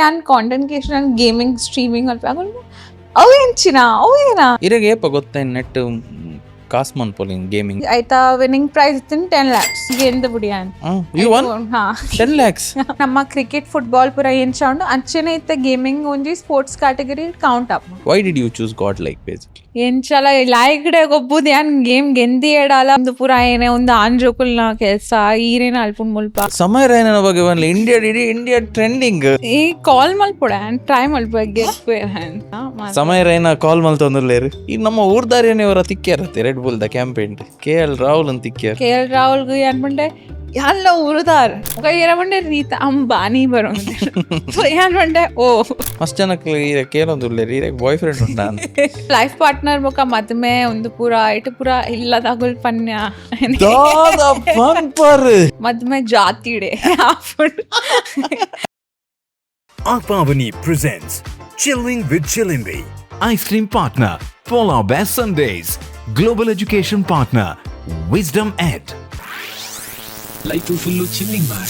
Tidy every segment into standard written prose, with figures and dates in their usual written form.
ಯಾನ್ content creation gaming streaming ಅಲ್ಪ ಅವೇಂಚಿನ ಅವೇನಾ ಇರಗೆ ಗೊತ್ತ ನೆಟ್ ಕಾಸ್ ಮನ್ಪೊಲಿಂಗ್ ಗೇಮಿಂಗ್ ಆಯ್ತಾ ವಿನ್ನಿಂಗ್ ಪ್ರೈಸ್ ಇತ್ತಿನ 10 lakhs ಗೆಂದ ಬುಡಿಯಾನ್ ಯು ವನ್ ಹಾ 10 lakhs ನಮ್ಮ ಕ್ರಿಕೆಟ್ ಫುಟ್ಬಾಲ್ ಪೂರ ಏನ್ ಸೌಂಡ್ ಅಂಚೆನೆ ಇತ್ತ ಗೇಮಿಂಗ್ ಒಂಜಿ sports category count up. Why did you choose god like basically ಎಂಚಲ ಲಾಯ್ಗಡೆ ಗೊಬ್ಬುದು ಯಾನ್ ಗೇಮ್ ಗೆಂದಿ ಏಡಾಲ ಒಂದು ಪೂರ ಏನೇ ಒಂದು ಆಂಜೋಕುಲ್ನ ಕೆಲ್ಸ ಈರೇನ ಅಲ್ಪುಂಡ್ ಮುಲ್ಪ ಸಮಯ ರೈನನ ಬಗ್ಗೆ ಬನ್ಲಿ ಇಂಡಿಯಾ ಇಡೀ ಇಂಡಿಯಾ ಟ್ರೆಂಡಿಂಗ್ ಈ ಕಾಲ್ ಮಲ್ಪುಡ ಟ್ರೈ ಮಲ್ಪ ಗೆಟ್ ಸಮಯ ರೈನ ಕಾಲ್ ಮಲ್ ತೊಂದರ್ಲೇರು ಈ ನಮ್ಮ ಊರ್ದಾರಿಯನವರ ತಿಕ್ಕ್ಯಾರತ್ತೆ Red Bull the campaign KL Rahul ಅಂತ ತಿಕ್ಕ್ಯಾರ KL ರಾಹುಲ್ಗೂ ಏನ್ಬಂಡೆ ಎಲ್ಲ ಉರುದಾರ್ ಏನ್ಬಂಡೆ ರೀತ ಅಂಬಾನಿ ಬರೋಂದೆ ಏನ್ಬಂಡೆ ಓ ಮಸ್ತ್ ಜನಕ್ಕೆ ಕೇಳೋದಿಲ್ಲ ಈಗ ಬಾಯ್ ಫ್ರೆಂಡ್ ಉಂಟಾ ಲೈಫ್ ಪಾರ್ಟ್ನರ್ ಬೊಕ ಮದ್ಮೆ ಒಂದು ಪೂರ ಇಟ್ಟು ಪೂರ ಇಲ್ಲದಾಗುಲ್ ಪನ್ಯ ಮದ್ಮೆ ಜಾತಿಡೆ Akpavani presents Chilling with Chilimbi. Ice cream partner, Polar Bear Sundays. Global education partner, Wisdom Ed. Life full chilling bag.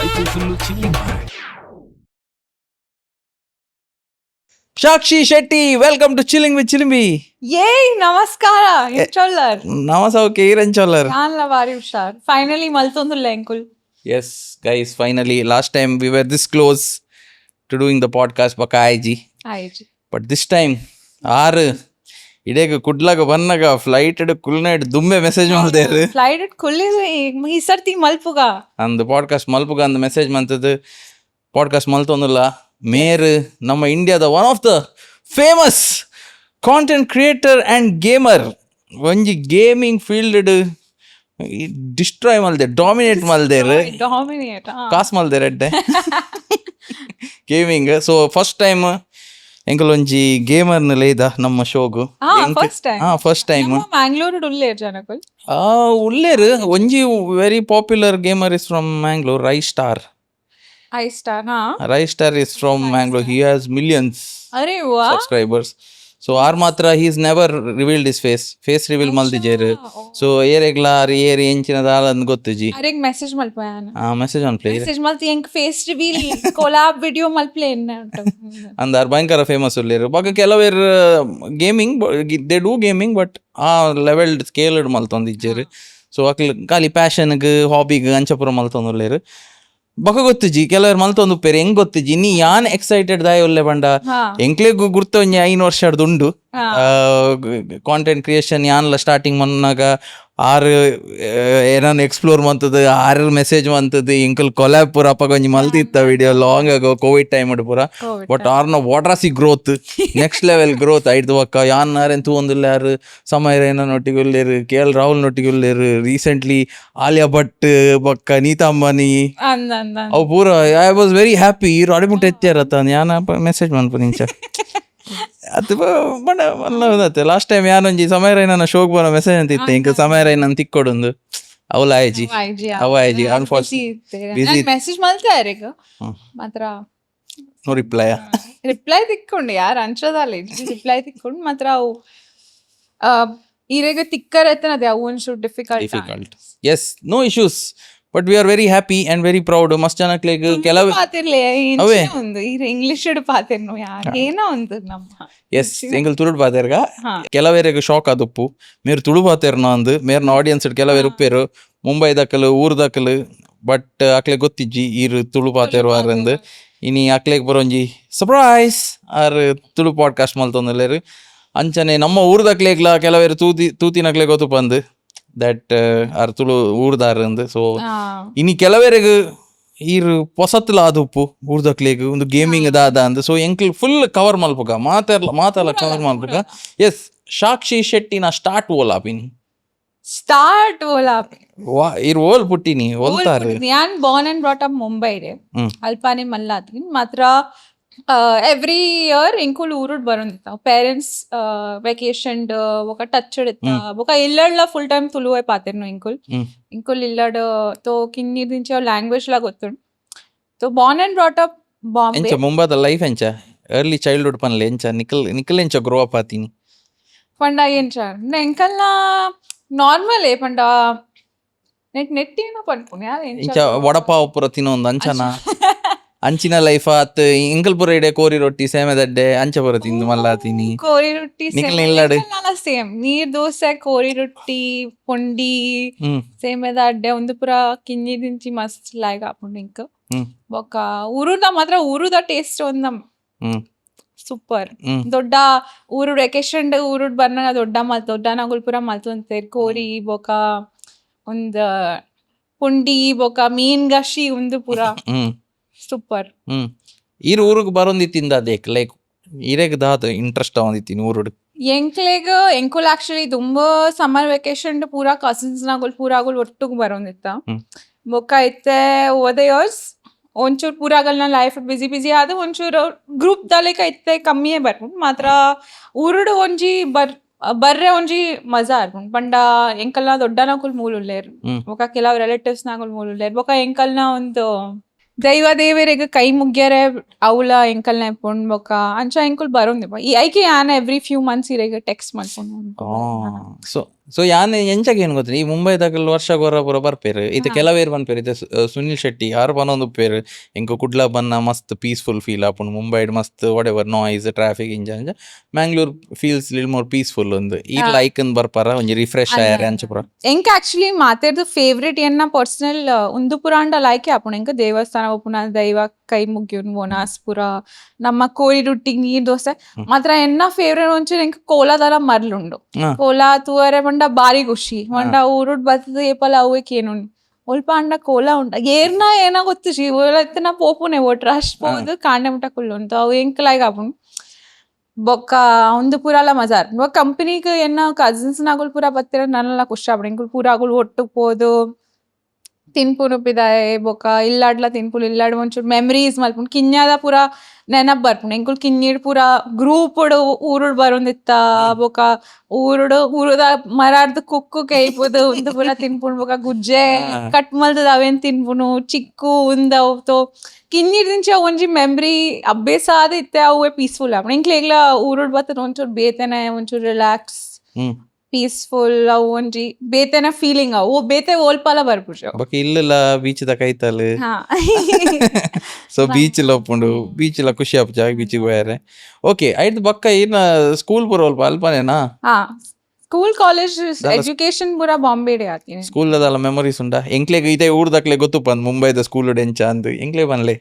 Life full chilling bag. Sakshi Shetty welcome to chilling with Chilimbi. ಏಯ್ ನಮಸ್ಕಾರ ಇಂಟ್ರೋಲರ್ ನಮಸ್ಕಾರ ಈರಂಚೋಲರ್ ನಾನ್ಲ ಬಾರಿ ಹುಷಾರ್ ಫೈನಲಿ ಮಲ್ತೊಂದುಲ್ಲ ಎಂಕುಲ್. Yes, guys, finally. Last time we were this close to doing the podcast baka IG. ಆಯ್ತು But this time, ಆರು ಇಡೇಗ ಕುಡ್ಲಾಗ ಬನ್ನಗ ಫ್ಲೈಟ್ ಕುಲ್ನೈಟ್ ದುಮ್ಮೆ ಮೆಸೇಜ್ ಮಾಡ್ದೇರು ಫ್ಲೈಟ್ ಕುಲ್ಲಿದು ಈ ಸರ್ತಿ ಮಲ್ಪುಗ ಅಂದ್ ಪಾಡ್ಕಾಸ್ಟ್ ಮಲ್ಪುಗ ಅಂದ್ ಮೆಸೇಜ್ ಮಂತದ್ದು ಪಾಡ್ಕಾಸ್ಟ್ ಮಲ್ತೊಂದಿಲ್ಲ ಮೇರ್ ನಮ್ಮ ಇಂಡಿಯಾದ one of the famous content creator and gamer ಒಂಜಿ ಗೇಮಿಂಗ್ ಫೀಲ್ಡ್ ಡಿಸ್ಟ್ರಾಯ್ ಮಲ್ದೆ ಡಾಮಿನೇಟ್ ಮಲ್ದೇರು ಡಾಮಿನೇಟ್ ಕಾಸ್ ಮಲ್ದೇರು ಎಡ್ಡೆ ಗೇಮಿಂಗ್. ಸೊ ಫಸ್ಟ್ ಟೈಮ್ ಎಂಕಲ್ ಒಂಜಿ ಗೇಮರ್ನ ಲೇದ ನಮ್ಮ ಶೋಗು ಫಸ್ಟ್ ಟೈಮ್ ಮ್ಯಾಂಗ್ಳೂರ್ ಉಲ್ಲೇರ್ ಜನಕುಲ್ ಉಲ್ಲೇರು ಒಂಜಿ very popular gamer is from Mangalore Rai Star is from Mangalore. He has millions ಅರೆ ವಾ subscribers. So ಮಾತ್ರ he's never revealed his face reveal ಮಲ್ದಿಜೇರು. ಸೊ ಏರೆಗ್ಲಾರ್ ಏರ್ ಎಂಚಿನದ ಅಂದ್ ಗೊತ್ತುಜಿ ಅರೆಗ್ ಮೆಸೇಜ್ ಮಲ್ಪಯಾನ ಮೆಸೇಜ್ ಆನ್ ಪ್ಲೇ ಮೆಸೇಜ್ ಮಲ್ತಿ ಎಂಕ್ ಫೇಸ್ ರಿವೀಲ್ ಕೊಲಾಬ್ ವಿಡಿಯೋ ಮಲ್ಪ್ಲೆ ಅಂದಾರ್ ಭಯಂಕರ ಫೇಮಸ್ ಉಳ್ಳೇರು ಬಾಕ ಕೆಲವೇರು ಗೇಮಿಂಗ್ ದೇ ಡೂ ಗೇಮಿಂಗ್ ಬಟ್ ಆ ಲೆವೆಲ್ಡ್ ಸ್ಕೇಲ್ಡ್ ಮಲ್ತೊಂದಿಜ್ಜೇರು. ಸೊ ಅಕ್ಲ ಖಾಲಿ ಪ್ಯಾಷನ್ಗ್ ಹಾಬಿಗ್ ಅಂಚಪುರ ಮಲ್ತೊಂದುಲ್ಲೇರು ಬಕ ಗೊತ್ತುಜಿ ಕೆಲವರು ಮಲ್ತೊಂದು ಉಪ್ಪೇರು ಹೆಂಗ್ ಗೊತ್ತುಜಿ ನೀ ಯಾನ್ ಎಕ್ಸೈಟೆಡ್ ದಾಯ ಒಲ್ಲೆ ಬಂಡ ಎಂಕ್ಲೆ ಗುರ್ತ ಒಂಜಿ 5 ವರ್ಷ ದುಂಡು ಕಾಂಟೆಂಟ್ ಕ್ರಿಯೇಷನ್ ಯಾನ್ಲ ಸ್ಟಾರ್ಟಿಂಗ್ ಮನ್ನಾಗ ಆರು ಏನಾನು ಎಕ್ಸ್ಪ್ಲೋರ್ ಮಂತದ್ದು ಆರು ಮೆಸೇಜ್ ಮಂತದ್ದು ಎಂಕಲ್ ಕೊಲ್ಯಾಬ್ ಪೂರ ಅಪ್ಪ ಒಂಜಿ ಮಲ್ತಿತ್ತ ವಿಡಿಯೋ ಲಾಂಗ್ ಆಗೋ ಕೋವಿಡ್ ಟೈಮ್ ಪೂರ ಬಟ್ ಆರ್ನ ವಾಟ್ರಾಸಿ ಗ್ರೋತ್ ನೆಕ್ಸ್ಟ್ ಲೆವೆಲ್ ಗ್ರೋತ್ ಆಯ್ತು ಬಕ್ಕ ಯಾನ್ ಆರೇನ್ ತೂಂದಿಲ್ಲ ಯಾರು ಸಮಯ ರೈನ ನೊಟ್ಟಿಗೆ ಉಳ್ಳೇರು KL ರಾಹುಲ್ ನೊಟ್ಟಿಗೆ ಉಳ್ಳೇರು ರೀಸೆಂಟ್ಲಿ ಆಲಿಯಾ ಭಟ್ ಬಕ್ಕ ನೀತಾ ಅಂಬಾನಿ ಅವು ಪೂರ ಐ ವಾಸ್ ವೆರಿ ಹ್ಯಾಪಿ ಈ ರಾಡಿಮುಟ್ ಎತ್ತಾರತ್ತ ಯಾನ ಮೆಸೇಜ್ ಮನ್ಪ ನಿಂಚ ಅದು ಬಡ ಮಲ್ಲತ್ತೆ ಲಾಸ್ಟ್ ಟೈಮ್ ಯಾನೊಂಜಿ ಸಮಯ ರೈನ ಶೋಕ್ ಬರೋ ಮೆಸೇಜ್ ಅಂತ ಇತ್ತೆ ಇಂಕ ಸಮಯ ರೈನ ತಿಕ್ಕೊಡೊಂದು ಅವಲ ಆಯ್ಜಿ ಬಿಸಿ ಮೆಸೇಜ್ ಮಲ್ತಾರೆಗ ಮಾತ್ರ ನೋ ರಿಪ್ಲೈ ತಿಕ್ಕೊಂಡು ಯಾರು ಅಂಚೋದಲ್ಲ ರಿಪ್ಲೈ ತಿಕ್ಕೊಂಡು ಮಾತ್ರ ಅವು ಈರೆಗ ತಿಕ್ಕರತ್ತನ ಅದೇ ಅವು ಒಂಚೂರು difficult. Yes no issues but we are very happy and very proud ಮಸ್ತ್ ಜನಕ್ಲೆಗ್ ಕೆಲವು ಅವೇ ಒಂದು ಇಂಗ್ಲಿಷ್ ಪಾತಿರ್ನು ಏನೋ ಒಂದು ನಮ್ಮ ಎಸ್ ಎಂಗಲ್ ತುಳುಡ್ ಪಾತೆರ್ಗ ಕೆಲವೇರೆಗ್ ಶಾಕ್ ಆದುಪ್ಪು ಮೇರ್ ತುಳು ಪಾತೆರ್ನ ಅಂದ್ ಮೇರ್ನ ಆಡಿಯನ್ಸ್ ಕೆಲವೇರು ಉಪ್ಪೇರು ಮುಂಬೈ ದಕ್ಕಲು ಊರ್ ದಕ್ಕಲು ಬಟ್ ಅಕ್ಲೆಗ್ ಗೊತ್ತಿಜ್ಜಿ ಈರ್ ತುಳು ಪಾತೆರು ಆರಂದ್ ಇನಿ ಅಕ್ಲೆಗ್ ಬರೋಂಜಿ ಸರ್ಪ್ರೈಸ್ ಆರ್ ತುಳು ಪಾಡ್ಕಾಸ್ಟ್ ಮಲ್ತೊಂದುಲ್ಲೇರು ಅಂಚನೆ ನಮ್ಮ ಊರ್ದಕ್ಲೆಗ್ಲ ಕೆಲವೇರು ತೂತಿನಕ್ಲೆ ಗೊತ್ತು ಬಂದು ದಟ್ ಆರ್ ತುಳು ಊರ್ದಾರಂದು. ಸೊ ಇನಿ ಕೆಲವೇರೆಗ್ ಈರ್ ಪೊಸತ್ಲ ಆದುಪ್ಪು ಊರ್ದಕ್ಲೆಗ್ ಒಂದು ಗೇಮಿಂಗ್ ದಾದ ಅಂದ್ ಸೊ ಎಂಕ್ಲ್ ಫುಲ್ ಕವರ್ ಮಲ್ಪುಗ ಮಾತಲ್ಲ ಕವರ್ ಮಲ್ಪುಗ. ಎಸ್ ಸಾಕ್ಷಿ ಶೆಟ್ಟಿನ ಸ್ಟಾರ್ಟ್ ಓಲಾಪಿನಿ ಇರ್ ಓಲ್ ಪುಟ್ಟಿನಿ ಓಲ್ತಾರೆ ಯಾನ್ Born and brought up Mumbai ರೇ ಅಲ್ಪಾನಿ ಮಲ್ಲಾತ್ಗಿನ್ ಮಾತ್ರ ಎವ್ರಿ ಇಯರ್ ಇಂಕುಲ್ ಊರುಡ್ ಬರೋಂದಿತ್ತ ಪೇರೆಂಟ್ಸ್ ವೆಕೇಶನ್ ఒక టచ్ ఇడతా ఒక ఇల్లడ్ల ఫుల్ టైం తులువై పాతేర్ను ఇంకుల్ ఇల్లడ్ తో కిన్ని దించే లాంగ్వేజ్ లా ಗೊತ್ತುಂಡು తో born and brought up Bombay ಎಂಚ ಮುಂಬಾದ ಲೈಫ್ ಎಂಚ ಎರ್ಲಿ ಚೈಲ್ಡ್ಹುಡ್ ಪನ್ಲೆ ಎಂಚ ನಿಕಲ್ ಎಂಚ ಗ್ರೋ ಅಪ್ ಆತೀನಿ ಪಂಡ ಎಂಚ ಎಂಕಲ್ನ ನಾರ್ಮಲ್ ಪಂಡ ನೆಟ್ಟಿನ ಪನ್ಪುನೆ ಇಂಚ ವಡಪಾವ್ ಪೂರ ತಿನ್ನೊಂದು ಅಂಚನ ಅಂಚಿನ ಲೈಫ್ ಆತ್ ಇಂಕಲ್ ಪೂರ ಇಡೆ ಕೋರಿ ರೊಟ್ಟಿ ಸೇಮೆದಡ್ಡೆ ಅಂಚ ಪೂರ ತಿಂದು ಮಲ್ಲ ತಿನಿ ಕೋರಿ ರೊಟ್ಟಿ ನಿಖಲ್ ಇಲ್ಲಾಡು ಸೇಮ್ ನೀರ್ ದೋಸೆ ಕೋರಿ ರೊಟ್ಟಿ ಪೊಂಡಿ ಸೇಮೆದ ಅಡ್ಡೆ ಒಂದು ಪುರ ಕಿಂಜಿ ದಿಂಚಿ ಮಸ್ತ್ ಲಾಯ್ಕ್ ಆಪುಂಡು ಇಂಕ ಬೊಕ್ಕ ಊರುದ ಮಾತ್ರ ಊರುದ ಟೇಸ್ಟ್ ಒಂದ ಸೂಪರ್ ದೊಡ್ಡ ಊರು ವೆಕೇಶನ್ ಊರುಡ್ ಬರ್ನಾಗ ದೊಡ್ಡ ನಗುಲ್ಪುರ ಮಲ್ತೊಂತೇರ್ ಕೋರಿ ಬೊಕ ಒಂದ್ ಪುಂಡಿ ಬೊಕ ಮೀನ್ ಗಶಿ ಒಂದು ಪುರ ಸೂಪರ್ ಈರ್ ಊರಿಗೆ ಬರೊಂದಿತ್ತಿಂದ ಅದೇಕ್ ಲೈಕ್ ಇರೇಗ್ ದಾದ ಇಂಟ್ರೆಸ್ಟ್ ಆವಂದಿತ್ತೀನಿ ಊರುಡ್ ಎಂಕ್ಲೆಗ್ ಎಂಕುಲ್ ಆಕ್ಚುಲಿ ತುಂಬಾ ಸಮ್ಮರ್ ವೆಕೇಶನ್ ಪೂರಾ ಕಸಿನ್ಸ್ ನಾಗುಲ್ ಪೂರಾಗುಲ್ ಒಟ್ಟುಗ್ ಬರೋಂದಿತ್ತ ಬೊಕ್ಕ ಐತೆ ಓದ ಇಯರ್ಸ್ ಒಂಚೂರು ಪೂರಾಗಲ್ನ ಲೈಫ್ ಬಿಸಿ ಆದ ಒಂಚೂರು ಗ್ರೂಪ್ ದಾಲೆಕ ಐತೆ ಕಮ್ಮಿಯೇ ಬರ್ಪುಂಡು ಮಾತ್ರ ಊರುಡು ಒಂಜಿ ಬರ್ರೆ ಒಂಜಿ ಮಜಾ ಆರ್ಪುಂಡು ಪಂಡ ಎಂಕಲ್ನ ದೊಡ್ಡನಕುಲ್ ಮೂಲುಲ್ಲೇರು ಬೊಕ ಕೆಲವು ರಿಲೇಟಿವ್ಸ್ ನಾಗುಲ್ ಮೂಲುಲ್ಲೇರು ಬೊಕ ಎಂಕಲ್ನ ಒಂದು ದೈವ ದೇವರಿಗೆ ಕೈ ಮುಗ್ಗ್ಯಾರೆ ಅವಳ ಎಂಕಲ್ನ ಇಪ್ಪುಂಡು ಬೊಕ ಅಂಚ ಎಂಕುಲ್ ಬರೋಂದಿ ಈ ಐಕೆ ಯಾನ್ ಎವ್ರಿ ಫ್ಯೂ ಮಂತ್ಸ್ ಇರೆಗ್ ಟೆಕ್ಸ್ಟ್ ಮಾಡ್ಕೊಂಡು ಸೊ ಯಾನ್ ಎಂಚಕ್ಕೆ ಏನ್ ಗೊತ್ತಾ ಈ ಮುಂಬೈದಾಗ ವರ್ಷ ಗೊರ ಪೂರ ಬರ್ಪೇರು ಇದು ಕೆಲವೇರು ಬನ್ಪೇರು ಇದು ಸುನಿಲ್ ಶೆಟ್ಟಿ ಯಾರು ಬನ್ನೊಂದು ಪೇರು ಎಂಕ ಕುಡ್ಲ ಬನ್ನ ಮಸ್ತ್ ಪೀಸ್ಫುಲ್ ಫೀಲ್ ಆಪುಂಡು ಮುಂಬೈಡ್ ಮಸ್ತ್ ವಾಟ್ ಎವರ್ ನಾಯ್ಸ್ ಟ್ರಾಫಿಕ್ ಇಂಜ Mangalore feels lil more peaceful ಒಂದು ಈ ಲೈಕನ್ ಬರ್ಪಾರ ಒಂಜಿ ರಿಫ್ರೆಶ್ ಆಯಾರ ಅಂಚ ಪೂರ ಎಂಕ ಆಕ್ಚುಲಿ ಮಾತಾಡ್ದು ಫೇವ್ರೇಟ್ ಎನ್ನ ಪರ್ಸನಲ್ ಒಂದು ಪುರ ಅಂಡ ಲೈಕೆ ಆಪುಂಡು ಎಂಕ ದೇವಸ್ಥಾನ ಒಪ್ಪುನ ದೈವ ಕೈ ಮುಗ್ಯೋನ್ ಬೋನಾಸ್ ಪುರ ನಮ್ಮ ಕೋಳಿ ರೊಟ್ಟಿಗೆ ನೀರ್ ದೋಸೆ ಮಾತ್ರ ಎನ್ನ ಫೇವ್ರೇಟ್ ಒಂಚೂರು ಎಂಕ ಕೋಲಾದಲ ಮರ್ಲುಂಡು ಕೋಲಾ ತೂವರೆ ಮಂಡ ಬಾರಿ ಖುಷಿ ಮಂಡ ಊರುಡ್ ಬರ್ತದ ಏಪಲ ಅವಕ್ಕೆ ಏನು ಒಲ್ಪ ಅಂಡ ಕೋಲ ಉಂಟ ಏರ್ನ ಏನ ಗೊತ್ತು ಜಿ ಓಲತ್ತಿನ ಪೋಪುನೆ ಓಟ್ ರಶ್ ಪೋದು ಕಾಂಡೆ ಮುಟ್ಟ ಕುಲ್ಲು ಉಂಟು ಅವು ಎಂಕ್ಲಾಯ್ಗ ಆಪುಂಡು ಬೊಕ್ಕ ಒಂದು ಪೂರಲ ಮಜಾ ಆರ್ಪುಂಡು ಬೊಕ್ಕ ಕಂಪನಿಗೆ ಎನ್ನ ಕಸಿನ್ಸ್ ನಾಗುಲ್ ಪೂರ ಬತ್ತಿರ ನನ್ನೆಲ್ಲ ಖುಷಿ ಆಪುಂಡು ಎಂಕುಲ್ ಪೂರ ಆಗುಲ್ ಒಟ್ಟು ಪೋದು ತಿನ್ಪುನು ಪಿದಾಯೆ ಬೊಕ ಇಲ್ಲಾಡ್ಲ ತಿನ್ಪುಲು ಇಲ್ಲಾಡ್ ಒಂಚೂರು ಮೆಮರೀಸ್ ಮಲ್ಪುಂಡು ಕಿನ್ಯಾದ ಪೂರ ನೆನಪ್ ಬರ್ಪುಂಡು ಎಂಕುಲ್ ಕಿನ್ನಿಡ್ ಪೂರ ಗ್ರೂಪುಡ್ ಊರುಡ್ ಬರೋಂದಿತ್ತ ಬೊಕ ಊರುದ ಮರಾರ್ದು ಕುಕ್ಕು ಕೈಪುದು ಉಂದು ಪೂರ ತಿನ್ಪುಂಡು ಬೊಕ ಗುಜ್ಜೆ ಕಟ್ ಮಲ್ತದ ಅವೇನ್ ತಿನ್ಪುನು ಚಿಕ್ಕು ಉಂದ ಅವತ್ತು ಕಿನ್ನಿಡ್ ದಿಂಚ ಒಂಜಿ ಮೆಮ್ರಿ ಅಭ್ಯಾಸ ಆದ ಇತ್ತೆ ಅವೇ ಪೀಸ್ಫುಲ್ ಆಪುಂಡು ಎಂಕ್ಲೆಗ್ಲ ಊರುಡ್ ಬತ್ತದ ಒಂಚೂರು ಬೇತೆನೆ ಒಂಚೂರು ರಿಲ್ಯಾಕ್ಸ್ ಪೀಸ್ಫುಲ್ ಅವು ಒಂಜಿ ಬೇತೆನ ಫೀಲಿಂಗ್ ಅವು ಬೇತೆ ಓಲ್ಪಾಲ ಬರ್ಪುಜ ಬೊಕ ಇಲ್ಲಲ್ಲ ಬೀಚ್ ದ ಕೈತಲ್ ಸೊ ಬೀಚ್ ಲೊಪ್ಪುಂಡು ಬೀಚ್ ಲ ಖುಷಿ ಆಪುಜ ಬೀಚಿಗೆ ಹೋಯಾರೆ ಓಕೆ ಐಟ್ ಬೊಕ್ಕ ಏನ ಸ್ಕೂಲ್ ಪೂರ ಅಲ್ಪ ಅಲ್ಪನೇನಾ ಸ್ಕೂಲ್ ಕಾಲೇಜ್ ಎಜುಕೇಶನ್ ಪೂರ ಬಾಂಬೆಡೆ ಆತೀನಿ ಸ್ಕೂಲ್ ದಾಲ ಮೆಮೊರೀಸ್ ಉಂಡ ಎಂಕ್ಲೆಗ್ ಇದೇ ಊರ್ದಕ್ಲೆ ಗೊತ್ತು ಪಂದ್ ಮುಂಬೈದ ಸ್ಕೂಲ್ ಎಂಚ ಅಂದ್ ಎಂಕ್ಲೆ ಬನ್ಲೆ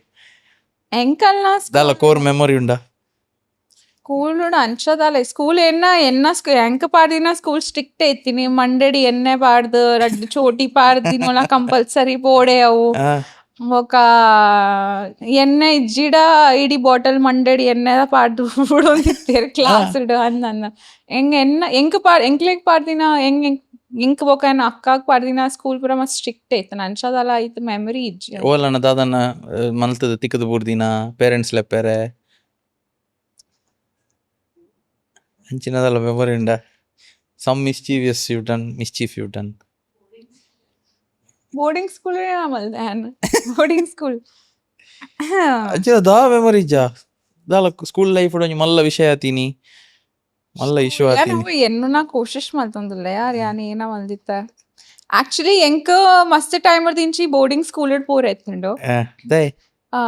ಎಂಕಲ್ನ ದಾಲ ಕೋರ್ ಮೆಮೊರಿ ಉಂಡ ಸ್ಕೂಲ್ ಅಂಚದಲ್ಲ ಸ್ಕೂಲ್ ಎನ್ನ ಎಂಕ ಪಾಡ್ದಿನ ಸ್ಕೂಲ್ ಸ್ಟ್ರಿಕ್ಟ್ ಐತಿನಿ ಮಂಡಡಿ ಎಣ್ಣೆ ಪಾಡ್ದು ರಡ್ಡು ಚೋಟಿ ಪಾಡ್ದಿನೋಲ ಕಂಪಲ್ಸರಿ ಪೋಡೆ ಅವು ఒక ಎಣ್ಣೆ ಇಜ್ಜಿಡ ಇಡೀ ಬಾಟಲ್ ಮಂಡಡಿ ಎಣ್ಣೆದ ಪಾಡ್ದು ಬಿಡೋಂದಿತ್ತೇರು ಕ್ಲಾಸ್ ಅಂದ ಎಂಕ್ ಎಂಕ್ಲೆಗ್ ಪಾಡ್ದಿನ ಎಂಕ್ ಬೊಕ ಅಕ್ಕಾಗ್ ಪಾಡ್ದಿನ ಸ್ಕೂಲ್ ಪೂರ ಮಸ್ತ್ ಸ್ಟ್ರಿಕ್ಟ್ ಐತೆ ಅಂಚದಲ್ಲ ಐತೆ ಮೆಮರಿ ಇಜ್ಜಿ ಓಲಣ್ಣ ದಾದನ ಮಲ್ತದ ತಿಕ್ಕದ ಬುಡ್ದಿನ ಪೇರೆಂಟ್ಸ್ ಲೆಪ್ಪೆರೆ ಅಂಚಿನದಲ್ಲ ಮೆಮೊರಿ ಉಂಡ some mischievous you done mischief you done boarding school boarding school ಅಂಚಿನ ದಾ ಮೆಮೊರಿ ಇಜ್ಜ ದಾಲ ಸ್ಕೂಲ್ ಲೈಫ್ ಒಂಜಿ ಮಲ್ಲ ವಿಷಯ ಆತೀನಿ ಮಲ್ಲ ಇಶ್ಯೂ ಆತೀನಿ ಎನ್ನು ನಾ ಕೋಶಿಶ್ ಮಲ್ತೊಂದುಲ್ಲ ಯಾರು ಯಾನ್ ಏನ ಮಲ್ದಿತ್ತ ಆಕ್ಚುಲಿ ಎಂಕ ಮಸ್ತ್ ಟೈಮ್ ದಿಂಚಿ ಬೋರ್ಡಿಂಗ್ ಸ್ಕೂಲ್ ಪೂರ ಎತ್ತುಂಡು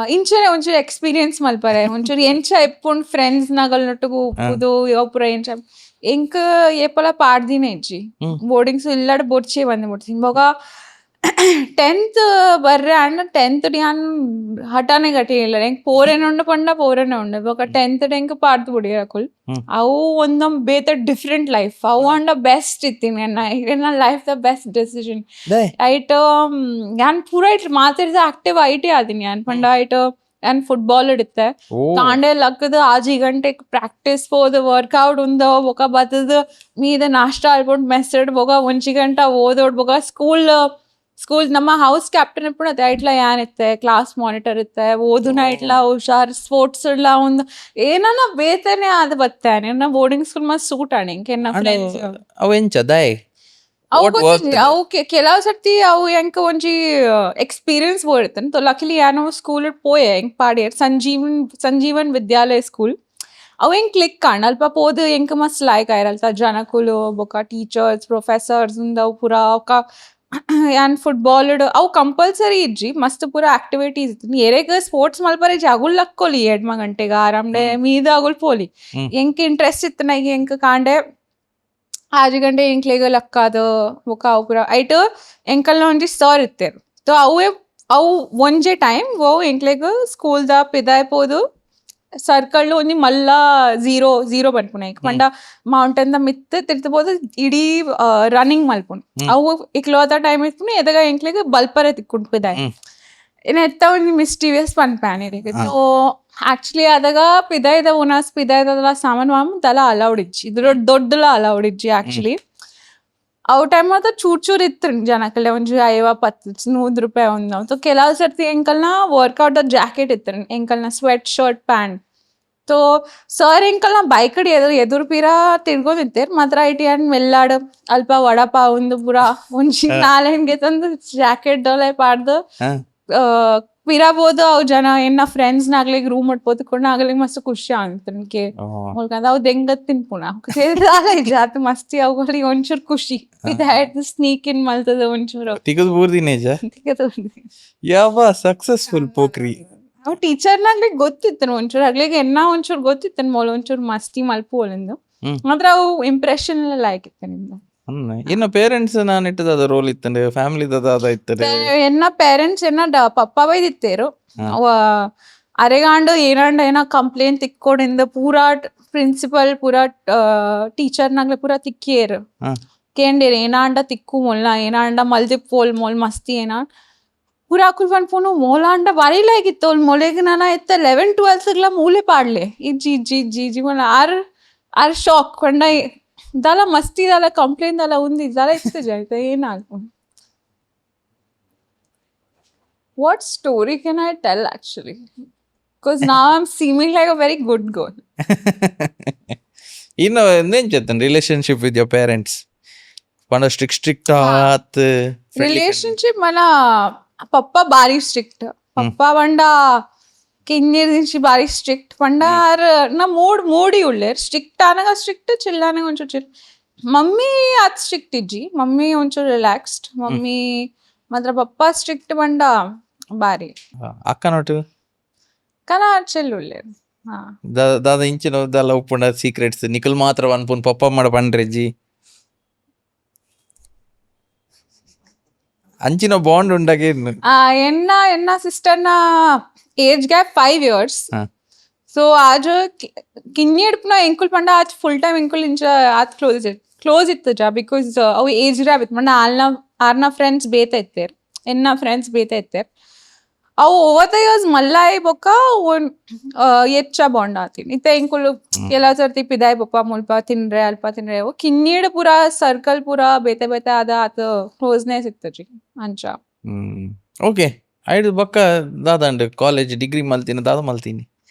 ಇಂಚನೆ ಒಂಚೂರು ಎಕ್ಸ್ಪೀರಿಯನ್ಸ್ ಮಲ್ಪರೆ ಒಂಚೂರು ಎಂಚ ಎಪ್ಪುಂಡು ಫ್ರೆಂಡ್ಸ್ ನಗಲ್ನೊಟ್ಟಿಗೂ ಉಪ್ಪುದು ಪೂರ ಎಂಚ ಎಂಕ್ ಏಪಲ ಪಾಡ್ದಿನ ಇಜ್ಜಿ ಬೋರ್ಡಿಂಗ್ಸ್ ಇಲ್ಲಾಡ್ ಬೊಡ್ಚೆ ಬಂದು ಬಿಡ್ತೀನಿ ಬೊಕ 10th ಬರ್ರೆ ಅಣ್ಣ 10th ಯಾನ್ ಹಠಾನೆ ಗಟ್ಟಿ ಇಲ್ಲ ಎಂಕ್ ಪೋರೆನೆ ಉಂಡು ಪಂಡ ಪೋರೆನೆ ಉಂಡು ಬೊಕ 10th ಎಂಕ್ ಪಾಡ್ದು ಬಿಡಿರಕುಲ್ ಅವು ಒಂದೊಂದ್ ಬೇತೆ ಡಿಫ್ರೆಂಟ್ ಲೈಫ್ ಅವು ಅಂಡ ಬೆಸ್ಟ್ ಇತ್ತೀನಿ ಎನ್ನ ಲೈಫ್ ದ ಬೆಸ್ಟ್ ಡೆಸಿಷನ್ ಐಟ್ ಯಾನ್ ಪೂರ ಇಟ್ ಮಾತಾಡಿದ ಆಕ್ಟಿವ್ ಐಟೇ ಆದಿನಿ ಯಾನ್ ಪಂಡ ಐಟ್ ಯಾನ್ ಫುಟ್ಬಾಲ್ ಇಡುತ್ತೆ ಕಾಂಡೆ ಲಕ್ಕದ ಆಜಿ ಗಂಟೆ ಪ್ರಾಕ್ಟೀಸ್ ಪೋದು ವರ್ಕೌಟ್ ಉಂದೋ ಬೊಕ ಬತ್ತದ ಮೀದ ನಾಷ್ಟ ಅಲ್ಪೊಂಡು ಮೆಸ್ಸಡ್ ಬೊಕ ಒಂಜಿ ಗಂಟ ಓದೋಡ್ ಬೊಕ ಸ್ಕೂಲ್ ನಮ್ಮ ಹೌಸ್ ಕ್ಯಾಪ್ಟನ್ ಇಪ್ಪುಡು ಅದೇ ಐಟ್ಲ ಯಾನ್ ಇತ್ತೆ ಕ್ಲಾಸ್ ಮಾನಿಟರ್ ಇತ್ತೆ ಓದುನ ಐಟ್ಲ ಹುಷಾರ್ ಸ್ಪೋರ್ಟ್ಸ್ ಇಡ್ಲ ಒಂದು ಏನನ ಬೇತನೆ ಆದ ಬತ್ತಾನೆ ನನ್ನ ಬೋರ್ಡಿಂಗ್ ಸ್ಕೂಲ್ ಮಸ್ತ್ ಸೂಟ್ ಆಣಿ ಎಂಕೆನ್ನ ಫ್ರೆಂಡ್ಸ್ ಅವು ಎಂಚ ದಾಯ್ ಅವು ಕೆಲವು ಸರ್ತಿ ಅವು ಎಂಕ ಒಂಜಿ ಎಕ್ಸ್ಪೀರಿಯನ್ಸ್ ಬೋಡಿರ್ತೇನೆ ತೊ ಲಕಿಲಿ ಯಾನೋ ಸ್ಕೂಲ್ ಪೋಯೆ ಎಂಕ್ ಪಾಡಿಯರ್ ಸಂಜೀವನ್ ವಿದ್ಯಾಲಯ ಸ್ಕೂಲ್ ಅವು ಎಂಕ್ ಕ್ಲಿಕ್ ಕಾಣ ಅಲ್ಪ ಪೋದು ಎಂಕ್ ಮಸ್ತ್ ಲಾಯ್ಕ್ ಆಯ್ರಲ್ತ ಜನಕುಲು ಬೊಕ ಟೀಚರ್ಸ್ ಪ್ರೊಫೆಸರ್ಸ್ ಉಂದವು ಪೂರ ಯಾನ್ ಫುಟ್ಬಾಲ್ ಅವು ಕಂಪಲ್ಸರಿ ಇಜ್ಜಿ ಮಸ್ತ್ ಪೂರ ಆಕ್ಟಿವಿಟೀಸ್ ಇತ್ತು ಎರೆಗ ಸ್ಪೋರ್ಟ್ಸ್ ಮಲ್ಪರೆ ಅಗುಲ್ ಲಕ್ಕೋಲಿ 2 ಗಂಟೆಗೆ ಆರಾಮ್ಡೆ ಮೀದ ಅಗುಲ್ ಪೋಲಿ ಎಂಕ್ ಇಂಟ್ರೆಸ್ಟ್ ಇತ್ತು ನೈಗೆ ಎಂಕ್ ಕಾಂಡೆ 6 ಗಂಟೆ ಎಂಕ್ಲೆಗ ಲಕ್ಕಾದ ಬೊಕ ಅವು ಪೂರ ಐಟ್ ಎಂಕಲ್ನ ಒಂಜಿ ಸರ್ ಇತ್ತೇರು ಸೊ ಅವು ಒಂಜೆ ಟೈಮ್ ಅವು ಎಂಕ್ಲೆಗ ಸ್ಕೂಲ್ದ ಪಿದಾಯ್ ಪೋದು ಸರ್ಕಲ್ ಒಂಜಿ ಮಲ್ಲ ಝೀರೋ ಪನ್ಪುನ ಪಂಡ ಮೌಂಟೇನ್ ದ ಮಿತ್ ತಿರ್ತಬೋದು ಇಡೀ ರನ್ನಿಂಗ್ ಮಲ್ಪುನು ಅವು ಇಕ್ಲೋದ ಟೈಮ್ ಇತ್ತು ಎದಗ ಎಂಕ್ಲೆಗ್ ಬಲ್ಪರೆ ತಿಕ್ಕೊಂಡು ಪಿದಾಯ್ ಇನ್ನು ಎತ್ತ ಒಂಜಿ ಮಿಸ್ಟೀವಿಯಸ್ ಪನ್ಪ್ಯಾನ್ ಇದೀಗ ಸೊ ಆಕ್ಚುಲಿ ಅದಾಗ ಪಿದಾಯ್ದ ಉನಾಸ್ ಪಿದಾಯ್ದಲ್ಲ ಸಾಮಾನ್ ವಾಮ್ ದಲ ಅಲೌಡ್ ಇಜ್ಜಿ ಇದ್ರ ದೊಡ್ಡಲ ಅಲೌಡ್ ಇಜ್ಜಿ ಆಕ್ಚುಲಿ ಅವು ಟೈಮ್ ಮಾತ್ರ ಚೂರ್ ಇತ್ತು ಜನಕಲ್ಲೆ ಒಂಜಿ 50-100 ರೂಪಾಯಿ ಒಂದು ಸೊ ಕೆಲವು ಸರ್ತಿ ಎಂಕಲ್ನ ವರ್ಕೌಟ್ ಜಾಕೆಟ್ ಇತ್ತು ಎಂಕಲ್ನ ಸ್ವೆಟ್ ಶರ್ಟ್ ಪ್ಯಾಂಟ್ ಸೊ ಸರ್ ಎಂಕಲ್ನ ಬೈಕ್ ಎದುರು ಪೀರ ತಿರ್ಗೋದಿತ್ತೇರ್ ಮಾತ್ರ ಐಟಿ ಅಂಡ್ ಮೆಲ್ಲಾಡ್ ಅಲ್ಪ ವಡಪಾವ್ ಒಂದು ಪೂರ ಒಂಜಿ 4 ತಂದು ಜಾಕೆಟ್ ದೊಲೆ ಪಾಡ್ದು ಪಿರಬೋದು ಅವು ಜನ ಏನ ಫ್ರೆಂಡ್ಸ್ ನಾಗ್ಲಿಗ್ ರೂಮ್ ಮಾಡ್ಕೋತ್ಕೊಂಡು ಆಗ್ಲಿಗ್ ಮಸ್ತ್ ಖುಷಿ ಆಗ್ತನ್ಕೆ ಅವು ದೆಂಗತ್ ತಿನ್ಪುನ ಜಾತ್ ಮಸ್ತಿ ಅವುಗಳಿಗೆ ಒಂಚೂರು ಖುಷಿ ಇದಾಯ್ತು ಸ್ನೀಕ್ ಇನ್ ಮಲ್ತದ ಒಂಚೂರು ತಿಗದ್ ಬೂರ್ದಿನೇಜ ಯಾವ ಸಕ್ಸಸ್ಫುಲ್ ಪೋಕ್ರಿ ಅವ್ ಟೀಚರ್ ನಾಗ್ಲಿಗ್ ಗೊತ್ತಿತ್ತನು ಒಂಚೂರು ಆಗ್ಲಿಗೆ ಒಂಚೂರು ಗೊತ್ತಿತ್ತನ್ ಮೊಲ ಒಂಚೂರು ಮಸ್ತಿ ಮಲ್ಪು ಒಲಿಂದು ಮಾತ್ರ ಅವು ಇಂಪ್ರೆಷನ್ ಎಲ್ಲ ಲೈಕ್ ಇತ್ತು ನಿಮ್ದು ಇನ್ನು ಪೇರೆಂಟ್ಸ್ ನಾನು ಇಟ್ಟದ ರೋಲ್ ಇತ್ತಂದ್ರೆ ಫ್ಯಾಮಿಲಿ ಅದ ಇತ್ತದೆ ಎನ್ನ ಪೇರೆಂಟ್ಸ್ ಪಪ್ಪ ಬೈದಿತ್ತೇರು ಅರೆಗಾಂಡು ಏನ ಕಂಪ್ಲೇಂಟ್ ತಿಕ್ಕೋಡಿಂದ ಪೂರಾ ಪ್ರಿನ್ಸಿಪಲ್ ಪೂರಾ ಟೀಚರ್ನಾಗ್ಲೆ ಪೂರಾ ತಿಕ್ಕಿಯೇರು ಕೇಂಡೇರು ಏನಾಂಡ ತಿಕ್ಕು ಮೊಲ್ಲ ಏನಾಂಡ ಮಲ್ದಿಪ್ ಪೋಲ್ ಮೊಲ್ ಮಸ್ತಿ ಏನ ಪೂರಾ ಕುಲ್ ಪನ್ಪುನು ಮೋಲಾಂಡ ಬರೀಲಾಗಿತ್ತು ಅವ್ಳು ಮೊಲೆಗೆ ನಾನು ಎತ್ತ 11-12 ಮೂಲೆ ಪಾಡ್ಲೆ ಇಜ್ಜಿ ಮೊಲ ಆರ್ ಶಾಕ್ ಕೊಂಡ दाला मस्ती दाला कंप्लेन दाला उंदी दाला इतने जाते ये ना what story can I tell actually because now I'm seeming like a very good girl ಇನ್ನು ಎಂದೇನ್ Chetan relationship with your parents ಪಂಡ ಸ್ಟ್ರಿಕ್ಟ್ ಆತ್ ರಿಲೇಶನ್ಶಿಪ್ ಮನ ಪಪ್ಪ ಬಾರಿ ಸ್ಟ್ರಿಕ್ಟ್ ಪಪ್ಪ ಬಂಡ ಕಿನ್ನೀರ್ ದಿಂಚಿ ಬಾರಿ ಸ್ಟ್ರಿಕ್ಟ್ ಪಂಡ ನಾ ಮೂಡಿ ಉಳ್ಳೇರ್ ಸ್ಟ್ರಿಕ್ಟ್ ಆನಾಗ ಸ್ಟ್ರಿಕ್ಟ್ ಚಿಲ್ಲಾನಾಗ ಒಂಚೂರು ಚಿಲ್ ಮಮ್ಮಿ ಅದ್ ಸ್ಟ್ರಿಕ್ಟ್ ಇಜ್ಜಿ ಮಮ್ಮಿ ಒಂಚೂರು ರಿಲ್ಯಾಕ್ಸ್ಡ್ ಮಮ್ಮಿ ಮಾತ್ರ ಪಪ್ಪ ಸ್ಟ್ರಿಕ್ಟ್ ಪಂಡ ಬಾರಿ ಅಕ್ಕ ನೋಟು ಕನ ಚಿಲ್ ಉಳ್ಳೇರ್ ದಾದ ಇಂಚಿನ ದಾಲ ಉಪ್ಪುಂಡ ಸೀಕ್ರೆಟ್ಸ್ ನಿಖಲ್ ಮಾತ್ರ ಅನ್ಪುನ್ ಪಪ್ಪ ಮಾಡ ಪಂಡ್ರೆಜ್ಜಿ ಅಂಚಿನ ಬಾಂಡ್ ಉಂಡಾಗೆ ಎನ್ನ ಸಿಸ್ಟರ್ನ ಏಜ್ ಗ್ಯಾಪ್ 5 years ಸೊ आज ಕಿನ್ನಿಡ್ಪನ ಎಂಕುಲ್ ಪಂಡ आज ಫುಲ್ ಟೈಮ್ ಎಂಕುಲ್ ಇಂಚ ಆತ್ ಕ್ಲೋಸ್ ಇತ್ತು ಜಾ ಬಿಕಾಸ್ ಅವು ಏಜ್ ಗ್ಯಾಪ್ ಇತ್ತು ಮಂಡ ಆರ್ನ ಫ್ರೆಂಡ್ಸ್ ಬೇತ ಇತ್ತೇರ್ ಎನ್ನ ಫ್ರೆಂಡ್ಸ್ ಬೇತ ಇತ್ತೇರ್ ಅವು ಓವರ್ ದ ಇಯರ್ಸ್ ಮಲ್ಲಾಯಿ ಬೊಕ್ಕ ಹೆಚ್ಚ ಬಾಂಡ್ ಆತೀನಿ ಇತ್ತೆ ಎಂಕುಲು ಎಲ್ಲ ಸರ್ತಿ ಪಿದಾಯ್ ಬೊಪ್ಪ ಮುಲ್ಪ ತಿನ್ರೆ ಅಲ್ಪ ತಿನ್ರೆ ಅವು ಕಿನ್ನೀಡ್ ಪೂರ ಸರ್ಕಲ್ ಪೂರ ಬೇತೆ ಆದ ಆತ ಕ್ಲೋಸ್ನೆಸ್ ಇತ್ತು ಜಿ ಅಂಚ ಓಕೆ ಐದು ಬೊಕ್ಕ ದಾದಂಡ್ ಕಾಲೇಜ್ ಡಿಗ್ರಿ ಮಲ್ತೀನಿ ದಾದ ಮಲ್ತೀನಿ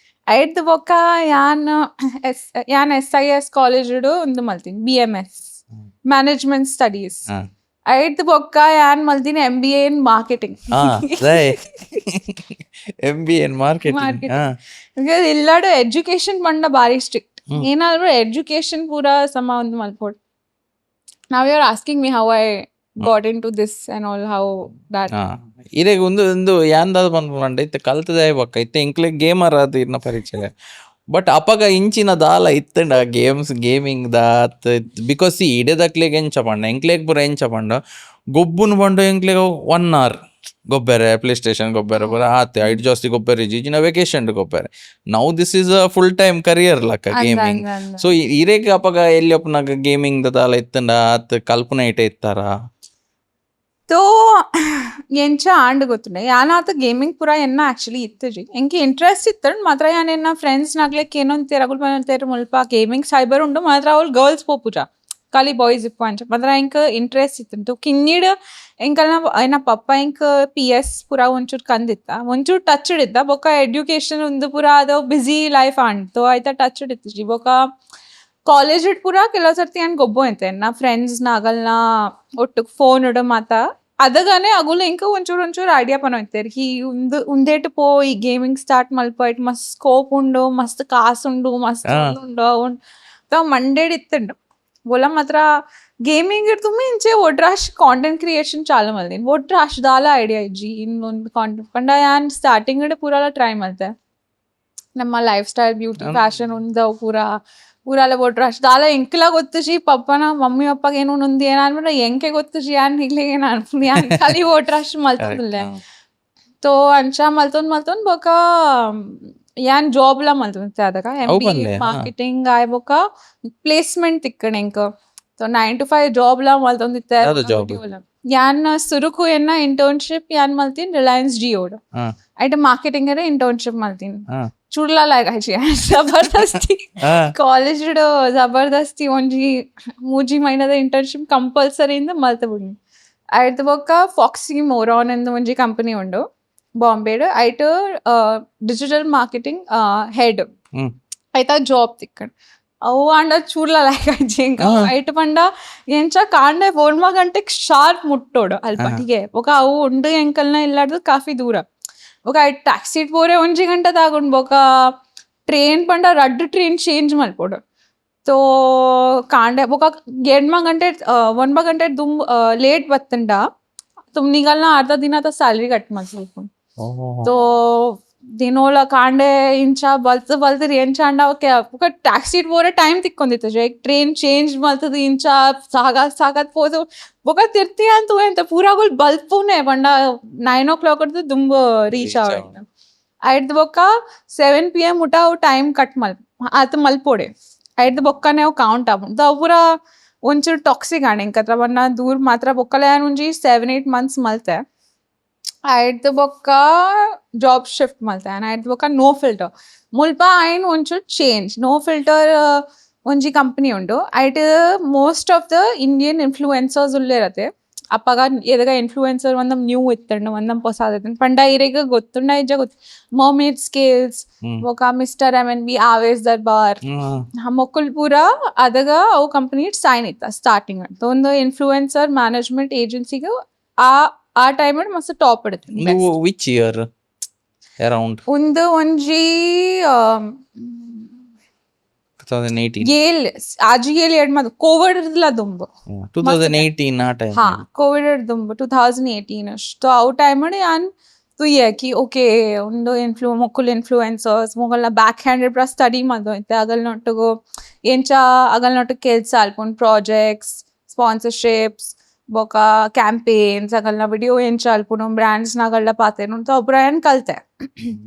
ಐದು ಬೊಕ್ಕ ಯಾನ್ SIS ಕಾಲೇಜ್ ಒಂದು ಮಲ್ತೀನಿ BMS ಮ್ಯಾನೇಜ್ಮೆಂಟ್ ಸ್ಟಡೀಸ್ ಐದು ಬೊಕ್ಕ ಯಾನ್ ಮಲ್ತೀನಿ MBA in marketing MBA in marketing ಇಲ್ಲಾಡು ಎಜುಕೇಶನ್ ಪಂಡ ಬಾರಿ ಸ್ಟ್ರಿಕ್ಟ್ ಏನಾದ್ರು ಎಜುಕೇಶನ್ ಪೂರ ಸಮ ಒಂದು ಮಲ್ಪೋಡ್ ನಾವ್ you are asking me how I got into this and all how that ಇರೆಗ್ ಒಂದು ಯಾಂದಾದ ಪನ್ಪುಂಡ ಇತ್ತೆ ಕಲ್ತದೆ ಬೊಕ್ಕ ಇತ್ತೆ ಎಂಕ್ಲೆಗ್ ಗೇಮರ್ ಆದ್ ಇರ್ನ ಪರಿಚಯ ಬಟ್ ಅಪಗ ಇಂಚಿನ ದಾಲ ಇತ್ತಂಡ ಗೇಮಿಂಗ್ ದಾತ್ ಬಿಕಾಸ್ ಇಡೆದಕ್ಲೆಗ್ ಎಂಚ ಪಂಡ ಎಂಕ್ಲೆಗ್ ಪೂರ ಎಂಚ ಪಂಡ ಗೊಬ್ಬುನ್ ಪಂಡು ಎಂಕ್ಲೆಗ್ 1 hour ಗೊಬ್ಬೆರೆ ಪ್ಲೇ ಸ್ಟೇಷನ್ ಗೊಬ್ಬೆರೆ ಪೂರ ಆತೆ ಐಟ್ ಜಾಸ್ತಿ ಗೊಬ್ಬೆರೆ ಇಜಿನ ವೆಕೇಶನ್ ಗೊಬ್ಬೆರೆ now this is a full time career ಲಕ್ಕ ಗೇಮಿಂಗ್ ಸೊ ಇರೆಗ್ ಅಪಗ ಎಲ್ಲಿ ಒಪ್ಪನಾಗ ಗೇಮಿಂಗ್ ದಾಲ ಇತ್ತಂಡ ಆತ್ ಕಲ್ಪನೆ ಇಟ್ಟೆ ಇತ್ತಾರ तो ಎಂಚ ಆಂಡ್ ಗೊತ್ತುಂಡೆ ಯಾನಾತ ಗೇಮಿಂಗ್ ಪೂರ ಎನ್ನ ಆಕ್ಚುಲಿ ಇತ್ತು ಜಿ ಎಂಕಿ ಇಂಟ್ರೆಸ್ಟ್ ಇತ್ತಂಡ್ ಮಾತ್ರ ಯಾನ್ ಎನ್ನ ಫ್ರೆಂಡ್ಸ್ ನಾಗ್ಲೆಕ್ ಏನೊಂದು ರಗುಲ್ ಬಂತೇರು ಮುಲ್ಪ ಗೇಮಿಂಗ್ ಸೈಬರ್ ಉಂಡು ಮಾತ್ರ ಅವ್ಳು ಗರ್ಲ್ಸ್ ಪೋಪುಜ ಖಾಲಿ ಬಾಯ್ಸ್ ಇಪ್ಪ ಅಂಚ ಮಾತ್ರ ಎಂಕ್ ಇಂಟ್ರೆಸ್ಟ್ ಇತ್ತಂಟು ಕಿನ್ನಿಡ್ ಎಂಕಲ್ನ ಏನ ಪಪ್ಪ ಎಂಕ್ PS ಪೂರ ಒಂಚೂರು ಕಂದಿತ್ತ ಒಂಚೂರು ಟಚ್ ಇದ್ದ ಬೊಕ್ಕ ಎಡ್ಯುಕೇಶನ್ ಒಂದು ಪೂರ ಅದು ಬಿಸಿ ಲೈಫ್ ಆಂಡ್ತು ಆಯ್ತಾ ಟಚ್ ಇತ್ತು ಜಿ ಬೊಕ್ಕ ಕಾಲೇಜ್ ಇಟ್ ಪೂರ ಕೆಲವು ಸರ್ತಿ ಏನ್ ಗೊಬ್ಬು ಐತೆ ನಾ ಫ್ರೆಂಡ್ಸ್ ನಾಗಲ್ನ ಒಟ್ಟು ಫೋನ್ ಇಡು ಮಾತ ಅದಗಾನೆ ಅಗುಲು ಇಂಕ ಒಂಚೂರು ಐಡಿಯಾ ಪನೋಯ್ತೇರಿ ಈ ಉಂದೇಟ್ ಪೋ ಈ ಗೇಮಿಂಗ್ ಸ್ಟಾರ್ಟ್ ಮಲ್ಪ ಇಟ್ ಮಸ್ತ್ ಸ್ಕೋಪ್ ಉಂಡು ಮಸ್ತ್ ಕಾಸು ಉಂಡು ಮಸ್ತ್ ಉಂಡು ತಾವ್ ಮಂಡೇಡ್ ಇತ್ತಂಡು ಒಲ ಮಾತ್ರ ಗೇಮಿಂಗ್ तुम्ही इंचे वोड्राश कंटेंट क्रिएशन चालू मल्दीन वोड्राश दाला ಐಡಿಯಾ ಇಜ್ಜಿ ಇನ್ನೊಂದು ಕಾಂಟೆಂಟ್ ಪಂಡ ಯಾನ್ ಸ್ಟಾರ್ಟಿಂಗ್ ಪೂರಾಲ ಟ್ರೈ ಮಾಡ್ತೆ ನಮ್ಮ ಲೈಫ್ ಸ್ಟೈಲ್ ಬ್ಯೂಟಿ ಫ್ಯಾಷನ್ ಉಂದ ಪೂರಾಲ ವೋಡ್ರಾಶ್ ದಾಲ ಎಂಕ್ಲ ಗೊತ್ತುಜಿ ಪಪ್ಪನ ಮಮ್ಮಿ ಪಪ್ಪಗೆ ಏನು ನೊಂದು ಏನ ಅನ್ಬಿಟ್ರೆ ಎಂಕೆ ಗೊತ್ತುಜಿ ಯಾನ್ ಹಿಗ್ಲಿ ಏನ ಅನ್ಕೊಂಡು ಯಾನ್ ಖಾಲಿ ವೋಡ್ರಾಶ್ ಮಲ್ತದಿಲ್ಲ तो अंचा मलतून बोका यान जॉब ला मलतून त्यादका MBA मार्केटिंग आय बोका प्लेसमेंट तिक्कण इंक तो 9 to 5 जॉब ला मलतून दित्ते यान सुरुकु एन्ना इंटर्नशिप यान मलतीन रिलायंस जिओड आयटे मार्केटिंग रे इंटर्नशिप मलतीन चुडला लागायची जबरदस्ती ಕಾಲೇಜ್ ಜಬರ್ದಸ್ತಿ ಒಂಜಿ ಮೂಜಿ ಮೈನದ ಇಂಟರ್ನ್ಶಿಪ್ ಕಂಪಲ್ಸರಿ ಇಂದ ಮಲ್ತ ಬಿಡಿ ಐಟ್ ಬೊಕ್ಕ ಫಾಕ್ಸಿ ಮೋರಾನ್ ಎಂದು ಒಂಜಿ ಕಂಪನಿ ಉಂಡು ಬಾಂಬೆಡ್ ಐಟ್ ಡಿಜಿಟಲ್ ಮಾರ್ಕೆಟಿಂಗ್ ಹೆಡ್ ಐತ ಜಾಬ್ ತಿಕ್ಕಂಡ್ ಅವು ಅಂಡ ಚೂರ್ಲ ಲೈಕಾಯ್ಜಿ ಐಟ್ ಪಂಡ ಎಂಚ ಕಾಂಡೆ 4 ಗಂಟೆಗೆ ಶಾರ್ಪ್ ಮುಟ್ಟೋಡು ಅಲ್ಪಟಿಗೆ ಬೊಕ ಅವು ಉಂಡು ಎಂಕಲ್ನ ಇಲ್ಲಾಡ್ದು ಕಾಫಿ ದೂರ ಬೊಕ ಐಟ್ ಟ್ಯಾಕ್ಸಿ ಪೋರೆ ಒಂಜಿ ಗಂಟೆ ತಾಗೊಂಡು ಬೊಕ ಟ್ರೈನ್ ಪಂಡ ರಡ್ಡ್ ಟ್ರೈನ್ ಚೇಂಜ್ ಮಲ್ಪೋಡು तो कांडे बोका 1 गंटे तुम लेट बत्तंडा तुम निघालना अर्धा दिनात सॅलरी कट ಮಾಡ್ಬೇಕು तो ದಿನೋಲ ಕಾಂಡೆ ಇಂಚ ಬಲ್ತ ರೇಂಚ ಅಂಡ ఒక ಟ್ಯಾಕ್ಸಿ ಪೋರೆ ಟೈಮ್ ತಿಕ್ಕೊಂದಿತ್ತು ಜೆ ಟ್ರೈನ್ ಚೇಂಜ್ ಮಲ್ತದ ಇಂಚ ಸಾಗತ್ ಪೋದು ಬೊಕ ತಿರ್ತಿ ಅಂತ ಎಂತ ಪೂರಾಗುಲ್ ಬಲ್ಪುನೆ ಬಂಡ 9 o'clock ಅಡ್ದು ದುಂಬ ರೀಚ್ ಆವಡ ಐಟ್ ಬೊಕ 7 PM ಉಟ ಟೈಮ್ ಕಟ್ ಮಲ್ ಆತ ಮಲ್ಪೋಡೆ ಐಟ್ ಬೊಕ್ಕನೆ ಅವು ಕೌಂಟ್ ಆಪುಂಡು तो ಪೂರ ಒಂಚೂರು ಟಾಕ್ಸಿಕ್ ಆಂಡ್ ಇಂಕತ್ರ ಬನ್ನ ದೂರ್ ಮಾತ್ರ ಬೊಕ್ಕಲ ಯಾನ್ ಒಂಜಿ 7-8 months ಮಲ್ತೆ ಐಟ್ ಬೊಕ್ಕ ಜಾಬ್ ಶಿಫ್ಟ್ ಮಲ್ತೆ ಐಟ್ ಬೊಕ್ಕ ನೋ ಫಿಲ್ಟರ್ ಮುಲ್ಪ ಐನ್ ಒಂಚೂರು ಚೇಂಜ್ ನೋ ಫಿಲ್ಟರ್ ಒಂಜಿ ಕಂಪನಿ ಉಂಡು ಐಟ್ most of the Indian influencers ಉಲ್ಲೇರತ್ತೆ ಅಪ್ಪಗ ಎದಗ ಇನ್ಫ್ಲೂಯೆನ್ಸರ್ ಒಂದಮ್ ನ್ಯೂ ಇತ್ತಂಡು ಒಂದಮ್ ಹೊಸಾದ ಪಂಡ ಇರೆಗ ಗೊತ್ತುಂಡ ಇಜ್ಜ ಗೊತ್ತು ಮರ್ಮೇಡ್ ಸ್ಕೇಲ್ಸ್ ఒక మిస్టర్ MNB ఆవేశ్ దర్బార్ మొక్కుల్ పూరా అదగా ఓ కంపెనీ సైన్ ఇత్త స్టార్టింగ్ ಅಂತ ಒಂದು ಇನ್ಫ್ಲೂಯೆನ್ಸರ್ ಮ್ಯಾನೇಜ್ಮೆಂಟ್ ಏಜೆನ್ಸಿಗೆ ಆ ಟೈಮ್ ಮಸ್ತ್ ಟಾಪ್ ಇಡುತ್ತೆ which year around ಒಂದು ಒಂಜಿ 2018 ಏಲ್ ಆಜಿ ಏಲ್ ಎಡ್ ಮದ ಕೋವಿಡ್ ಇರ್ಲ ದುಂಬು 2018 ಆ ಟೈಮ್ ಹಾ ಕೋವಿಡ್ ದುಂಬು 2018 ಅಷ್ಟು ಆ ಟೈಮ್ ಯಾನ್ तो ये कि ओके ಒಂದು ಮೊಕ್ಕುಲ್ ಇನ್ಫ್ಲೂಯೆನ್ಸರ್ಸ್ ಮೊಗಲ್ನ ಬ್ಯಾಕ್ ಹ್ಯಾಂಡೆಡ್ ಪ್ರ ಸ್ಟಡಿ ಮಾಡ್ದೋಯ್ತೆ ಅಗಲ್ನೊಟ್ಟಿಗೂ ಎಂಚ ಅಗಲ್ನೊಟ್ಟಿಗೆ ಕೆಲಸ ಅಲ್ಪೊಂದು ಪ್ರಾಜೆಕ್ಟ್ಸ್ ಸ್ಪಾನ್ಸರ್ಶಿಪ್ಸ್ ಬೊಕ ಕ್ಯಾಂಪೇನ್ಸ್ ಅಗಲ್ನ ವಿಡಿಯೋ ಎಂಚ ಅಲ್ಪುನು ಬ್ರ್ಯಾಂಡ್ಸ್ನ ಅಗಲ್ನ ಪಾತೆನು तो ಅಪುರ ಏನ್ ಕಲ್ತೆ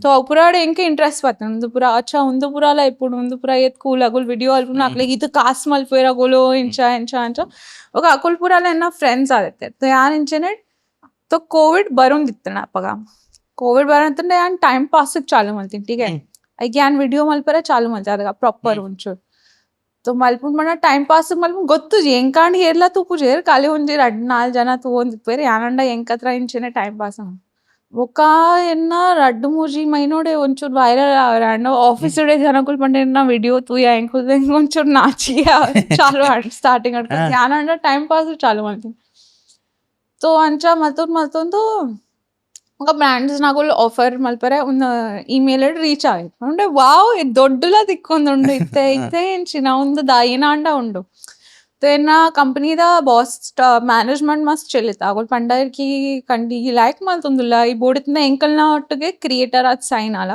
तो ಅಪುರಾಡ್ ಎಂಕೆ ಇಂಟ್ರೆಸ್ಟ್ ಬತ್ತೆ ಒಂದು ಪುರ ಅಚ್ಚ ಒಂದು ಪುರಾಲ ಇಪ್ಪುಡು ಒಂದು ಪುರ ಎತ್ ಕೂಲ್ ಅಗುಲ್ ವಿಡಿಯೋ ಅಲ್ಪುನು ಅಕ್ಲೆಗ್ ಇದು ಕಾಸ್ ಮಲ್ಪೇರ ಅಗುಲು ಇಂಚ ఒక ಅಕುಲ್ ಪುರಾಲ ಎನ್ನ ಫ್ರೆಂಡ್ಸ್ ಆದತ್ತೆ तो ಯಾನ್ ಇಂಚೆನೆ तो कोविड बरून दित्तण अप्पग कोविड बरून यान टाइम पास चालू मल्तीन ठीक है ऐक यान विडियो मल्परे चालू मल्ते अदग प्रॉपर ಒಂಚೂರು तो ಮಲ್ಪುನ್ ಮನ ಟೈಮ್ ಪಾಸ್ ಮಲ್ಪುನ್ ಗೊತ್ತು ಎಂಕಾಂಡ್ ಹೇರ್ಲ ತೂಪುಜೇರ್ ಖಾಲಿ ಒಂಜಿ 2-4 ಜನ ತೂಂದಿಪ್ಪೇರ್ ಯಾನಂಡ ಎಂಕತ್ರ ಇಂಚೆನೆ ಟೈಮ್ ಪಾಸ್ ಬೊಕ ಎನ್ನ 2-3 ಮೈನೋಡೆ ಒಂಚೂರು ವೈರಲ್ ಆವರಂಡ ಆಫೀಸ್ ಡೆ ಜನಕುಲ್ ಪಂಡೆ ಎನ್ನ ವಿಡಿಯೋ ತೂಯ ಎಂಕುಲ್ ಒಂಚೂರು ನಾಚಿಗೆ ಚಾಲು ಸ್ಟಾರ್ಟಿಂಗ್ ಅಡ್ಕ ಯಾನಂಡ ಟೈಮ್ ಪಾಸ್ ಚಾಲು ಮಲ್ತೀನಿ तो ಅಂಚ ಮಲ್ತೊಂದು ఒక బ్రాండ్స్ నాకు ఆఫర్ మల్పరే ఉన్న ఈమెయిల్ రీచ్ ಆಯ್ತು ಅಂದ್ರೆ ವಾವ್ ಇದು ದೊಡ್ಡಲ ತಿಕ್ಕೊಂದುಂಡು ಇತ್ತೆ ಚಿನ್ನ ಒಂದು ದಾಯಿನ ಅಂಡ ಉಂಡು तो एना कंपनी दा बॉस मैनेजमेंट मस्त चलिता अगोल पंडर की कंडी लाइक मल्तुंದುಲ್ಲ ಈ ಬೋಡಿತ್ನ ಎಂಕಲ್ನ ಒಟ್ಟಿಗೆ ಕ್ರಿಯೇಟರ್ ಅದ್ ಸೈನ್ ಆಲ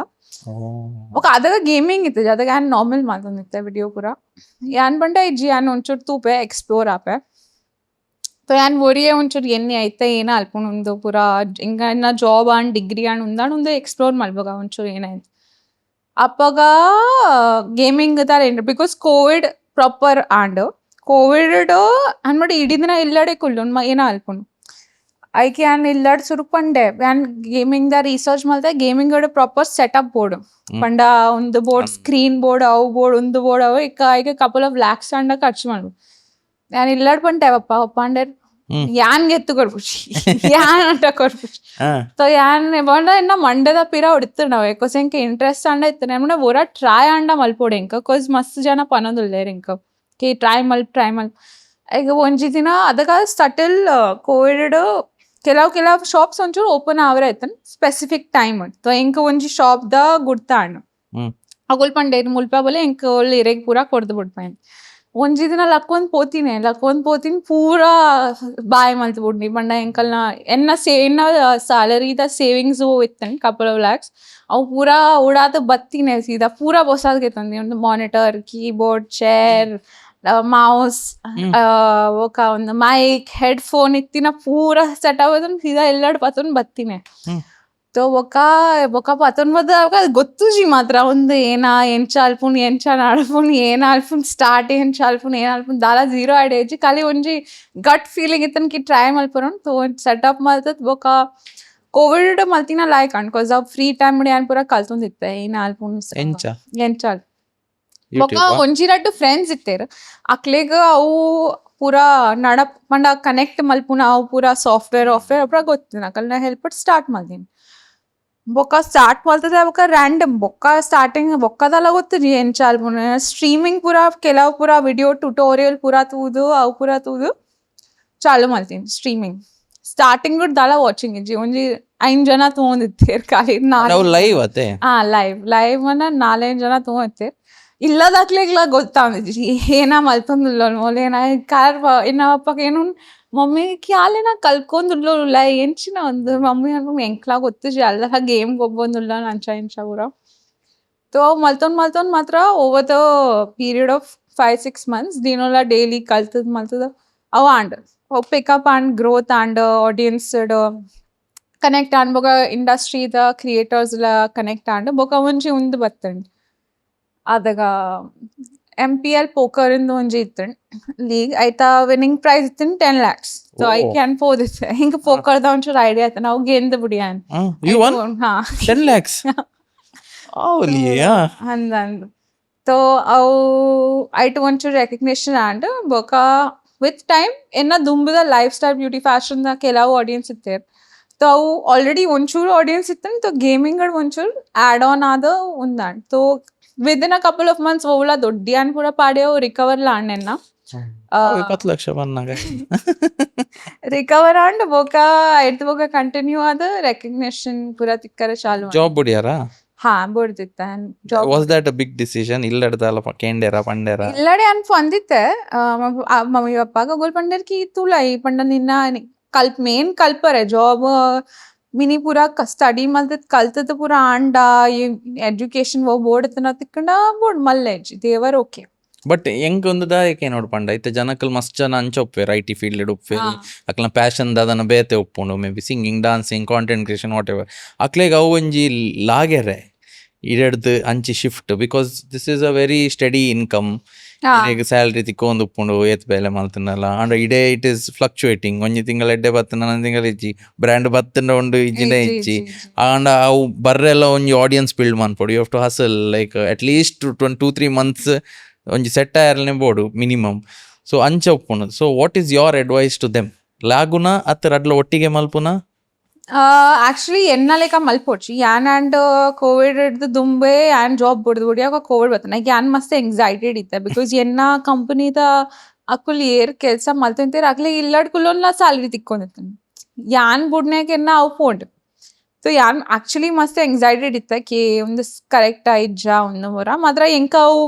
ఒక అదగా గేమింగ్ ಇತ್ತೆ ಅದಾಗ ಯಾನ್ ನಾರ್ಮಲ್ ಮಲ್ತೊಂದಿತ್ತೆ ವಿಡಿಯೋ ಪೂರ ಯಾನ್ ಬಂಡ ಇಜ್ಜಿ ಯಾನ್ ಒಂಚೂರು ತೂಪೆ ಎಕ್ಸ್ಪ್ಲೋರ್ ಆಪೆ तो यान वोरिये ಒಂಚೂರು ಎನ್ನೆ ಐತೆ ಏನ ಅಲ್ಪುನು ಒಂದು ಪೂರ ಇಂಗ ಇನ್ನ ಜಾಬ್ ಆಂಡ್ ಡಿಗ್ರಿ ಆಂಡ್ ಉಂದಾಣ ಒಂದು ಎಕ್ಸ್ಪ್ಲೋರ್ ಮಲ್ಬಗ ಒಂಚೂರು ಏನಾಯ್ತು ಅಪ್ಪಗ ಗೇಮಿಂಗ್ ತರ ಏನ್ರಿ because Covid proper and Covid ಅನ್ಬಿಟ್ಟು ಇಡೀ ದಿನ ಇಲ್ಲಡೆ ಕುಲ್ಲು ಏನ ಅಲ್ಪುನು ಐಕೆ ಯಾನ್ ಇಲ್ಲಡ್ ಸುರುಕ್ ಪಂಡೆ ಯಾನ್ ಗೇಮಿಂಗ್ ದ ರಿಸರ್ಚ್ ಮಲ್ತೆ ಗೇಮಿಂಗ್ ಪ್ರಾಪರ್ ಸೆಟಪ್ ಬೋರ್ಡ್ ಪಂಡ ಒಂದು ಬೋರ್ಡ್ ಸ್ಕ್ರೀನ್ ಬೋರ್ಡ್ ಅವು ಬೋರ್ಡ್ ಒಂದು ಬೋರ್ಡ್ ಅವು ಐಕೆ ಕಪಲ್ ಆಫ್ ಲ್ಯಾಕ್ಸ್ ಅಂಡ ಖರ್ಚು ಮಾಡ್ಬೋದು ഞാൻ ഇല്ലാട് പണ്ടേവപ്പ ഒപ്പാണ്ട് ഞാൻ എത്തു ಕೊರ್ಪುಶಿ ಯಾನ್ ಅಂತ ಕೊರ್ಪುಶಿ तो ಯಾನ್ ಬಂಡ ಇನ್ನ ಮಂಡದ ಪಿರ ಹೊಡಿತುಂಡವ ಯಾಕೋಸ್ ಎಂಕೆ ಇಂಟ್ರೆಸ್ಟ್ ಅಂಡ ಇತ್ತು ನಮ್ಮನೆ ಒರ ಟ್ರೈ ಅಂಡ ಮಲ್ಪೋಡೆ ಎಂಕ ಕೋಸ್ ಮಸ್ತ್ ಜನ ಪನೊಂದುಲ್ಲೇರ್ ಎಂಕ ಕೆ ಟ್ರೈ ಮಲ್ಪ್ ಈಗ ಒಂಜಿ ದಿನ ಅದಗ ಸಟಲ್ ಕೋವಿಡ್ ಕೆಲವು ಶಾಪ್ಸ್ ಒಂಚೂರು ಓಪನ್ ಆವರೆ ಆಯ್ತನ್ ಸ್ಪೆಸಿಫಿಕ್ ಟೈಮ್ तो ಎಂಕ ಒಂಜಿ ಶಾಪ್ ದ ಗುಡ್ತಾಂಡ್ ಅಗುಲ್ ಪಂಡೆ ಮುಲ್ಪ ಬೋಲೆ ಎಂಕ ಒಳ್ಳೆ ಇರೆಗ್ ಪೂರ ಕೊಡ್ದು ಬಿಡ್ಪಾಯ್ ಒಂಜಿ ದಿನ ಲಕ್ಕೊಂದ್ ಪೋತೀನಿ ಪೂರಾ ಬಾಯ್ ಮಲ್ತ್ ಬಿಡ್ನಿ ಪಂಡ ಎಂಕಲ್ನ ಎನ್ನ ಸ್ಯಾಲರಿದ ಸೇವಿಂಗ್ಸ್ ಇತ್ತಂಡ್ ಕಪಲ್ ಆಫ್ ಲ್ಯಾಕ್ಸ್ ಅವು ಪೂರಾ ಉಡಾತ ಬತ್ತಿನೇ ಸೀದಾ ಪೂರಾ ಬೊಸಾದ್ಗೆ ತಂದಿ ಒಂದು ಮಾನಿಟರ್ ಕೀಬೋರ್ಡ್ ಚೇರ್ ಮೌಸ್ ఒక ಒಂದು ಮೈಕ್ ಹೆಡ್ ಫೋನ್ ಇತ್ತಿನ ಪೂರಾ ಸೆಟ್ ಆಗೋದನ್ನ ಸೀದಾ ಎಲ್ಲಾಡ್ ಪತ್ತೊಂದು ಬತ್ತಿನೇ तो ఒక పతన్ వద్ద ಗೊತ್ತುಜಿ ಮಾತ್ರ ಒಂದು ಎಂಚ ಅಲ್ಪುನ್ ಏನ ಅಲ್ಪುನ್ ಸ್ಟಾರ್ಟ್ ಎಂಚ ಅಲ್ಪುನ್ ಏನ ಅಲ್ಪುನ್ ದಾಲ ಜೀರೋ ಐಡಿಯಾಜಿ ಖಾಲಿ ಒಂಜಿ ಗಟ್ ಫೀಲಿಂಗ್ ಇತ್ತನ್ಕಿ ಟ್ರೈ ಮಲ್ಪುರನ್ ತೋ ಸೆಟಪ್ ಮಲ್ತದ್ ಬೊಕ ಕೋವಿಡ್ ಮಲ್ತಿನ ಲಾಯ್ಕ್ ಅನ್ಕೋಸ್ ಅವ್ ಫ್ರೀ ಟೈಮ್ ಯಾನ್ ಪೂರ ಕಲ್ತೊಂದಿತ್ತೆ ಏನ ಅಲ್ಪುನ್ ಎಂಚ ಬೊಕ ಒಂಜಿರಡ್ಡು ಫ್ರೆಂಡ್ಸ್ ಇತ್ತೇರ್ ಅಕ್ಲೆಗ್ ಅವು ಪೂರಾ ನಡಪ್ ಪಂಡ ಕನೆಕ್ಟ್ ಮಲ್ಪುನ ಅವು ಪೂರಾ ಸಾಫ್ಟ್ವೇರ್ ಅಪ್ರ ಗೊತ್ತಿನ ಅಕಲ್ನ ಹೆಲ್ಪ್ ಸ್ಟಾರ್ಟ್ ಮಲ್ದಿನಿ ಬೊಕ್ಕ ಸ್ಟಾರ್ಟ್ ಮಲ್ತದೆ ಬೊಕ್ಕ ರ್ಯಾಂಡಮ್ ಬೊಕ್ಕ ಸ್ಟಾರ್ಟಿಂಗ್ ಬೊಕ್ಕದಲ್ಲ ಗೊತ್ತಿರಿ ಎಂಚ ಅಲ್ಪುನ ಸ್ಟ್ರೀಮಿಂಗ್ ಪೂರ ಕೆಲವು ಪೂರ ವಿಡಿಯೋ ಟ್ಯುಟೋರಿಯಲ್ ಪೂರ ತೂದು ಅವು ಪೂರ ತೂದು ಚಾಲು ಮಲ್ತೀನಿ ಸ್ಟ್ರೀಮಿಂಗ್ ಸ್ಟಾರ್ಟಿಂಗ್ ದಾಲ ವಾಚಿಂಗ್ ಇಜ್ಜಿ ಒಂಜಿ 5 ಜನ ತಗೊಂಡಿತ್ತೇರ್ ಖಾಲಿ ಲೈವ್ ಅತ್ತೆ ಲೈವ್ ಅನ್ನ 4 ಜನ ತಗೊಂಡಿತ್ತೇರ್ ಇಲ್ಲದಾಕ್ಲೆಗ್ಲ ಗೊತ್ತಾಂದಿಜ್ಜಿ ಏನ ಮಲ್ತೊಂದುಲ್ಲ ಮೊಲೇನ ಕಾರ್ ಇನ್ನವಪ್ಪಗ ಏನು ಮಮ್ಮಿ ಕ್ಯಾಲೆನ ಕಲ್ಕೊಂದುಲ್ಲ ಎಂಚಿನ ಒಂದು ಮಮ್ಮಿ ಅನ್ಕೊಂಡು ಎಂಕ್ಲಾ ಗೊತ್ತಿಜ್ಜಿ ಅಲ್ಲ ಗೇಮ್ಗೆ ಒಬ್ಬೊಂದುಲ್ಲ ಅಂಚ ಇಂಚ ಪೂರ ತೋ ಮಲ್ತೊಂದ್ ಮಾತ್ರ over the period of 5-6 months ದಿನೊಲ ಡೈಲಿ ಮಲ್ತದ ಅವು ಆಂಡ್ ಅವು pickup and growth and audience connect and ಬೊಕ ಇಂಡಸ್ಟ್ರಿದ ಕ್ರಿಯೇಟರ್ಸ್ ಕನೆಕ್ಟ್ ಆಂಡ್ ಬೊಕ ಒಂಜಿ ಉಂದು ಬತ್ತಂಡ್ ಅದಾಗ MPL ಪೋಕರ್ ಇಂದು ಒಂಜಿ ಇತ್ತಂಡ್ ಲೀಗ್ ಐತ ವಿನ್ನಿಂಗ್ ಪ್ರೈಸ್ ಇತ್ತಂಡ್ 10 lakhs ಸೊ ಐ ಕ್ಯಾನ್ ಪೋದಿತ್ತೆ ಹಿಂಗ ಪೋಕರ್ದ ಒಂಚೂರು ಐಡಿಯಾ ಆಯ್ತು ನಾವು ಗೆಂದ ಬಿಡಿಯಾನ್ you won 10 lakhs ಅಂದಂದು ತೋ ಅವು ಐಟ್ ಒಂಚೂರು ರೆಕಗ್ನಿಷನ್ ಆಂಡ್ ಬೊಕ ವಿತ್ ಟೈಮ್ ಎನ್ನ ದುಂಬುದ life style beauty fashion the ಕೆಲವು ಆಡಿಯನ್ಸ್ ಇತ್ತೇರ್ ತೋ ಅವು ಆಲ್ರೆಡಿ ಒಂಚೂರು ಆಡಿಯನ್ಸ್ ಇತ್ತಂಡ್ ತೋ ಗೇಮಿಂಗ್ ಒಂಚೂರು ಆಡ್ ಆನ್ ಆದ ಉಂದಾಂಡ್ ತೋ within a couple of months ಓವಲ ದೊಡ್ಡಿಯಾನ್ ಪೂರ ಪಾಡ್ಯವು ರಿಕವರ್ ಲಾಂಡೆನ್ನ 10 ಲಕ್ಷ ಬಂದಾಗ ರಿಕವರ್ ಆಂಡ್ ಬೊಕ ಐಟ್ ಬೊಕ ಕಂಟಿನ್ಯೂ ಆದ ರೆಕಗ್ನಿಷನ್ ಪೂರ ತಿಕ್ಕರ ಚಾಲು ಜಾಬ್ ಬುಡಿಯಾರಾ ಬುಡ್ದಿತ್ತ job was that a big decision ಇಲ್ಲಡ್ದಲ್ಲ ಕೇಂಡೇರ ಪಂಡೇರ ಇಲ್ಲಡೆ ಅನ್ಫಂದಿತ್ತೆ ಮಮ್ಮಿ ಪಪ್ಪಾಗ ಗೋಲ್ ಪಂಡೇರ್ ಕಿ ತುಲ ಈ ಪಂಡ ನಿನ್ನ ಮೇನ್ ಕಲ್ಪರೆ ಜಾಬ್ ಮಿನಿ ಪೂರ ಸ್ಟಡಿ ಮಲ್ತದ್ ಕಲ್ತದ ಪೂರ ಆಂಡ ಎಜುಕೇಶನ್ ಬೋರ್ಡ್ ತಿಕ್ಕಂಡ ಬೋರ್ಡ್ ಮಲ್ಲೆಜ್ ದೇವರ್ ಓಕೆ ಬಟ್ ಹೆಂಗ್ ಒಂದು ದಾಯಕೆ ನೋಡ್ಪಂಡ ಐತೆ ಜನಕ್ಕಲ್ ಮಸ್ತ್ ಜನ ಅಂಚ ಒಪ್ಪೇರ್ IT ಫೀಲ್ಡ್ ಒಪ್ಪೇರ್ ಅಕ್ಲ ಪ್ಯಾಷನ್ ದಾದನ ಬೇತೆ ಒಪ್ಪುಂಡು maybe singing dancing content creation whatever ಅಕ್ಲೆಗ್ ಅವು ಒಂಜಿ ಲಾಗೆರೆ ಇಡಡ್ದು ಅಂಚಿ shift because this is a very steady income ಈಗ ಸ್ಯಾಲ್ರಿ ತಿಕ್ಕೊಂದು ಉಪ್ಪುಂಡು ಏತ್ ಬೇಲೆ ಮಲ್ತಿನಲ್ಲ ಅಂಡ್ ಇಡೇ ಇಟ್ ಈಸ್ ಫ್ಲಕ್ಚುಯೇಟಿಂಗ್ ಒಂಜಿ ತಿಂಗಳ ಎಡ್ಡೆ ಬತ್ತನ ನನ್ನ ತಿಂಗಳ ಇಜ್ಜಿ ಬ್ರ್ಯಾಂಡ್ ಬತ್ತಂಡ ಉಂಡು ಇಜ್ಜಿನೇ ಇಜ್ಜಿ ಅಂಡ್ ಅವು ಬರ್ರೆಲ್ಲ ಒಂಜಿ ಆಡಿಯನ್ಸ್ ಬಿಲ್ಡ್ ಮನ್ಪೊಡು you have to hustle like at least 2-3 months ಒಂಜಿ ಸೆಟ್ ಆಯರ್ಲನೆ ಬೋಡು ಮಿನಿಮಮ್ ಸೊ ಅಂಚ ಉಪ್ಪುಂಡು so what is your advice to them ಲಾಗುನ ಅತ್ತ ರಡ್ಲ ಒಟ್ಟಿಗೆ ಮಲ್ಪುನ ಆಕ್ಚುಲಿ ಎನ್ನ ಲೆಕ್ಕ ಮಲ್ಪೊಡ್ಚಿ ಯಾನ್ ಆ್ಯಂಡ್ ಕೋವಿಡ್ ಹಿಡ್ದು ದುಂಬೆ ಯಾನ್ ಜಾಬ್ ಬಿಡ್ದು ಬಿಡಿಯಾಗ ಕೋವಿಡ್ ಬರ್ತನ ಯಾನ್ ಮಸ್ತ್ ಎಂಗ್ಸೈಟೆಡ್ ಇತ್ತೆ ಬಿಕಾಸ್ ಎನ್ನ ಕಂಪನಿದ ಅಕ್ಕುಲ್ ಏರ್ ಕೆಲಸ ಮಲ್ತಂತೇರ್ ಅಕ್ಲೆ ಇಲ್ಲಡ್ ಕುಲ್ಲೊನ್ಲ ಸ್ಯಾಲ್ರಿ ತಿಕ್ಕೊಂಡಿರ್ತಾನೆ ಯಾನ್ ಬುಡ್ನ್ಯಾಗ ಎನ್ನ ಅವು ಪೋಂಡ್ ಸೊ ಯಾನ್ ಆಕ್ಚುಲಿ ಮಸ್ತ್ ಎಂಗ್ಸೈಟೆಡ್ ಇತ್ತ ಕೇ ಒಂದು ಕರೆಕ್ಟ್ ಇಜ್ಜ ಒಂದು ಮೊರ ಮಾತ್ರ ಎಂಕ ಅವು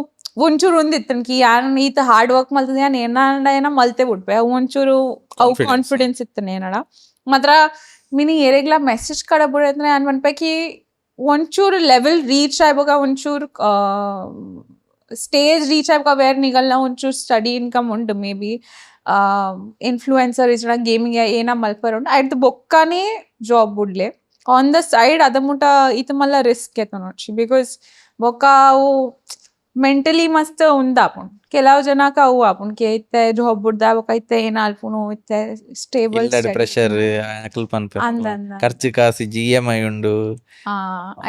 ಒಂಚೂರು ಒಂದಿತ್ತನ್ ಕಿ ಯಾನ್ ಈತ ಹಾರ್ಡ್ ವರ್ಕ್ ಮಲ್ತದ ಯಾನ್ ಏನ ಮಲ್ತೆ ಬಿಡ್ಬೆ ಅವು ಒಂಚೂರು ಅವು ಕಾನ್ಫಿಡೆನ್ಸ್ ಇತ್ತನ ಏನಡ ಮಾತ್ರ ಮಿನಿ ಏರೆಗ್ಲ ಮೆಸೇಜ್ ಕಡ ಬಿಡದ್ರೆ ಯಾನ್ ಮನ್ಪೈಕಿ ಒಂಚೂರು ಲೆವೆಲ್ ರೀಚ್ ಆಯ್ವಾಗ ಒಂಚೂರು ಸ್ಟೇಜ್ ರೀಚ್ ಆಯ್ವಾಗ ಬೇರೆ ನಿಗಲ್ನ ಒಂಚೂರು ಸ್ಟಡಿ ಇನ್ಕಮ್ ಉಂಡು ಮೇ ಬಿ ಇನ್ಫ್ಲೂಯೆನ್ಸರ್ ಇಜ್ಜ ಗೇಮಿಂಗ್ ಏನ ಮಲ್ಪರ್ ಉಂಡು ಆಯ್ತು ಬೊಕ್ಕನೇ ಜಾಬ್ ಬುಡ್ಲೆ ಆನ್ ದ ಸೈಡ್ ಅದ ಮುಟ ಈತ ಮಲ್ಲ ರಿಸ್ಕ್ ಎತ್ತ ನೋಡ್ಸಿ ಬಿಕಾಸ್ ಬೊಕ್ಕ ಅವು ಮೆಂಟಲಿ ಮಸ್ತ್ ಉಂದಾಪುಂಡು ಕೆಲವು ಜನಕ್ಕೆ ಅವು ಆಪುಂಡು ಕೆ ಇತ್ತೆ ಜಾಬ್ ಬುಡ್ದ ಬೊಕ ಇತ್ತೆ ಏನ ಅಲ್ಪುನು ಇತ್ತೆ ಸ್ಟೇಬಲ್ ಪ್ರೆಷರ್ ಅಕಲ್ ಪನ್ಪೆ ಖರ್ಚು ಕಾಸಿ EMI ಉಂಡು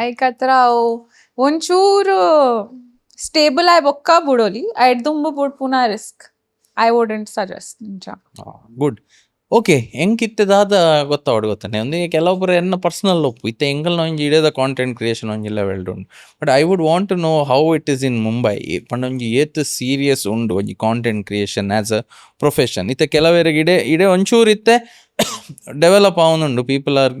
ಐಕತ್ರ ಅವು ಒಂಚೂರು ಸ್ಟೇಬಲ್ ಆಯ್ ಬೊಕ್ಕ ಬುಡೋಲಿ ಐಟ್ ದುಂಬು ಬುಡ್ ಪುನಃ ರಿಸ್ಕ್ ಐ ವುಡಂಟ್ ಸಜೆಸ್ಟ್ ನಿಂಚ ಗುಡ್ ಓಕೆ ಹೆಂಗಿತ್ತದಾದ ಗೊತ್ತಾನೆ ಒಂದು ಕೆಲವೊಬ್ಬರು ಎನ್ನ ಪರ್ಸನಲ್ ಒಪ್ಪು ಇತ್ತೆ ಎಂಗಲ್ನ ಒಂಜಿ ಇಡೇದ ಕಾಂಟೆಂಟ್ ಕ್ರಿಯೇಷನ್ ಒಂಜಿ ಲೆವೆಲ್ ಉಂಡು but I would want to know how it is in Mumbai ಪಂಡ ಒಂಜಿ ಏತ್ ಸೀರಿಯಸ್ ಉಂಡು ಒಂಜಿ content creation as a profession ಇತ್ತೆ ಕೆಲವರಿಗೆ ಇಡೆ ಒಂಚೂರು ಇತ್ತೆ ಡೆವಲಪ್ ಆವನುಂಡು people are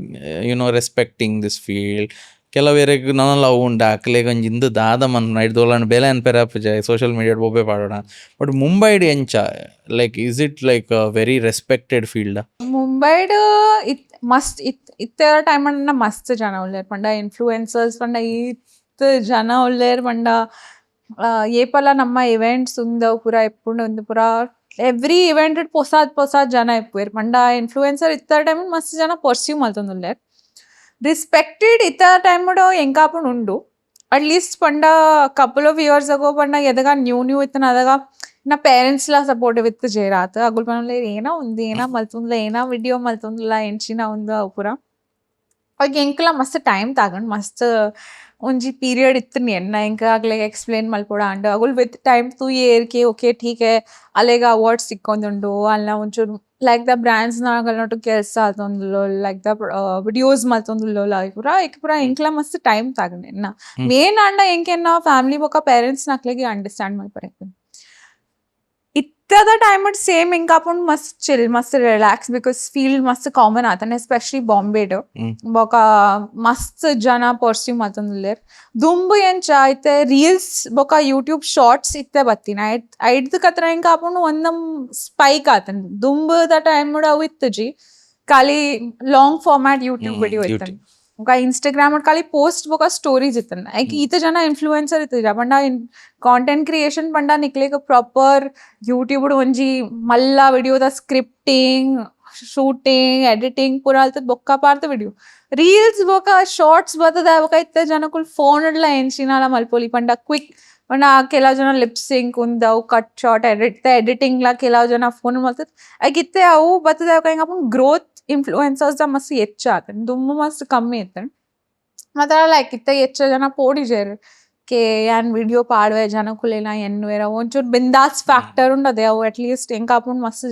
respecting this field ಕೆಲವೇರೆಗ್ ನನ್ನಲ್ಲ ಅವು ಉಂಡ ಅಕ್ಲೆಗ್ ಒಂಜಿ ಇಂದು ದಾದ ಮನ್ಪುನ ಐಟ್ ದೋಲಂಡ್ ಬೇಲೆ ಅನ್ಪೆರೆ ಆಪುಜೆ ಸೋಷಿಯಲ್ ಮೀಡಿಯಾಡ್ ಬೊಬ್ಬೆ ಪಾಡೋಣ. ಬಟ್ ಮುಂಬೈಡ್ ಎಂಚ like is it like very respected field? ಮುಂಬೈಡ್ ಮಸ್ತ್ ಇತ್ತೆ ಟೈಮ್ ಮಸ್ತ್ ಜನ ಉಳ್ಳೇರ್ ಪಂಡ ಇನ್ಫ್ಲೂಯೆನ್ಸರ್ಸ್ ಪಂಡ ಈತ್ ಜನ ಉಳ್ಳೇರ್ ಪಂಡ ಏಪಲ ನಮ್ಮ ಇವೆಂಟ್ಸ್ ಉಂದವು ಪೂರ ಎಪ್ಪುಂಡು ಒಂದು ಪೂರ ಎವ್ರಿ ಇವೆಂಟ್ ಪೊಸಾದ್ ಜನ ಎಪ್ಪುವೆರ್ ಪಂಡ ಇನ್ಫ್ಲೂಯೆನ್ಸರ್ ಇತ್ತ ಟೈಮ್ ಮಸ್ತ್ ಜನ ಪರ್ಸ್ಯೂ ಮಲ್ತೊಂದುಲ್ಲೇರ್. ರಿಸ್ಪೆಕ್ಟೆಡ್ ಇತ್ತ ಟೈಮ್ ಎಂಕಾಪುಂಡು ಉಂಡು ಅಟ್ಲೀಸ್ಟ್ ಪಂಡ ಕಪಲ್ ಆಫ್ ಇಯರ್ಸ್ ಅಗೋ ಪಂಡ ಎದಗ ನ್ಯೂ ಇತ್ತನ ಅದಗ నా పేరెంట్స్ లా సపోర్టివ్ విత్ జయరాత్ అగుల్ పనులు ఏనా ఉంది ఏనా మల్తుందిలా ఏనా వీడియో మల్తుందిలా ఎంచినా ఉందో ಪೂರ ಅವಾಗ ಎಂಕಲ ಮಸ್ತ್ ಟೈಮ್ ತಗೊಂಡು ಮಸ್ತ್ ಒಂಜಿ ಪೀರಿಯಡ್ ಇತ್ತು ಎನ್ನ ಎಂಕ ಆಗ್ಲಿಗೆ ಎಕ್ಸ್ಪ್ಲೇನ್ ಮಲ್ಪೊಡ ಅಂಡ್ ಅಗುಲ್ ವಿತ್ ಟೈಮ್ ತೂ ಏರ್ಕೆ ಓಕೆ ಠೀಕ್ ಅಲ್ಲಿಗ ಅವಾರ್ಡ್ಸ್ ಸಿಕ್ಕೊಂದುಂಡು ಅಲ್ಲ ಒಂಚೂರು ಲೈಕ್ ದ ಬ್ರ್ಯಾಂಡ್ಸ್ ನಾಗಲ್ನೊಟ್ಟು ಕೆಲಸ ಆತೊಂದುಲ್ಲೋ ಲೈಕ್ ದ ವಿಡಿಯೋಸ್ ಮಲ್ತೊಂದುಲ್ಲೋ ಪೂರ ಪೂರ ಎಂಕ್ಲ ಮಸ್ತ್ ಟೈಮ್ ತಗೊಂಡು ಎನ್ನ ಮೇನ್ ಅಂಡ ಎಂಕೆನ್ನ ಫ್ಯಾಮಿಲಿ ಬೊಕ್ಕ ಪೇರೆಂಟ್ಸ್ ನಾಕ್ಲಿಗೆ ಅಂಡರ್ಸ್ಟ್ಯಾಂಡ್ ಮಲ್ಪರೆ ಇತ್ತದ ಟೈಮ್ ಸೇಮ್ ಎಂಕಾಪುಂಡು ಮಸ್ತ್ ಚಿಲ್ ಮಸ್ತ್ ರಿಲ್ಯಾಕ್ಸ್ ಬಿಕಾಸ್ ಫೀಲ್ಡ್ ಮಸ್ತ್ ಕಾಮನ್ ಆತನ ಎಸ್ಪೆಷಲಿ ಬಾಂಬೆಡ್ ಬೊಕ ಮಸ್ತ್ ಜನ ಪರ್ಸ್ಯೂ ಮಲ್ತೊಂದುಲ್ಲೇರ್ ದುಂಬು ಎಂಚ ಐತೆ ರೀಲ್ಸ್ ಬೊಕ ಯೂಟ್ಯೂಬ್ ಶಾರ್ಟ್ಸ್ ಇತ್ತೆ ಬತ್ತಿನ ಐಡ್ದು ಕತ್ರ ಎಂಕಾಪುಂಡು ಒಂದಮ್ ಸ್ಪೈಕ್ ಆತನ ದುಂಬುದ ಟೈಮ್ ಅವು ಇತ್ತು ಜಿ ಖಾಲಿ ಲಾಂಗ್ ಫಾರ್ಮ್ಯಾಟ್ ಯೂಟ್ಯೂಬ್ ವಿಡಿಯೋ ಇತ್ತನ ఒక ఇన్స్టాగ్రామ్ ఖాళీ పోస్ట్ ఒక స్టోరీస్ ఇతను ఐకి ఈత జన ఇన్ఫ్లుయెన్సర్ ఇతను పంಡ ಕಾಂಟೆಂಟ್ ಕ್ರಿಯೇಷನ್ ಪಂಡ ನಿಕ್ಲೇಗ ಪ್ರಾಪರ್ ಯೂಟ್ಯೂಬ್ ಒಂಜಿ ಮಲ್ಲ ವಿಡಿಯೋದ ಸ್ಕ್ರಿಪ್ಟಿಂಗ್ ಶೂಟಿಂಗ್ ಎಡಿಟಿಂಗ್ ಪೂರ ಅಲ್ತದ ಬೊಕ್ಕ ಪಾರ್ದ ವಿಡಿಯೋ ರೀಲ್ಸ್ ಬೊಕ ಶಾರ್ಟ್ಸ್ ಬರ್ತದ ಬೊಕ ಇತ್ತ ಜನಕ್ಕೂ ಫೋನ್ ಇಡ್ಲ ಎನ್ಸಿನಾಲ ಮಲ್ಪೊಲಿ ಪಂಡ ಕ್ವಿಕ್ ಪಂಡ ಕೆಲವು ಜನ ಲಿಪ್ಸಿಂಗ್ ಉಂದವು ಕಟ್ ಶಾರ್ಟ್ ಎಡಿಟಿಂಗ್ ಲ ಕೆಲವು ಜನ ಫೋನ್ ಮಲ್ತದ ಐಕಿತ್ತೆ ಅವು ಬರ್ತದ ಹಿಂಗ ಗ್ರೋತ್ ಇನ್ಫ್ಲೂಯೆನ್ಸರ್ಸ್ ಮಸ್ತ್ ಹೆಚ್ಚ ಆತನ್ ದುಮ್ಮು ಮಸ್ತ್ ಕಮ್ಮಿ ಇತ್ತನ್ ಮಾತ್ರ ಲೈಕ್ ಇತ್ತ ಹೆಚ್ಚ ಜನ ಪೋಡಿಜೇರು ಕೆ ಯಾನ್ ವಿಡಿಯೋ ಪಾಡ್ವೆ ಜನಕ್ಕುಲೇನ ಎನ್ವೇರ ಒಂಚೂರು ಬಿಂದಾಸ್ ಫ್ಯಾಕ್ಟರ್ ఉండదు ಅವು ಅಟ್ಲೀಸ್ಟ್ ಎಂಕಾಪುಂಡು ಮಸ್ತ್